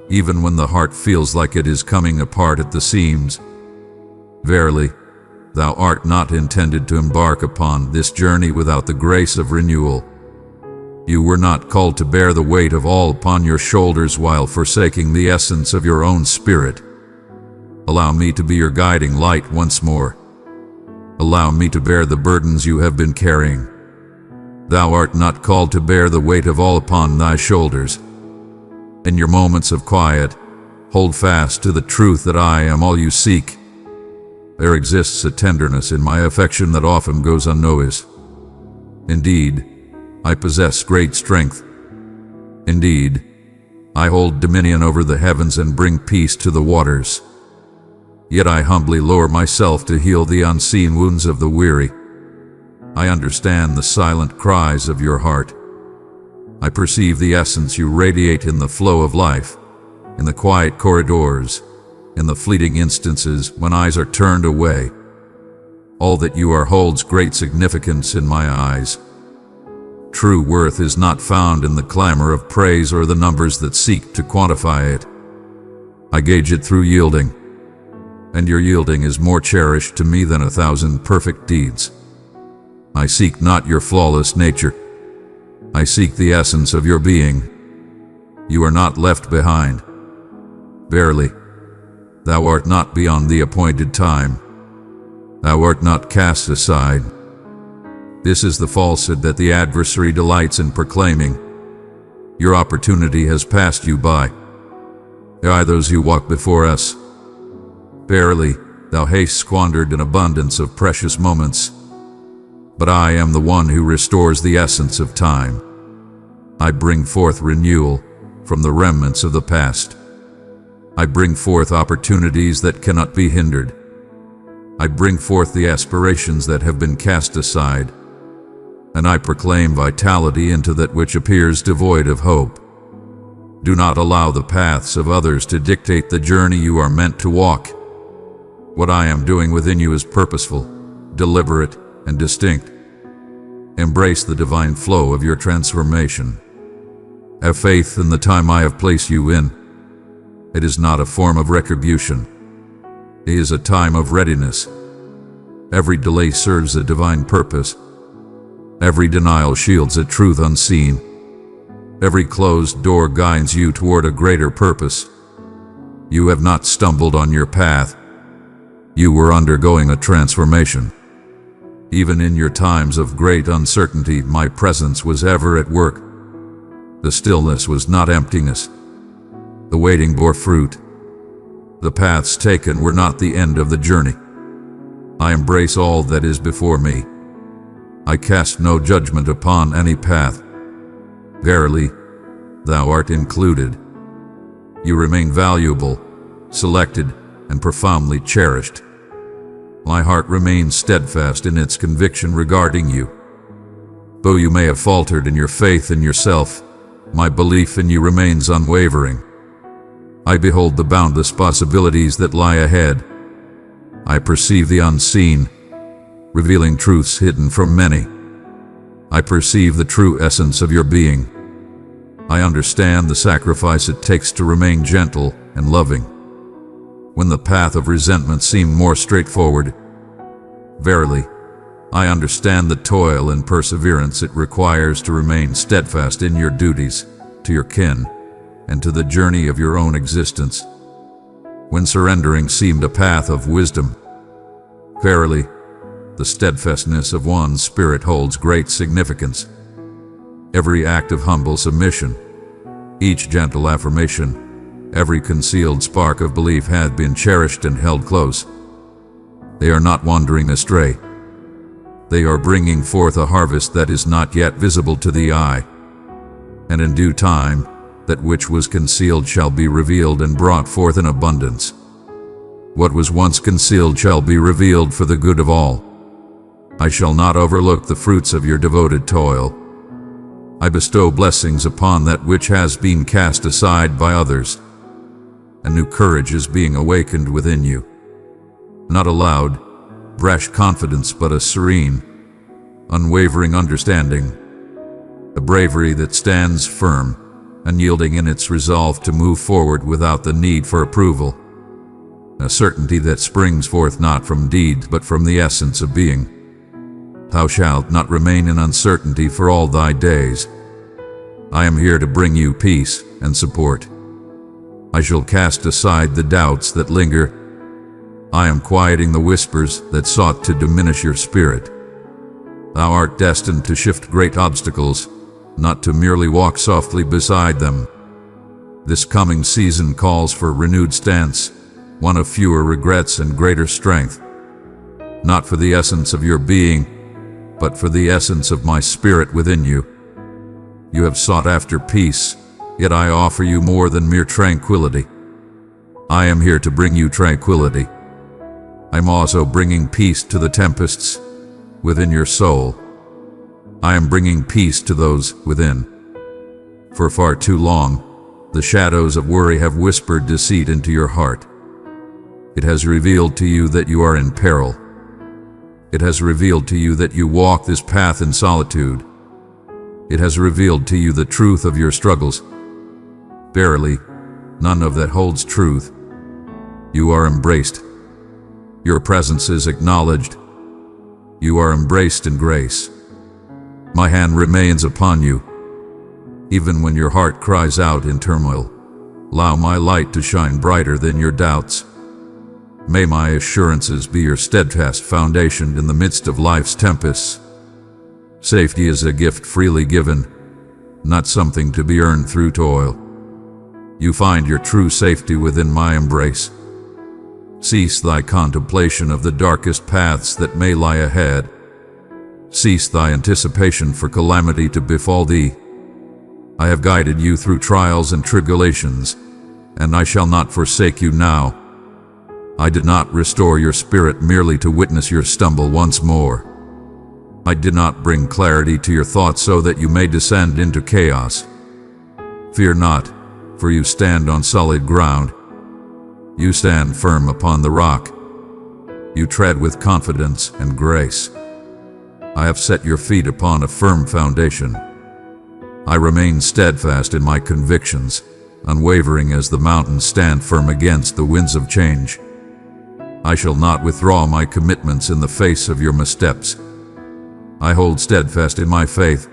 even when the heart feels like it is coming apart at the seams? Verily, thou art not intended to embark upon this journey without the grace of renewal. You were not called to bear the weight of all upon your shoulders while forsaking the essence of your own spirit. Allow me to be your guiding light once more. Allow me to bear the burdens you have been carrying. Thou art not called to bear the weight of all upon thy shoulders. In your moments of quiet, hold fast to the truth that I am all you seek. There exists a tenderness in my affection that often goes unnoticed. Indeed, I possess great strength. Indeed, I hold dominion over the heavens and bring peace to the waters. Yet I humbly lower myself to heal the unseen wounds of the weary. I understand the silent cries of your heart. I perceive the essence you radiate in the flow of life, in the quiet corridors, in the fleeting instances when eyes are turned away. All that you are holds great significance in my eyes. True worth is not found in the clamor of praise or the numbers that seek to quantify it. I gauge it through yielding, and your yielding is more cherished to me than 1,000 perfect deeds. I seek not your flawless nature. I seek the essence of your being. You are not left behind. Verily, thou art not beyond the appointed time. Thou art not cast aside. This is the falsehood that the adversary delights in proclaiming. Your opportunity has passed you by. There are those who walk before us. Verily, thou hast squandered an abundance of precious moments. But I am the one who restores the essence of time. I bring forth renewal from the remnants of the past. I bring forth opportunities that cannot be hindered. I bring forth the aspirations that have been cast aside. And I proclaim vitality into that which appears devoid of hope. Do not allow the paths of others to dictate the journey you are meant to walk. What I am doing within you is purposeful, deliberate, and distinct. Embrace the divine flow of your transformation. Have faith in the time I have placed you in. It is not a form of retribution. It is a time of readiness. Every delay serves a divine purpose. Every denial shields a truth unseen. Every closed door guides you toward a greater purpose. You have not stumbled on your path. You were undergoing a transformation. Even in your times of great uncertainty, my presence was ever at work. The stillness was not emptiness. The waiting bore fruit. The paths taken were not the end of the journey. I embrace all that is before me. I cast no judgment upon any path. Verily, thou art included. You remain valuable, selected, and profoundly cherished. My heart remains steadfast in its conviction regarding you. Though you may have faltered in your faith in yourself, my belief in you remains unwavering. I behold the boundless possibilities that lie ahead. I perceive the unseen, revealing truths hidden from many. I perceive the true essence of your being. I understand the sacrifice it takes to remain gentle and loving. When the path of resentment seemed more straightforward, verily, I understand the toil and perseverance it requires to remain steadfast in your duties, to your kin, and to the journey of your own existence. When surrendering seemed a path of wisdom, verily, the steadfastness of one's spirit holds great significance. Every act of humble submission, each gentle affirmation, every concealed spark of belief had been cherished and held close. They are not wandering astray. They are bringing forth a harvest that is not yet visible to the eye. And in due time, that which was concealed shall be revealed and brought forth in abundance. What was once concealed shall be revealed for the good of all. I shall not overlook the fruits of your devoted toil. I bestow blessings upon that which has been cast aside by others. A new courage is being awakened within you. Not a loud, brash confidence, but a serene, unwavering understanding. A bravery that stands firm, unyielding in its resolve to move forward without the need for approval. A certainty that springs forth not from deeds but from the essence of being. Thou shalt not remain in uncertainty for all thy days. I am here to bring you peace and support. I shall cast aside the doubts that linger. I am quieting the whispers that sought to diminish your spirit. Thou art destined to shift great obstacles, not to merely walk softly beside them. This coming season calls for renewed stance, one of fewer regrets and greater strength. Not for the essence of your being, but for the essence of my spirit within you. You have sought after peace, yet I offer you more than mere tranquility. I am here to bring you tranquility. I'm also bringing peace to the tempests within your soul. I am bringing peace to those within. For far too long, the shadows of worry have whispered deceit into your heart. It has revealed to you that you are in peril. It has revealed to you that you walk this path in solitude. It has revealed to you the truth of your struggles. Verily, none of that holds truth. You are embraced. Your presence is acknowledged. You are embraced in grace. My hand remains upon you. Even when your heart cries out in turmoil, allow my light to shine brighter than your doubts. May my assurances be your steadfast foundation in the midst of life's tempests. Safety is a gift freely given, not something to be earned through toil. You find your true safety within my embrace. Cease thy contemplation of the darkest paths that may lie ahead. Cease thy anticipation for calamity to befall thee. I have guided you through trials and tribulations, and I shall not forsake you now. I did not restore your spirit merely to witness your stumble once more. I did not bring clarity to your thoughts so that you may descend into chaos. Fear not, for you stand on solid ground. You stand firm upon the rock. You tread with confidence and grace. I have set your feet upon a firm foundation. I remain steadfast in my convictions, unwavering as the mountains stand firm against the winds of change. I shall not withdraw my commitments in the face of your missteps. I hold steadfast in my faith.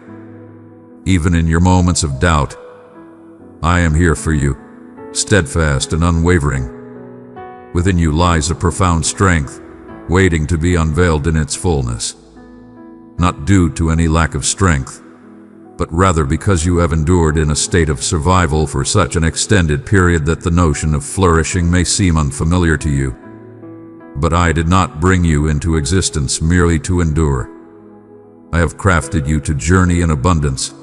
Even in your moments of doubt, I am here for you, steadfast and unwavering. Within you lies a profound strength, waiting to be unveiled in its fullness. not due to any lack of strength, but rather because you have endured in a state of survival for such an extended period that the notion of flourishing may seem unfamiliar to you. But I did not bring you into existence merely to endure. I have crafted you to journey in abundance,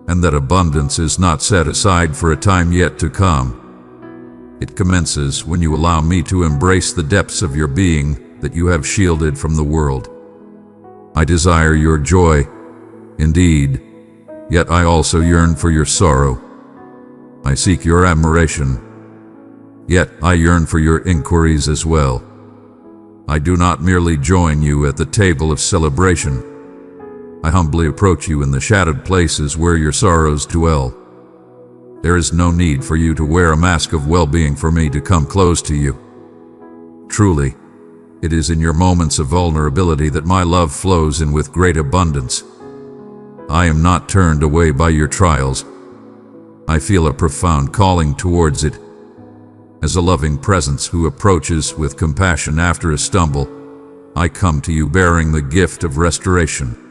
and that abundance is not set aside for a time yet to come. It commences when you allow me to embrace the depths of your being that you have shielded from the world. I desire your joy, indeed, yet I also yearn for your sorrow. I seek your admiration, yet I yearn for your inquiries as well. I do not merely join you at the table of celebration. I humbly approach you in the shadowed places where your sorrows dwell. There is no need for you to wear a mask of well-being for me to come close to you. Truly, it is in your moments of vulnerability that my love flows in with great abundance. I am not turned away by your trials. I feel a profound calling towards it. As a loving presence who approaches with compassion after a stumble, I come to you bearing the gift of restoration.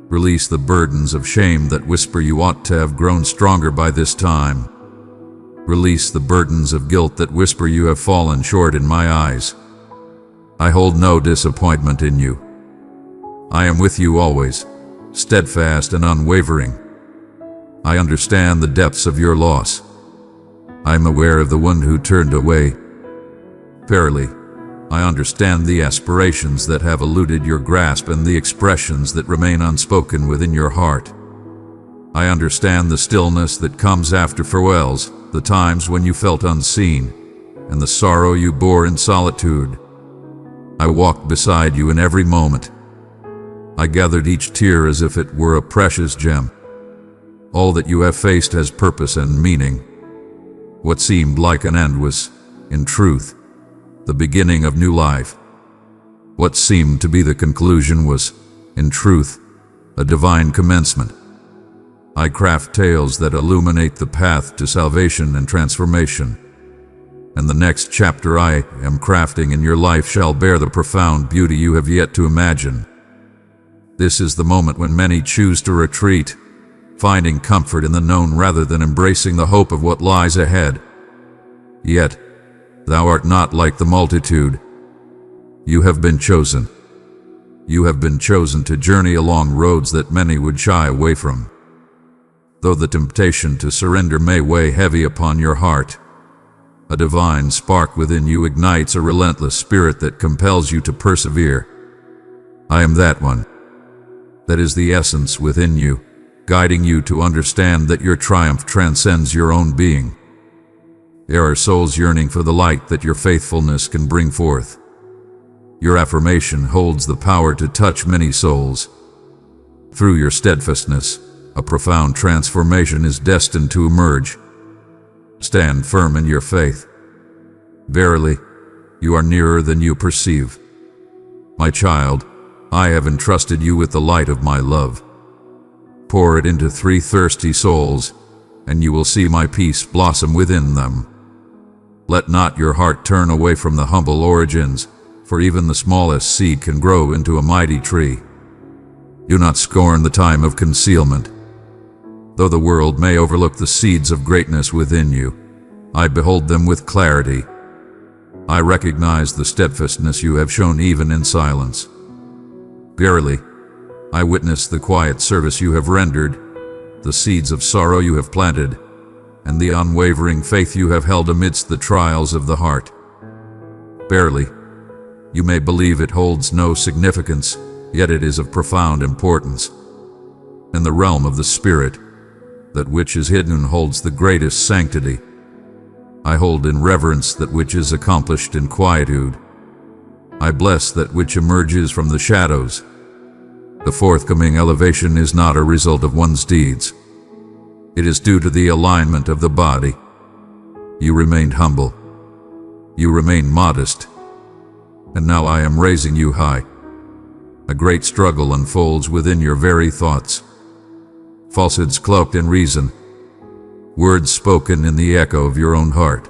Release the burdens of shame that whisper you ought to have grown stronger by this time. Release the burdens of guilt that whisper you have fallen short in my eyes. I hold no disappointment in you. I am with you always, steadfast and unwavering. I understand the depths of your loss. I am aware of the one who turned away. Verily, I understand the aspirations that have eluded your grasp and the expressions that remain unspoken within your heart. I understand the stillness that comes after farewells, the times when you felt unseen, and the sorrow you bore in solitude. I walked beside you in every moment. I gathered each tear as if it were a precious gem. All that you have faced has purpose and meaning. What seemed like an end was, in truth, the beginning of new life. What seemed to be the conclusion was, in truth, a divine commencement. I craft tales that illuminate the path to salvation and transformation. And the next chapter I am crafting in your life shall bear the profound beauty you have yet to imagine. This is the moment when many choose to retreat, finding comfort in the known rather than embracing the hope of what lies ahead. Yet, thou art not like the multitude. You have been chosen. You have been chosen to journey along roads that many would shy away from. Though the temptation to surrender may weigh heavy upon your heart, a divine spark within you ignites a relentless spirit that compels you to persevere. I am that one. That is the essence within you, guiding you to understand that your triumph transcends your own being. There are souls yearning for the light that your faithfulness can bring forth. Your affirmation holds the power to touch many souls. Through your steadfastness, a profound transformation is destined to emerge. Stand firm in your faith. Verily, you are nearer than you perceive. My child, I have entrusted you with the light of my love. Pour it into 3 thirsty souls, and you will see my peace blossom within them. Let not your heart turn away from the humble origins, for even the smallest seed can grow into a mighty tree. Do not scorn the time of concealment. Though the world may overlook the seeds of greatness within you, I behold them with clarity. I recognize the steadfastness you have shown even in silence. Verily, I witness the quiet service you have rendered, the seeds of sorrow you have planted, and the unwavering faith you have held amidst the trials of the heart. Verily, you may believe it holds no significance, yet it is of profound importance. In the realm of the Spirit, that which is hidden holds the greatest sanctity. I hold in reverence that which is accomplished in quietude. I bless that which emerges from the shadows. The forthcoming elevation is not a result of one's deeds. It is due to the alignment of the body. You remained humble. You remained modest. And now I am raising you high. A great struggle unfolds within your very thoughts. Falsehoods cloaked in reason. Words spoken in the echo of your own heart.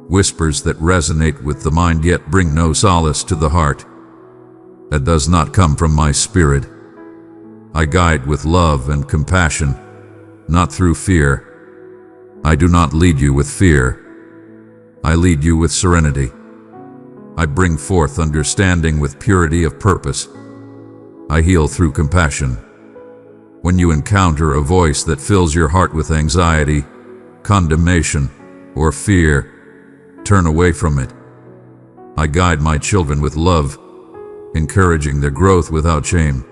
Whispers that resonate with the mind yet bring no solace to the heart. That does not come from my spirit. I guide with love and compassion, not through fear. I do not lead you with fear. I lead you with serenity. I bring forth understanding with purity of purpose. I heal through compassion. When you encounter a voice that fills your heart with anxiety, condemnation, or fear, turn away from it. I guide my children with love, encouraging their growth without shame.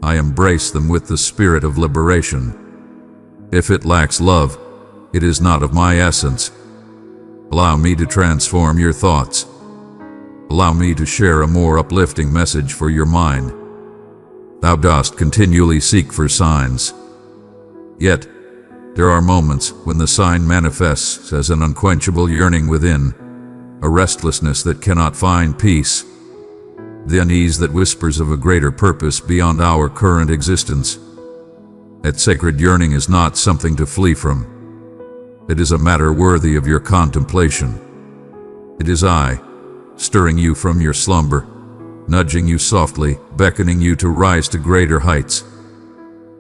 I embrace them with the spirit of liberation. If it lacks love, it is not of my essence. Allow me to transform your thoughts. Allow me to share a more uplifting message for your mind. Thou dost continually seek for signs. Yet, there are moments when the sign manifests as an unquenchable yearning within, a restlessness that cannot find peace, the unease that whispers of a greater purpose beyond our current existence. That sacred yearning is not something to flee from. It is a matter worthy of your contemplation. It is I, stirring you from your slumber, nudging you softly, beckoning you to rise to greater heights.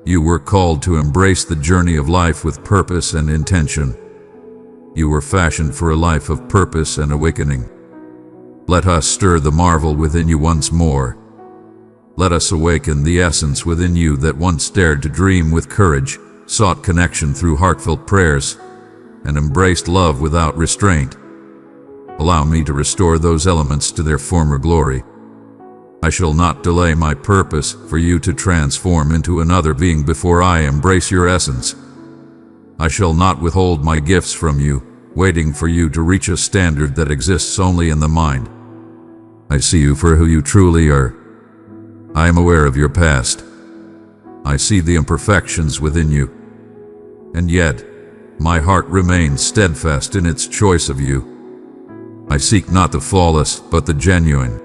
You were called to embrace the journey of life with purpose and intention. You were fashioned for a life of purpose and awakening. Let us stir the marvel within you once more. Let us awaken the essence within you that once dared to dream with courage, sought connection through heartfelt prayers, and embraced love without restraint. Allow me to restore those elements to their former glory. I shall not delay my purpose for you to transform into another being before I embrace your essence. I shall not withhold my gifts from you, waiting for you to reach a standard that exists only in the mind. I see you for who you truly are. I am aware of your past. I see the imperfections within you. And yet, my heart remains steadfast in its choice of you. I seek not the flawless, but the genuine.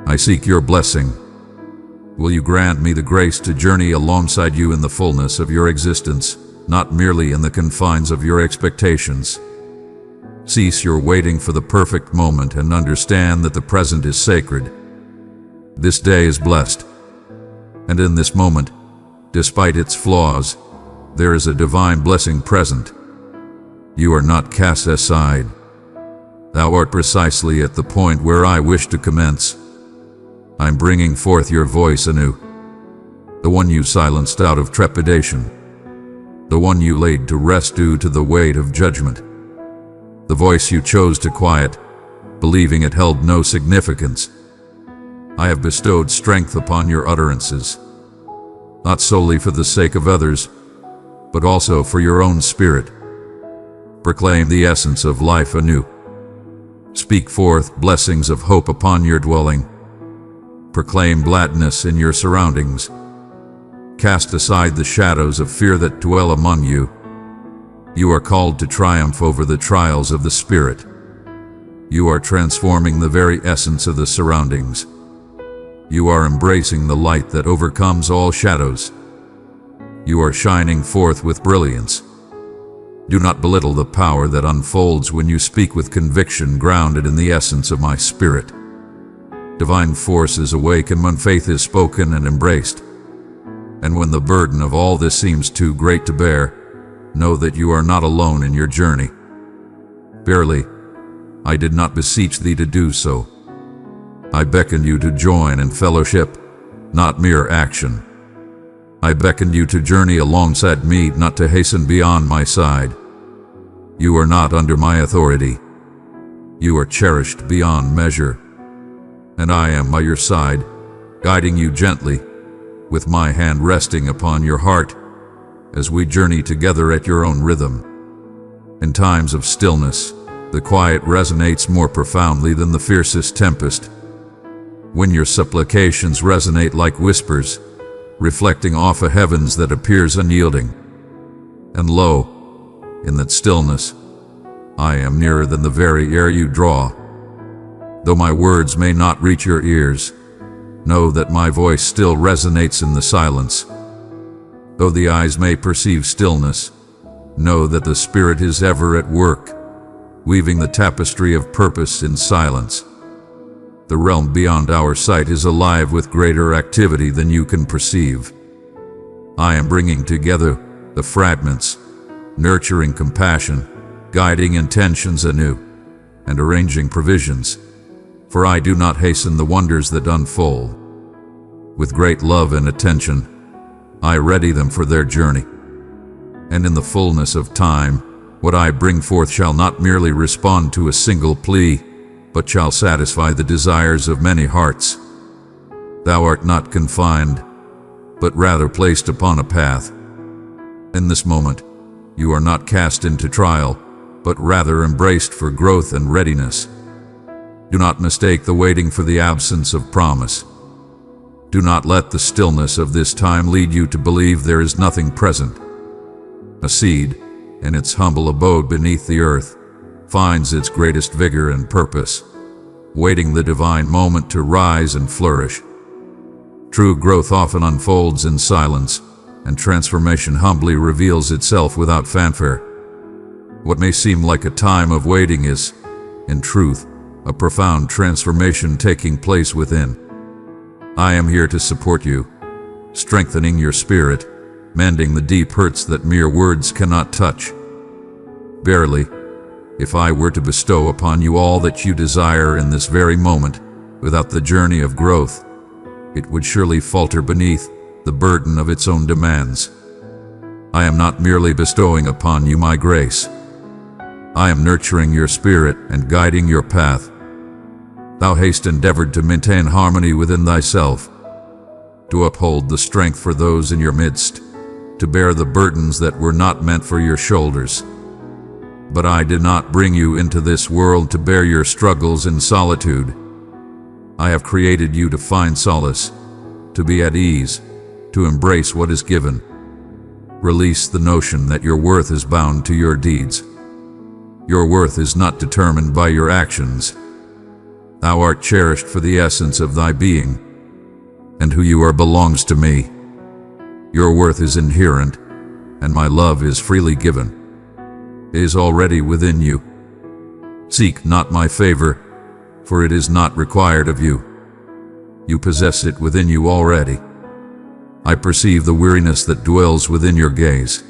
I seek your blessing. Will you grant me the grace to journey alongside you in the fullness of your existence, not merely in the confines of your expectations? Cease your waiting for the perfect moment and understand that the present is sacred. This day is blessed. And in this moment, despite its flaws, there is a divine blessing present. You are not cast aside. Thou art precisely at the point where I wish to commence. I'm bringing forth your voice anew, the one you silenced out of trepidation, the one you laid to rest due to the weight of judgment, the voice you chose to quiet, believing it held no significance. I have bestowed strength upon your utterances, not solely for the sake of others, but also for your own spirit. Proclaim the essence of life anew. Speak forth blessings of hope upon your dwelling. Proclaim gladness in your surroundings. Cast aside the shadows of fear that dwell among you. You are called to triumph over the trials of the Spirit. You are transforming the very essence of the surroundings. You are embracing the light that overcomes all shadows. You are shining forth with brilliance. Do not belittle the power that unfolds when you speak with conviction grounded in the essence of my Spirit. Divine forces awaken when faith is spoken and embraced. And when the burden of all this seems too great to bear, know that you are not alone in your journey. Verily, I did not beseech thee to do so. I beckoned you to join in fellowship, not mere action. I beckoned you to journey alongside me, not to hasten beyond my side. You are not under my authority. You are cherished beyond measure. And I am by your side, guiding you gently, with my hand resting upon your heart, as we journey together at your own rhythm. In times of stillness, the quiet resonates more profoundly than the fiercest tempest. When your supplications resonate like whispers, reflecting off a heavens that appears unyielding. And lo, in that stillness, I am nearer than the very air you draw. Though my words may not reach your ears, know that my voice still resonates in the silence. Though the eyes may perceive stillness, know that the Spirit is ever at work, weaving the tapestry of purpose in silence. The realm beyond our sight is alive with greater activity than you can perceive. I am bringing together the fragments, nurturing compassion, guiding intentions anew, and arranging provisions, for I do not hasten the wonders that unfold. With great love and attention, I ready them for their journey. And in the fullness of time, what I bring forth shall not merely respond to a single plea, but shall satisfy the desires of many hearts. Thou art not confined, but rather placed upon a path. In this moment, you are not cast into trial, but rather embraced for growth and readiness. Do not mistake the waiting for the absence of promise. Do not let the stillness of this time lead you to believe there is nothing present. A seed, in its humble abode beneath the earth, finds its greatest vigor and purpose, waiting the divine moment to rise and flourish. True growth often unfolds in silence, and transformation humbly reveals itself without fanfare. What may seem like a time of waiting is, in truth, a profound transformation taking place within. I am here to support you, strengthening your spirit, mending the deep hurts that mere words cannot touch. Verily, if I were to bestow upon you all that you desire in this very moment, without the journey of growth, it would surely falter beneath the burden of its own demands. I am not merely bestowing upon you my grace. I am nurturing your spirit and guiding your path. Thou hast endeavored to maintain harmony within thyself, to uphold the strength for those in your midst, to bear the burdens that were not meant for your shoulders. But I did not bring you into this world to bear your struggles in solitude. I have created you to find solace, to be at ease, to embrace what is given. Release the notion that your worth is bound to your deeds. Your worth is not determined by your actions. Thou art cherished for the essence of thy being, and who you are belongs to me. Your worth is inherent, and my love is freely given. It is already within you. Seek not my favor, for it is not required of you. You possess it within you already. I perceive the weariness that dwells within your gaze,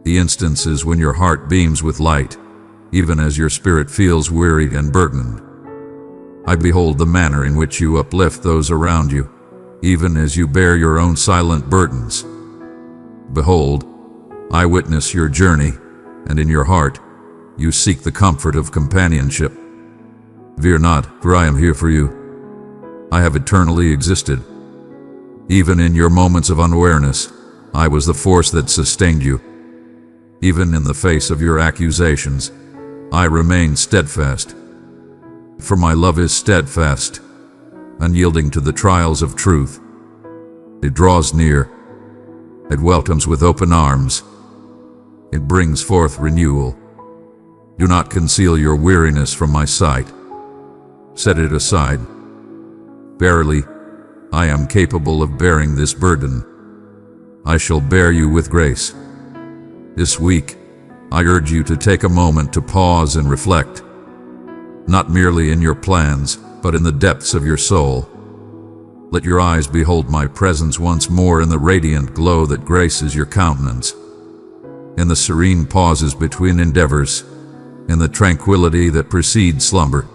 the instances when your heart beams with light, even as your spirit feels wearied and burdened. I behold the manner in which you uplift those around you, even as you bear your own silent burdens. Behold, I witness your journey, and in your heart, you seek the comfort of companionship. Fear not, for I am here for you. I have eternally existed. Even in your moments of unawareness, I was the force that sustained you. Even in the face of your accusations, I remain steadfast. For my love is steadfast, unyielding to the trials of truth. It draws near. It welcomes with open arms. It brings forth renewal. Do not conceal your weariness from my sight. Set it aside. Verily, I am capable of bearing this burden. I shall bear you with grace. This week, I urge you to take a moment to pause and reflect, not merely in your plans, but in the depths of your soul. Let your eyes behold my presence once more in the radiant glow that graces your countenance, in the serene pauses between endeavors, in the tranquility that precedes slumber.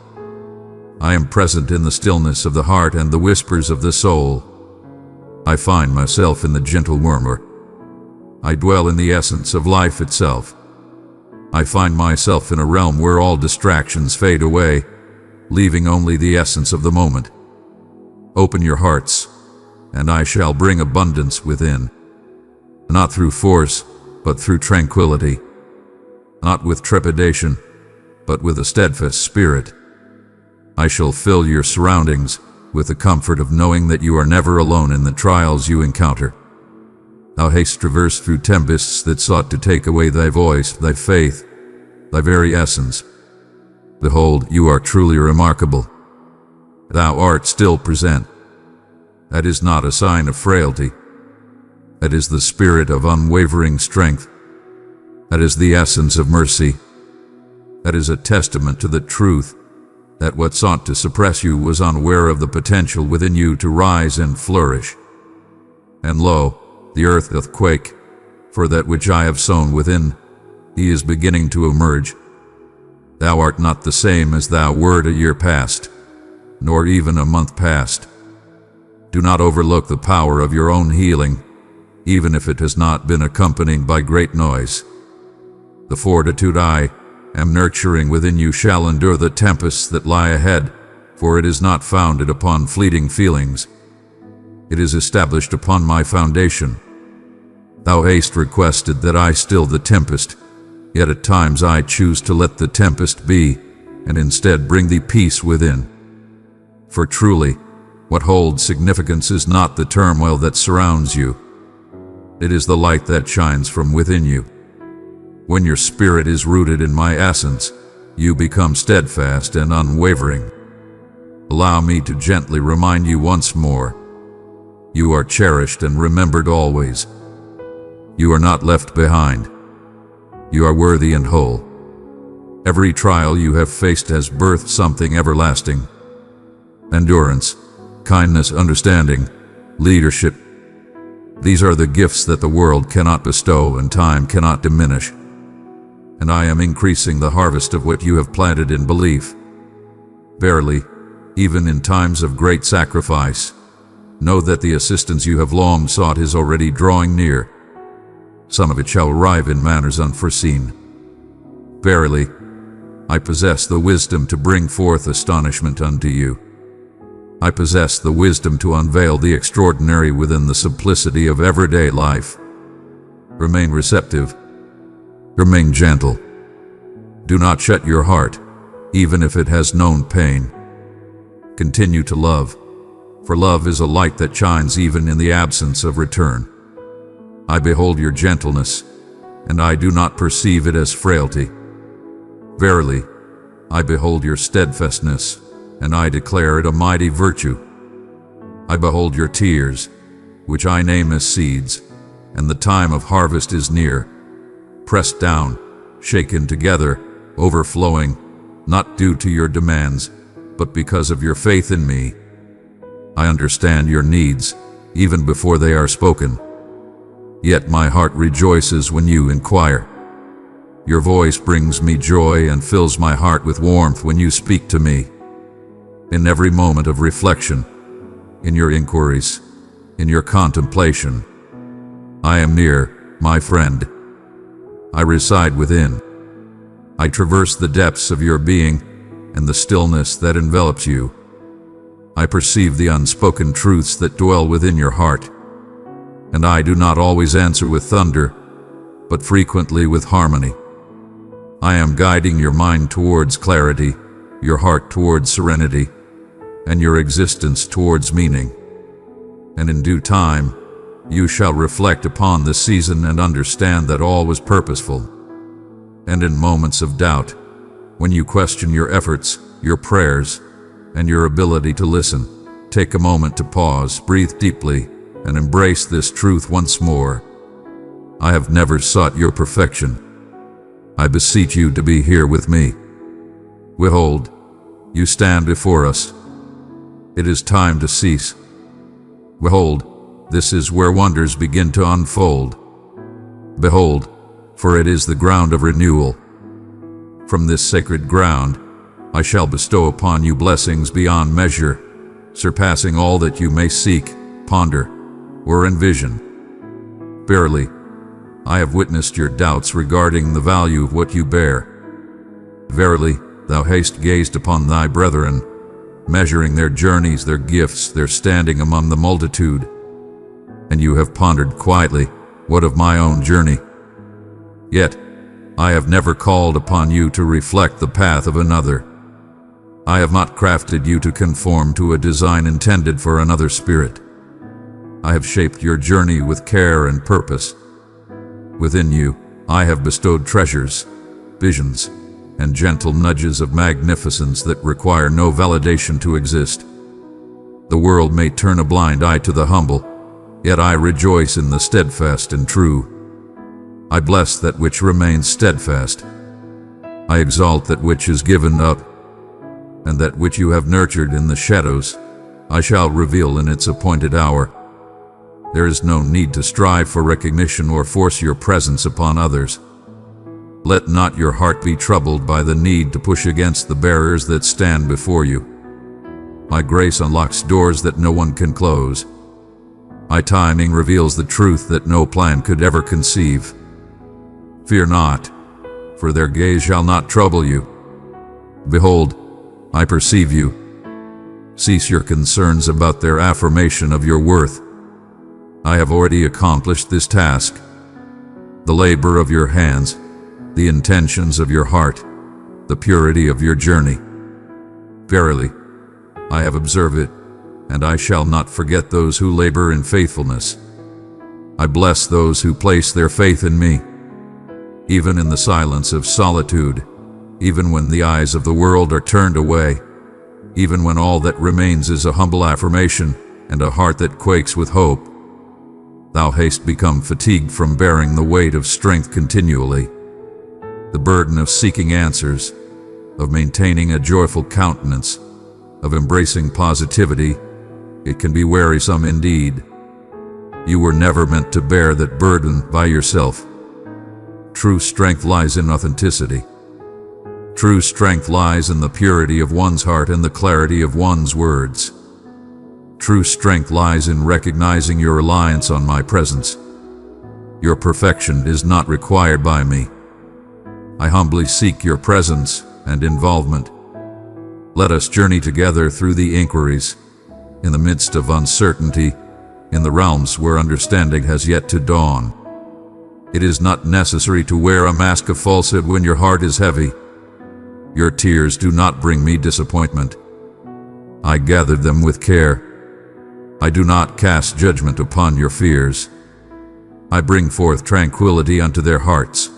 I am present in the stillness of the heart and the whispers of the soul. I find myself in the gentle murmur. I dwell in the essence of life itself. I find myself in a realm where all distractions fade away, leaving only the essence of the moment. Open your hearts, and I shall bring abundance within. Not through force, but through tranquility. Not with trepidation, but with a steadfast spirit. I shall fill your surroundings with the comfort of knowing that you are never alone in the trials you encounter. Thou hast traversed through tempests that sought to take away thy voice, thy faith, thy very essence. Behold, you are truly remarkable. Thou art still present. That is not a sign of frailty. That is the spirit of unwavering strength. That is the essence of mercy. That is a testament to the truth that what sought to suppress you was unaware of the potential within you to rise and flourish. And lo, the earth doth quake, for that which I have sown within, he is beginning to emerge. Thou art not the same as thou wert a year past, nor even a month past. Do not overlook the power of your own healing, even if it has not been accompanied by great noise. The fortitude I am nurturing within you shall endure the tempests that lie ahead, for it is not founded upon fleeting feelings. It is established upon my foundation. Thou hast requested that I still the tempest, yet at times I choose to let the tempest be, and instead bring thee peace within. For truly, what holds significance is not the turmoil that surrounds you. It is the light that shines from within you. When your spirit is rooted in my essence, you become steadfast and unwavering. Allow me to gently remind you once more. You are cherished and remembered always. You are not left behind. You are worthy and whole. Every trial you have faced has birthed something everlasting. Endurance, kindness, understanding, leadership. These are the gifts that the world cannot bestow and time cannot diminish. And I am increasing the harvest of what you have planted in belief. Verily, even in times of great sacrifice, know that the assistance you have long sought is already drawing near. Some of it shall arrive in manners unforeseen. Verily, I possess the wisdom to bring forth astonishment unto you. I possess the wisdom to unveil the extraordinary within the simplicity of everyday life. Remain receptive. Remain gentle. Do not shut your heart, even if it has known pain. Continue to love, for love is a light that shines even in the absence of return. I behold your gentleness, and I do not perceive it as frailty. Verily, I behold your steadfastness, and I declare it a mighty virtue. I behold your tears, which I name as seeds, and the time of harvest is near. Pressed down, shaken together, overflowing, not due to your demands, but because of your faith in me. I understand your needs, even before they are spoken. Yet my heart rejoices when you inquire. Your voice brings me joy and fills my heart with warmth when you speak to me. In every moment of reflection, in your inquiries, in your contemplation, I am near, my friend. I reside within. I traverse the depths of your being and the stillness that envelops you. I perceive the unspoken truths that dwell within your heart. And I do not always answer with thunder, but frequently with harmony. I am guiding your mind towards clarity, your heart towards serenity, and your existence towards meaning. And in due time, you shall reflect upon the season and understand that all was purposeful. And in moments of doubt, when you question your efforts, your prayers, and your ability to listen, take a moment to pause, breathe deeply, and embrace this truth once more. I have never sought your perfection. I beseech you to be here with me. Behold, you stand before us. It is time to cease. Behold, this is where wonders begin to unfold. Behold, for it is the ground of renewal. From this sacred ground, I shall bestow upon you blessings beyond measure, surpassing all that you may seek, ponder, or envision. Verily, I have witnessed your doubts regarding the value of what you bear. Verily, thou hast gazed upon thy brethren, measuring their journeys, their gifts, their standing among the multitude. And you have pondered quietly, what of my own journey? Yet, I have never called upon you to reflect the path of another. I have not crafted you to conform to a design intended for another spirit. I have shaped your journey with care and purpose. Within you, I have bestowed treasures, visions, and gentle nudges of magnificence that require no validation to exist. The world may turn a blind eye to the humble, yet I rejoice in the steadfast and true. I bless that which remains steadfast. I exalt that which is given up. and that which you have nurtured in the shadows, I shall reveal in its appointed hour. There is no need to strive for recognition or force your presence upon others. Let not your heart be troubled by the need to push against the barriers that stand before you. My grace unlocks doors that no one can close. My timing reveals the truth that no plan could ever conceive. Fear not, for their gaze shall not trouble you. Behold, I perceive you. Cease your concerns about their affirmation of your worth. I have already accomplished this task. The labor of your hands, the intentions of your heart, the purity of your journey. Verily, I have observed it, and I shall not forget those who labor in faithfulness. I bless those who place their faith in me. Even in the silence of solitude, even when the eyes of the world are turned away, even when all that remains is a humble affirmation and a heart that quakes with hope, thou hast become fatigued from bearing the weight of strength continually. The burden of seeking answers, of maintaining a joyful countenance, of embracing positivity, it can be wearisome indeed. You were never meant to bear that burden by yourself. True strength lies in authenticity. True strength lies in the purity of one's heart and the clarity of one's words. True strength lies in recognizing your reliance on my presence. Your perfection is not required by me. I humbly seek your presence and involvement. Let us journey together through the inquiries, in the midst of uncertainty, in the realms where understanding has yet to dawn. It is not necessary to wear a mask of falsehood when your heart is heavy. Your tears do not bring me disappointment. I gathered them with care. I do not cast judgment upon your fears. I bring forth tranquility unto their hearts.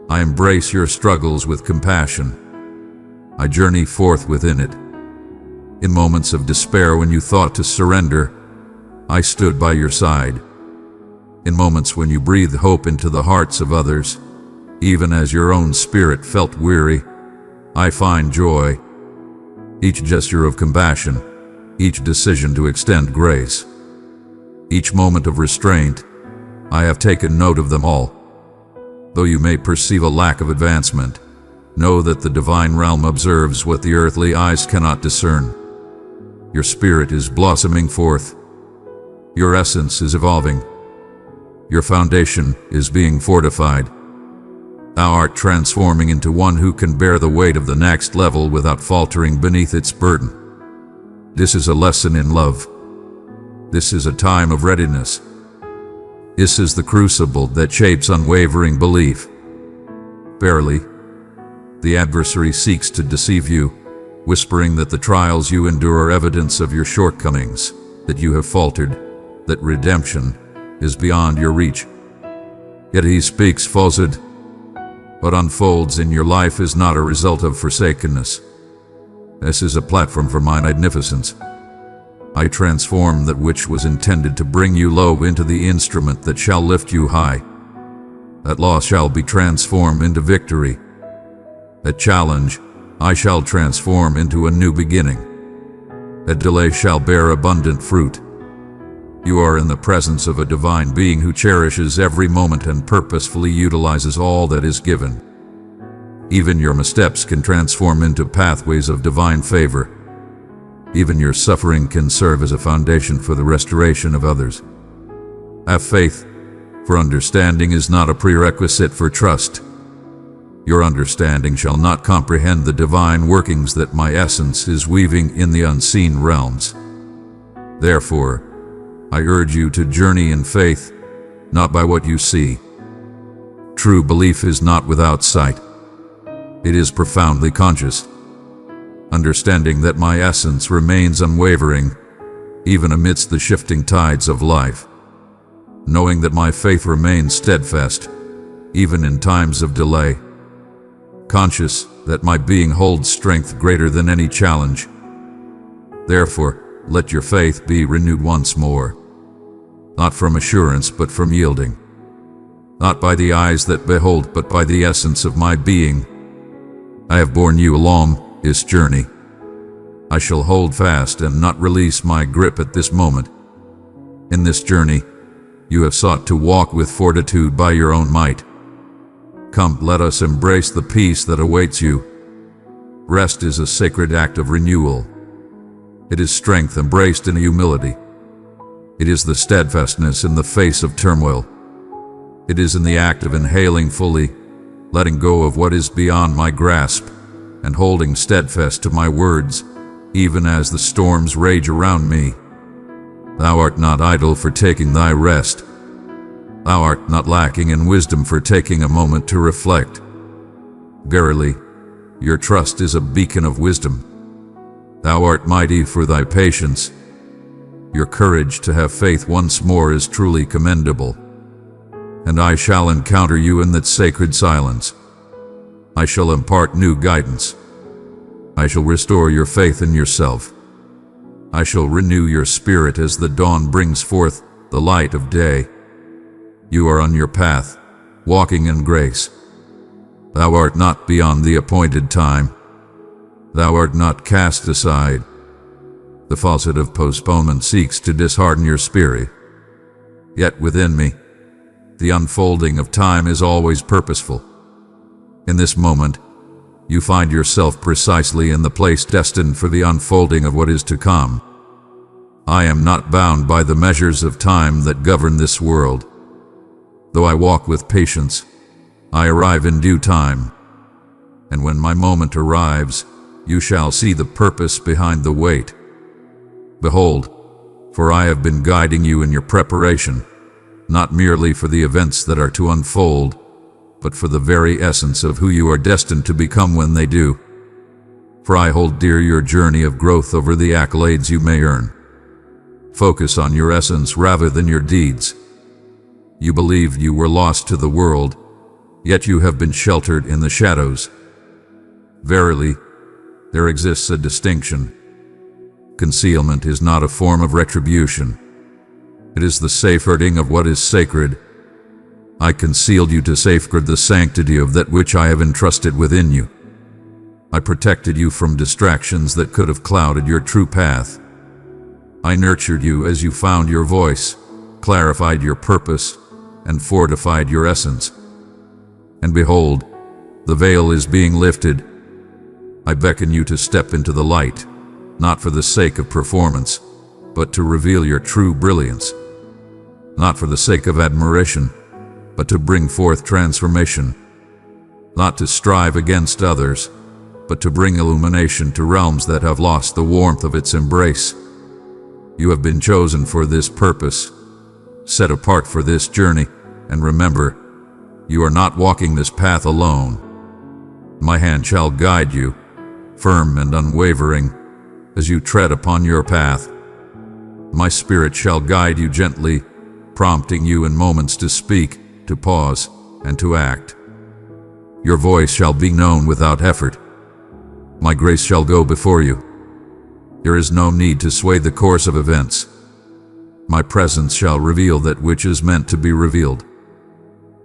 I embrace your struggles with compassion. I journey forth within it. In moments of despair when you thought to surrender, I stood by your side. In moments when you breathed hope into the hearts of others, even as your own spirit felt weary, I find joy. Each gesture of compassion, each decision to extend grace, each moment of restraint, I have taken note of them all. Though you may perceive a lack of advancement, know that the divine realm observes what the earthly eyes cannot discern. Your spirit is blossoming forth. Your essence is evolving. Your foundation is being fortified. Thou art transforming into one who can bear the weight of the next level without faltering beneath its burden. This is a lesson in love. This is a time of readiness. This is the crucible that shapes unwavering belief. Verily, the adversary seeks to deceive you, whispering that the trials you endure are evidence of your shortcomings, that you have faltered, that redemption is beyond your reach. Yet he speaks falsehood. What unfolds in your life is not a result of forsakenness. This is a platform for my magnificence. I transform that which was intended to bring you low into the instrument that shall lift you high. That loss shall be transformed into victory. That challenge I shall transform into a new beginning. That delay shall bear abundant fruit. You are in the presence of a divine being who cherishes every moment and purposefully utilizes all that is given. Even your missteps can transform into pathways of divine favor. Even your suffering can serve as a foundation for the restoration of others. Have faith, for understanding is not a prerequisite for trust. Your understanding shall not comprehend the divine workings that my essence is weaving in the unseen realms. Therefore, I urge you to journey in faith, not by what you see. True belief is not without sight. It is profoundly conscious. Understanding that my essence remains unwavering, even amidst the shifting tides of life. Knowing that my faith remains steadfast, even in times of delay. Conscious that my being holds strength greater than any challenge. Therefore, let your faith be renewed once more. Not from assurance, but from yielding. Not by the eyes that behold, but by the essence of my being. I have borne you along this journey, I shall hold fast and not release my grip at this moment. In this journey, you have sought to walk with fortitude by your own might. Come, let us embrace the peace that awaits you. Rest is a sacred act of renewal. It is strength embraced in humility. It is the steadfastness in the face of turmoil. It is in the act of inhaling fully, letting go of what is beyond my grasp, and holding steadfast to my words, even as the storms rage around me. Thou art not idle for taking thy rest. Thou art not lacking in wisdom for taking a moment to reflect. Verily, your trust is a beacon of wisdom. Thou art mighty for thy patience. Your courage to have faith once more is truly commendable. And I shall encounter you in that sacred silence. I shall impart new guidance. I shall restore your faith in yourself. I shall renew your spirit as the dawn brings forth the light of day. You are on your path, walking in grace. Thou art not beyond the appointed time. Thou art not cast aside. The falsehood of postponement seeks to dishearten your spirit. Yet within me, the unfolding of time is always purposeful. In this moment, you find yourself precisely in the place destined for the unfolding of what is to come. I am not bound by the measures of time that govern this world. Though I walk with patience, I arrive in due time. And when my moment arrives, you shall see the purpose behind the wait. Behold, for I have been guiding you in your preparation, not merely for the events that are to unfold, but for the very essence of who you are destined to become when they do. For I hold dear your journey of growth over the accolades you may earn. Focus on your essence rather than your deeds. You believed you were lost to the world, yet you have been sheltered in the shadows. Verily, there exists a distinction. Concealment is not a form of retribution. It is the safeguarding of what is sacred. I concealed you to safeguard the sanctity of that which I have entrusted within you. I protected you from distractions that could have clouded your true path. I nurtured you as you found your voice, clarified your purpose, and fortified your essence. And behold, the veil is being lifted. I beckon you to step into the light, not for the sake of performance, but to reveal your true brilliance. Not for the sake of admiration, but to bring forth transformation. Not to strive against others, but to bring illumination to realms that have lost the warmth of its embrace. You have been chosen for this purpose, set apart for this journey, and remember, you are not walking this path alone. My hand shall guide you, firm and unwavering, as you tread upon your path. My spirit shall guide you gently, prompting you in moments to speak, to pause, and to act. Your voice shall be known without effort. My grace shall go before you. There is no need to sway the course of events. My presence shall reveal that which is meant to be revealed.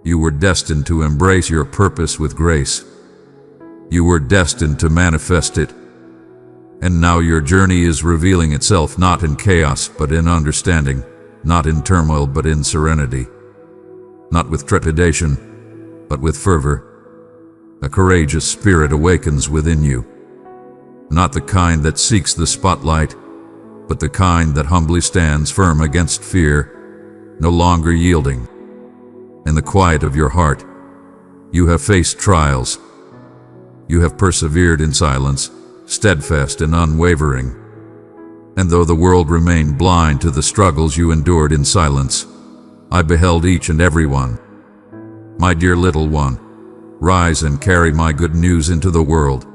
You were destined to embrace your purpose with grace. You were destined to manifest it. And now your journey is revealing itself not in chaos but in understanding, not in turmoil but in serenity. Not with trepidation, but with fervor. A courageous spirit awakens within you. Not the kind that seeks the spotlight, but the kind that humbly stands firm against fear, no longer yielding. In the quiet of your heart, you have faced trials. You have persevered in silence, steadfast and unwavering. And though the world remained blind to the struggles you endured in silence, I beheld each and every one. My dear little one, rise and carry my good news into the world.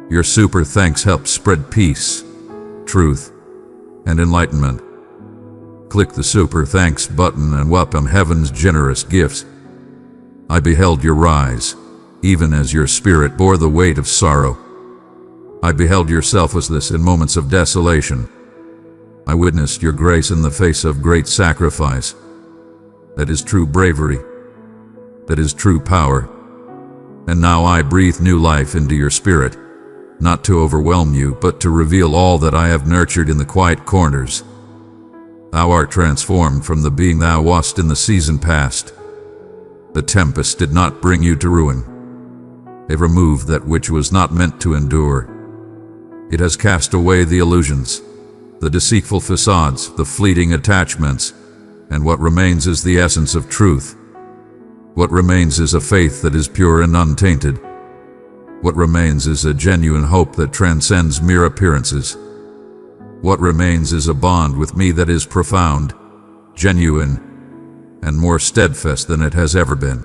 Your super thanks help spread peace, truth, and enlightenment. Click the super thanks button and welcome heaven's generous gifts. I beheld your rise, even as your spirit bore the weight of sorrow. I beheld your selflessness in moments of desolation. I witnessed your grace in the face of great sacrifice. That is true bravery. That is true power. And now I breathe new life into your spirit. not to overwhelm you, but to reveal all that I have nurtured in the quiet corners. Thou art transformed from the being thou wast in the season past. The tempest did not bring you to ruin. It removed that which was not meant to endure. It has cast away the illusions, the deceitful facades, the fleeting attachments, and what remains is the essence of truth. What remains is a faith that is pure and untainted. What remains is a genuine hope that transcends mere appearances. What remains is a bond with me that is profound, genuine, and more steadfast than it has ever been.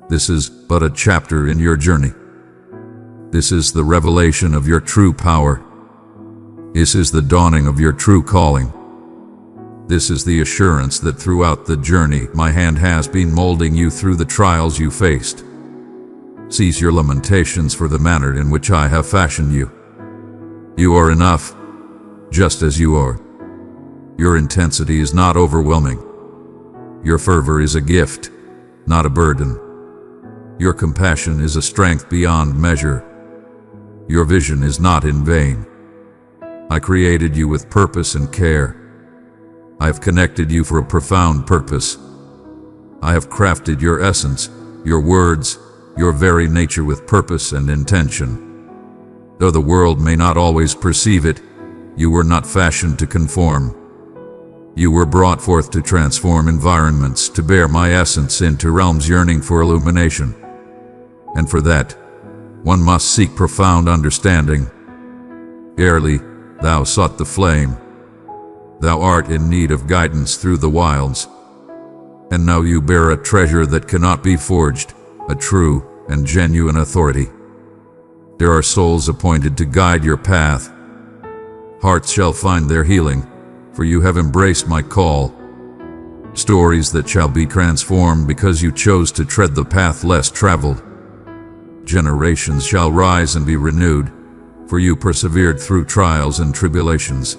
This is but a chapter in your journey. This is the revelation of your true power. This is the dawning of your true calling. This is the assurance that throughout the journey my hand has been molding you through the trials you faced. Cease your lamentations for the manner in which I have fashioned you. You are enough, just as you are. Your intensity is not overwhelming. Your fervor is a gift, not a burden. Your compassion is a strength beyond measure. Your vision is not in vain. I created you with purpose and care. I have connected you for a profound purpose. I have crafted your essence, your words, your very nature with purpose and intention. Though the world may not always perceive it, you were not fashioned to conform. You were brought forth to transform environments, to bear my essence into realms yearning for illumination. And for that, one must seek profound understanding. Early, thou sought the flame. Thou art in need of guidance through the wilds. And now you bear a treasure that cannot be forged, a true and genuine authority. There are souls appointed to guide your path. Hearts shall find their healing, for you have embraced my call. Stories that shall be transformed because you chose to tread the path less traveled. Generations shall rise and be renewed, for you persevered through trials and tribulations.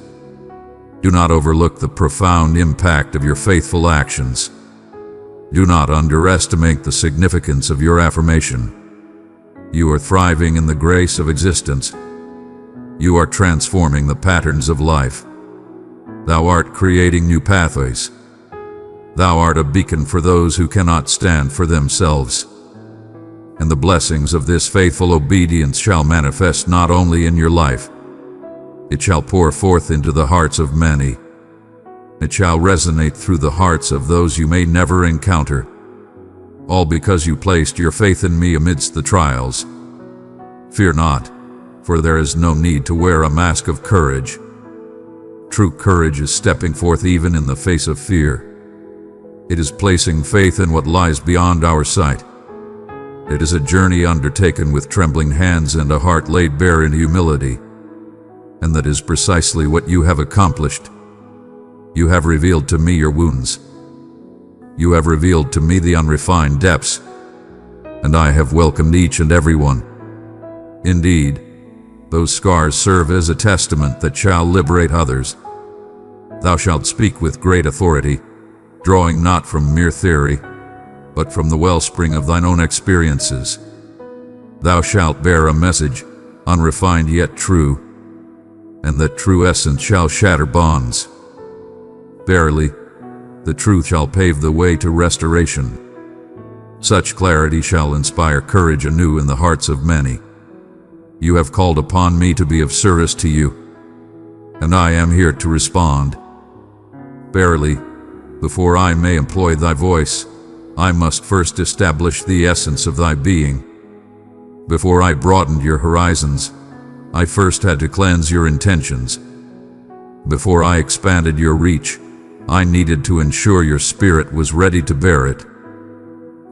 Do not overlook the profound impact of your faithful actions. Do not underestimate the significance of your affirmation. You are thriving in the grace of existence. You are transforming the patterns of life. Thou art creating new pathways. Thou art a beacon for those who cannot stand for themselves. And the blessings of this faithful obedience shall manifest not only in your life, it shall pour forth into the hearts of many. It shall resonate through the hearts of those you may never encounter. All because you placed your faith in me amidst the trials. Fear not, for there is no need to wear a mask of courage. True courage is stepping forth even in the face of fear. It is placing faith in what lies beyond our sight. It is a journey undertaken with trembling hands and a heart laid bare in humility. And that is precisely what you have accomplished. You have revealed to me your wounds. You have revealed to me the unrefined depths, and I have welcomed each and every one. Indeed, those scars serve as a testament that shall liberate others. Thou shalt speak with great authority, drawing not from mere theory, but from the wellspring of thine own experiences. Thou shalt bear a message, unrefined yet true, and that true essence shall shatter bonds. Verily, the truth shall pave the way to restoration. Such clarity shall inspire courage anew in the hearts of many. You have called upon me to be of service to you, and I am here to respond. Verily, before I may employ thy voice, I must first establish the essence of thy being. Before I broadened your horizons, I first had to cleanse your intentions. Before I expanded your reach, I needed to ensure your spirit was ready to bear it.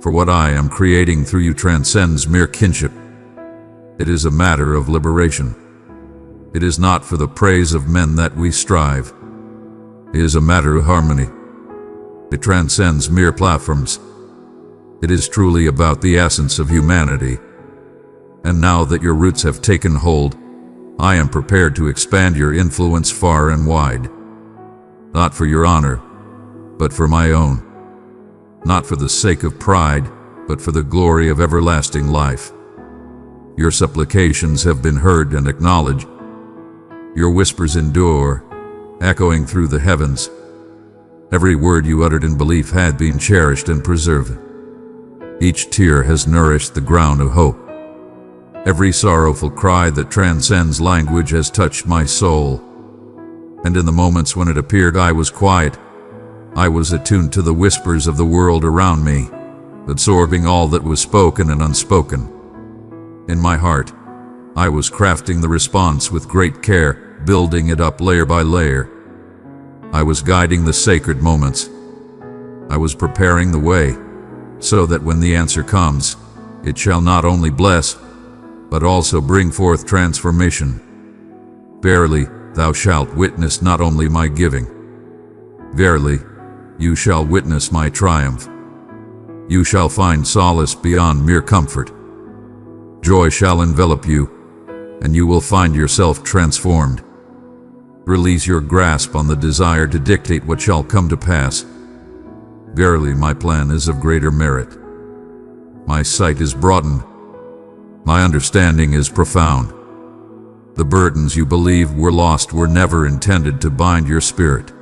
For what I am creating through you transcends mere kinship. It is a matter of liberation. It is not for the praise of men that we strive. It is a matter of harmony. It transcends mere platforms. It is truly about the essence of humanity. And now that your roots have taken hold, I am prepared to expand your influence far and wide. Not for your honor, but for my own. Not for the sake of pride, but for the glory of everlasting life. Your supplications have been heard and acknowledged. Your whispers endure, echoing through the heavens. Every word you uttered in belief had been cherished and preserved. Each tear has nourished the ground of hope. Every sorrowful cry that transcends language has touched my soul. And in the moments when it appeared I was quiet, I was attuned to the whispers of the world around me, absorbing all that was spoken and unspoken. In my heart, I was crafting the response with great care, building it up layer by layer. I was guiding the sacred moments. I was preparing the way, so that when the answer comes, it shall not only bless, but also bring forth transformation. Verily, thou shalt witness not only my giving. Verily, you shall witness my triumph. You shall find solace beyond mere comfort. Joy shall envelop you, and you will find yourself transformed. Release your grasp on the desire to dictate what shall come to pass. Verily, my plan is of greater merit. My sight is broadened. My understanding is profound. The burdens you believed were lost were never intended to bind your spirit.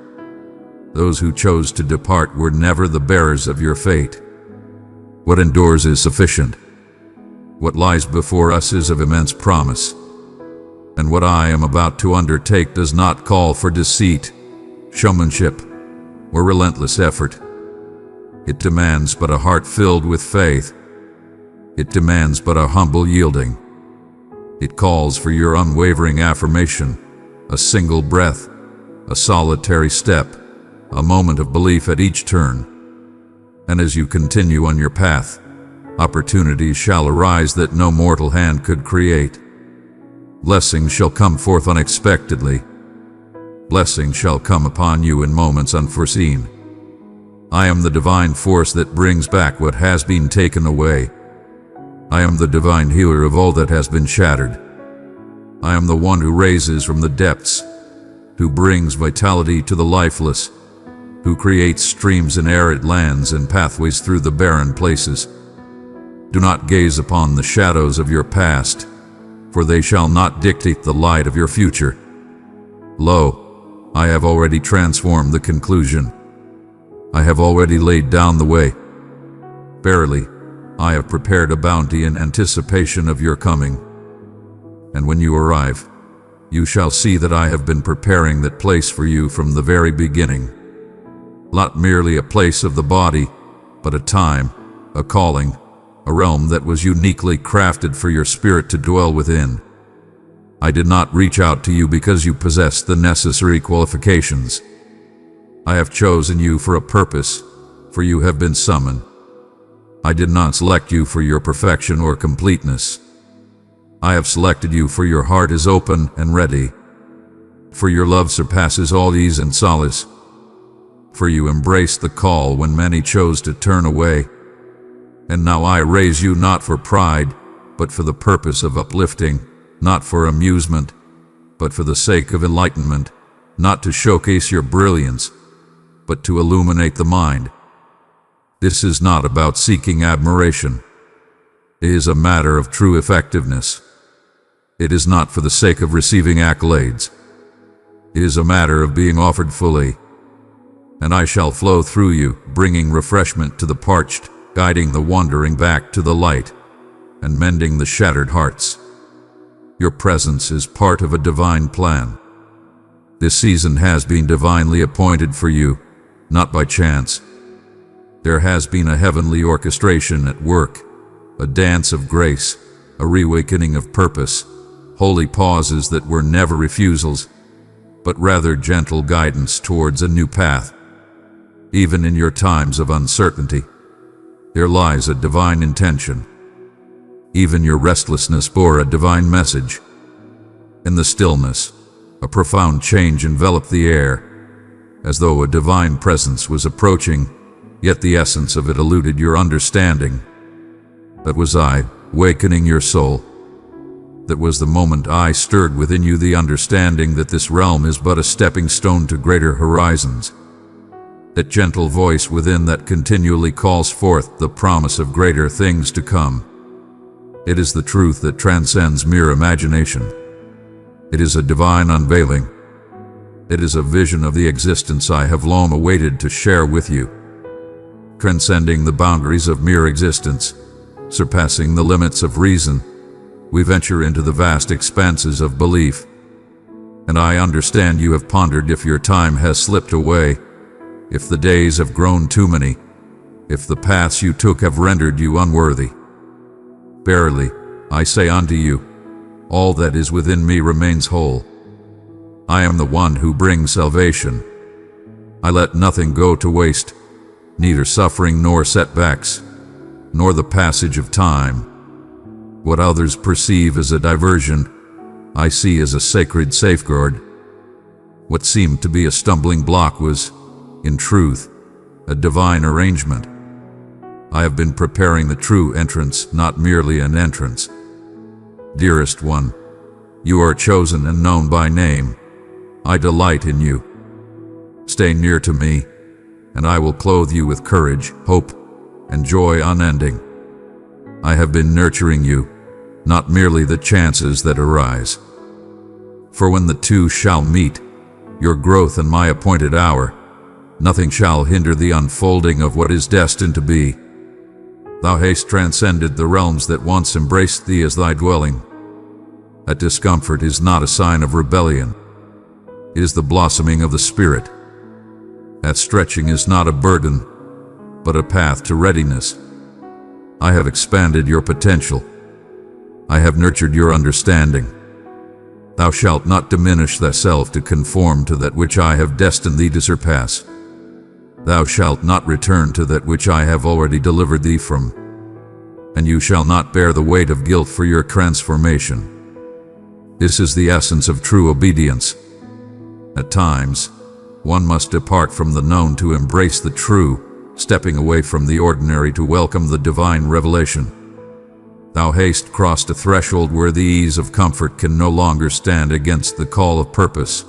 Those who chose to depart were never the bearers of your fate. What endures is sufficient. What lies before us is of immense promise. And what I am about to undertake does not call for deceit, showmanship, or relentless effort. It demands but a heart filled with faith. It demands but a humble yielding. It calls for your unwavering affirmation, a single breath, a solitary step, a moment of belief at each turn. And as you continue on your path, opportunities shall arise that no mortal hand could create. Blessings shall come forth unexpectedly. Blessings shall come upon you in moments unforeseen. I am the divine force that brings back what has been taken away. I am the divine healer of all that has been shattered. I am the one who raises from the depths, who brings vitality to the lifeless, who creates streams in arid lands and pathways through the barren places. Do not gaze upon the shadows of your past, for they shall not dictate the light of your future. Lo, I have already transformed the conclusion. I have already laid down the way. Verily, I have prepared a bounty in anticipation of your coming. And when you arrive, you shall see that I have been preparing that place for you from the very beginning. Not merely a place of the body, but a time, a calling, a realm that was uniquely crafted for your spirit to dwell within. I did not reach out to you because you possessed the necessary qualifications. I have chosen you for a purpose, for you have been summoned. I did not select you for your perfection or completeness. I have selected you for your heart is open and ready. For your love surpasses all ease and solace. For you embraced the call when many chose to turn away. And now I raise you not for pride, but for the purpose of uplifting, not for amusement, but for the sake of enlightenment, not to showcase your brilliance, but to illuminate the mind. This is not about seeking admiration. It is a matter of true effectiveness. It is not for the sake of receiving accolades. It is a matter of being offered fully. And I shall flow through you, bringing refreshment to the parched, guiding the wandering back to the light, and mending the shattered hearts. Your presence is part of a divine plan. This season has been divinely appointed for you, not by chance. There has been a heavenly orchestration at work, a dance of grace, a reawakening of purpose, holy pauses that were never refusals, but rather gentle guidance towards a new path. Even in your times of uncertainty, there lies a divine intention. Even your restlessness bore a divine message. In the stillness, a profound change enveloped the air, as though a divine presence was approaching, yet the essence of it eluded your understanding. That was I, wakening your soul. That was the moment I stirred within you the understanding that this realm is but a stepping stone to greater horizons. That gentle voice within that continually calls forth the promise of greater things to come. It is the truth that transcends mere imagination. It is a divine unveiling. It is a vision of the existence I have long awaited to share with you. Transcending the boundaries of mere existence, surpassing the limits of reason, we venture into the vast expanses of belief. And I understand you have pondered if your time has slipped away, if the days have grown too many, if the paths you took have rendered you unworthy. Verily, I say unto you, all that is within me remains whole. I am the one who brings salvation. I let nothing go to waste, neither suffering nor setbacks, nor the passage of time. What others perceive as a diversion, I see as a sacred safeguard. What seemed to be a stumbling block was, in truth, a divine arrangement. I have been preparing the true entrance, not merely an entrance. Dearest one, you are chosen and known by name. I delight in you. Stay near to me, and I will clothe you with courage, hope, and joy unending. I have been nurturing you, not merely the chances that arise. For when the two shall meet, your growth and my appointed hour, nothing shall hinder the unfolding of what is destined to be. Thou hast transcended the realms that once embraced thee as thy dwelling. That discomfort is not a sign of rebellion. It is the blossoming of the Spirit. That stretching is not a burden, but a path to readiness. I have expanded your potential. I have nurtured your understanding. Thou shalt not diminish thyself to conform to that which I have destined thee to surpass. Thou shalt not return to that which I have already delivered thee from, and you shall not bear the weight of guilt for your transformation. This is the essence of true obedience. At times, one must depart from the known to embrace the true, stepping away from the ordinary to welcome the divine revelation. Thou hast crossed a threshold where the ease of comfort can no longer stand against the call of purpose.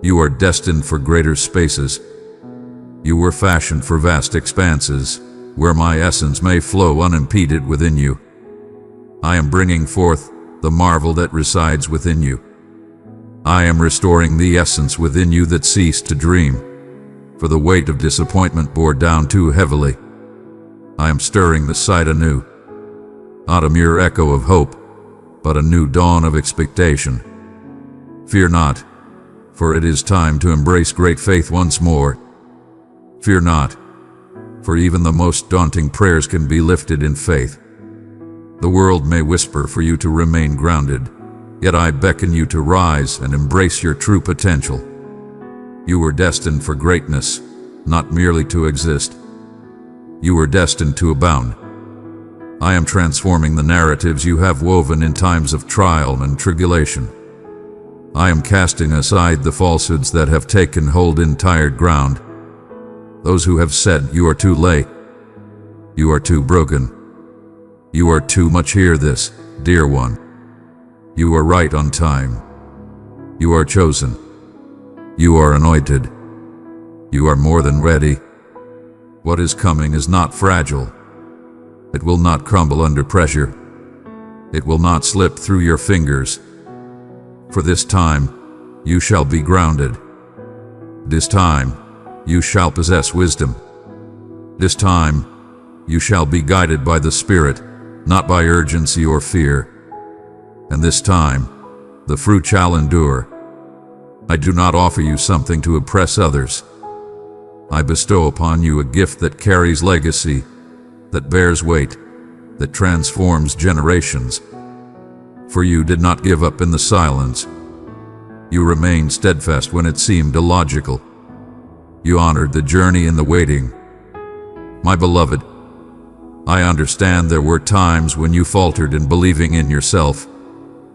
You are destined for greater spaces. You were fashioned for vast expanses, where my essence may flow unimpeded within you. I am bringing forth the marvel that resides within you. I am restoring the essence within you that ceased to dream, for the weight of disappointment bore down too heavily. I am stirring the sight anew, not a mere echo of hope, but a new dawn of expectation. Fear not, for it is time to embrace great faith once more. Fear not, for even the most daunting prayers can be lifted in faith. The world may whisper for you to remain grounded, yet I beckon you to rise and embrace your true potential. You were destined for greatness, not merely to exist. You were destined to abound. I am transforming the narratives you have woven in times of trial and tribulation. I am casting aside the falsehoods that have taken hold in tired ground. Those who have said, "You are too late. You are too broken. You are too much." Hear this, dear one. You are right on time. You are chosen. You are anointed. You are more than ready. What is coming is not fragile. It will not crumble under pressure. It will not slip through your fingers. For this time, you shall be grounded. This time, you shall possess wisdom. This time, you shall be guided by the Spirit, not by urgency or fear. And this time, the fruit shall endure. I do not offer you something to impress others. I bestow upon you a gift that carries legacy, that bears weight, that transforms generations. For you did not give up in the silence. You remained steadfast when it seemed illogical. You honored the journey and the waiting. My beloved, I understand there were times when you faltered in believing in yourself,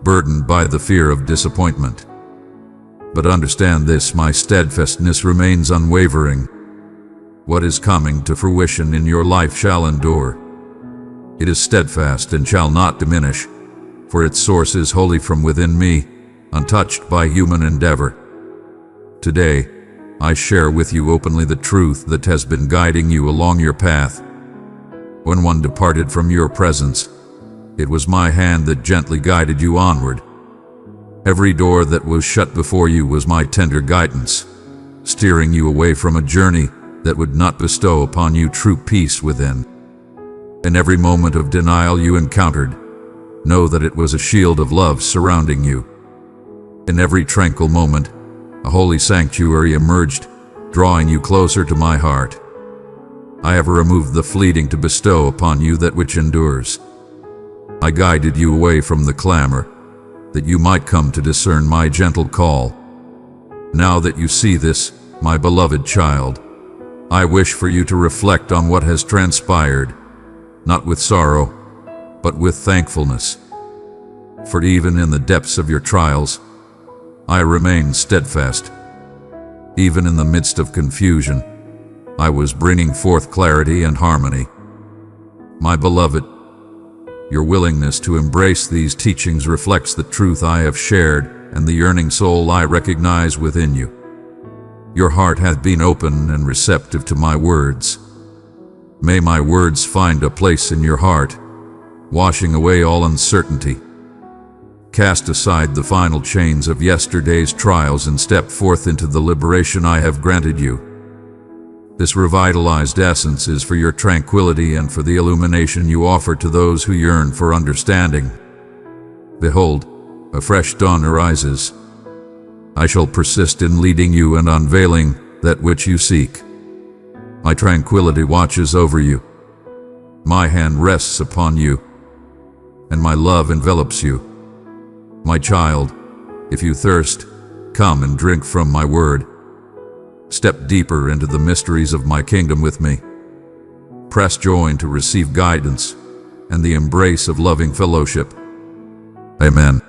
burdened by the fear of disappointment. But understand this, my steadfastness remains unwavering. What is coming to fruition in your life shall endure. It is steadfast and shall not diminish, for its source is wholly from within me, untouched by human endeavor. Today, I share with you openly the truth that has been guiding you along your path. When one departed from your presence, It was my hand that gently guided you onward. Every door that was shut before you was my tender guidance, steering you away from a journey that would not bestow upon you true peace within. In every moment of denial you encountered, know that it was a shield of love surrounding you. In every tranquil moment, a holy sanctuary emerged, drawing you closer to my heart. I have removed the fleeting to bestow upon you that which endures. I guided you away from the clamor, that you might come to discern my gentle call. Now that you see this, my beloved child, I wish for you to reflect on what has transpired, not with sorrow, but with thankfulness. For even in the depths of your trials, I remain steadfast. Even in the midst of confusion, I was bringing forth clarity and harmony. My beloved, your willingness to embrace these teachings reflects the truth I have shared and the yearning soul I recognize within you. Your heart hath been open and receptive to my words. May my words find a place in your heart, washing away all uncertainty. Cast aside the final chains of yesterday's trials and step forth into the liberation I have granted you. This revitalized essence is for your tranquility and for the illumination you offer to those who yearn for understanding. Behold, a fresh dawn arises. I shall persist in leading you and unveiling that which you seek. My tranquility watches over you. My hand rests upon you, and my love envelops you. My child, if you thirst, come and drink from my word. Step deeper into the mysteries of my kingdom with me. Press join to receive guidance and the embrace of loving fellowship. Amen.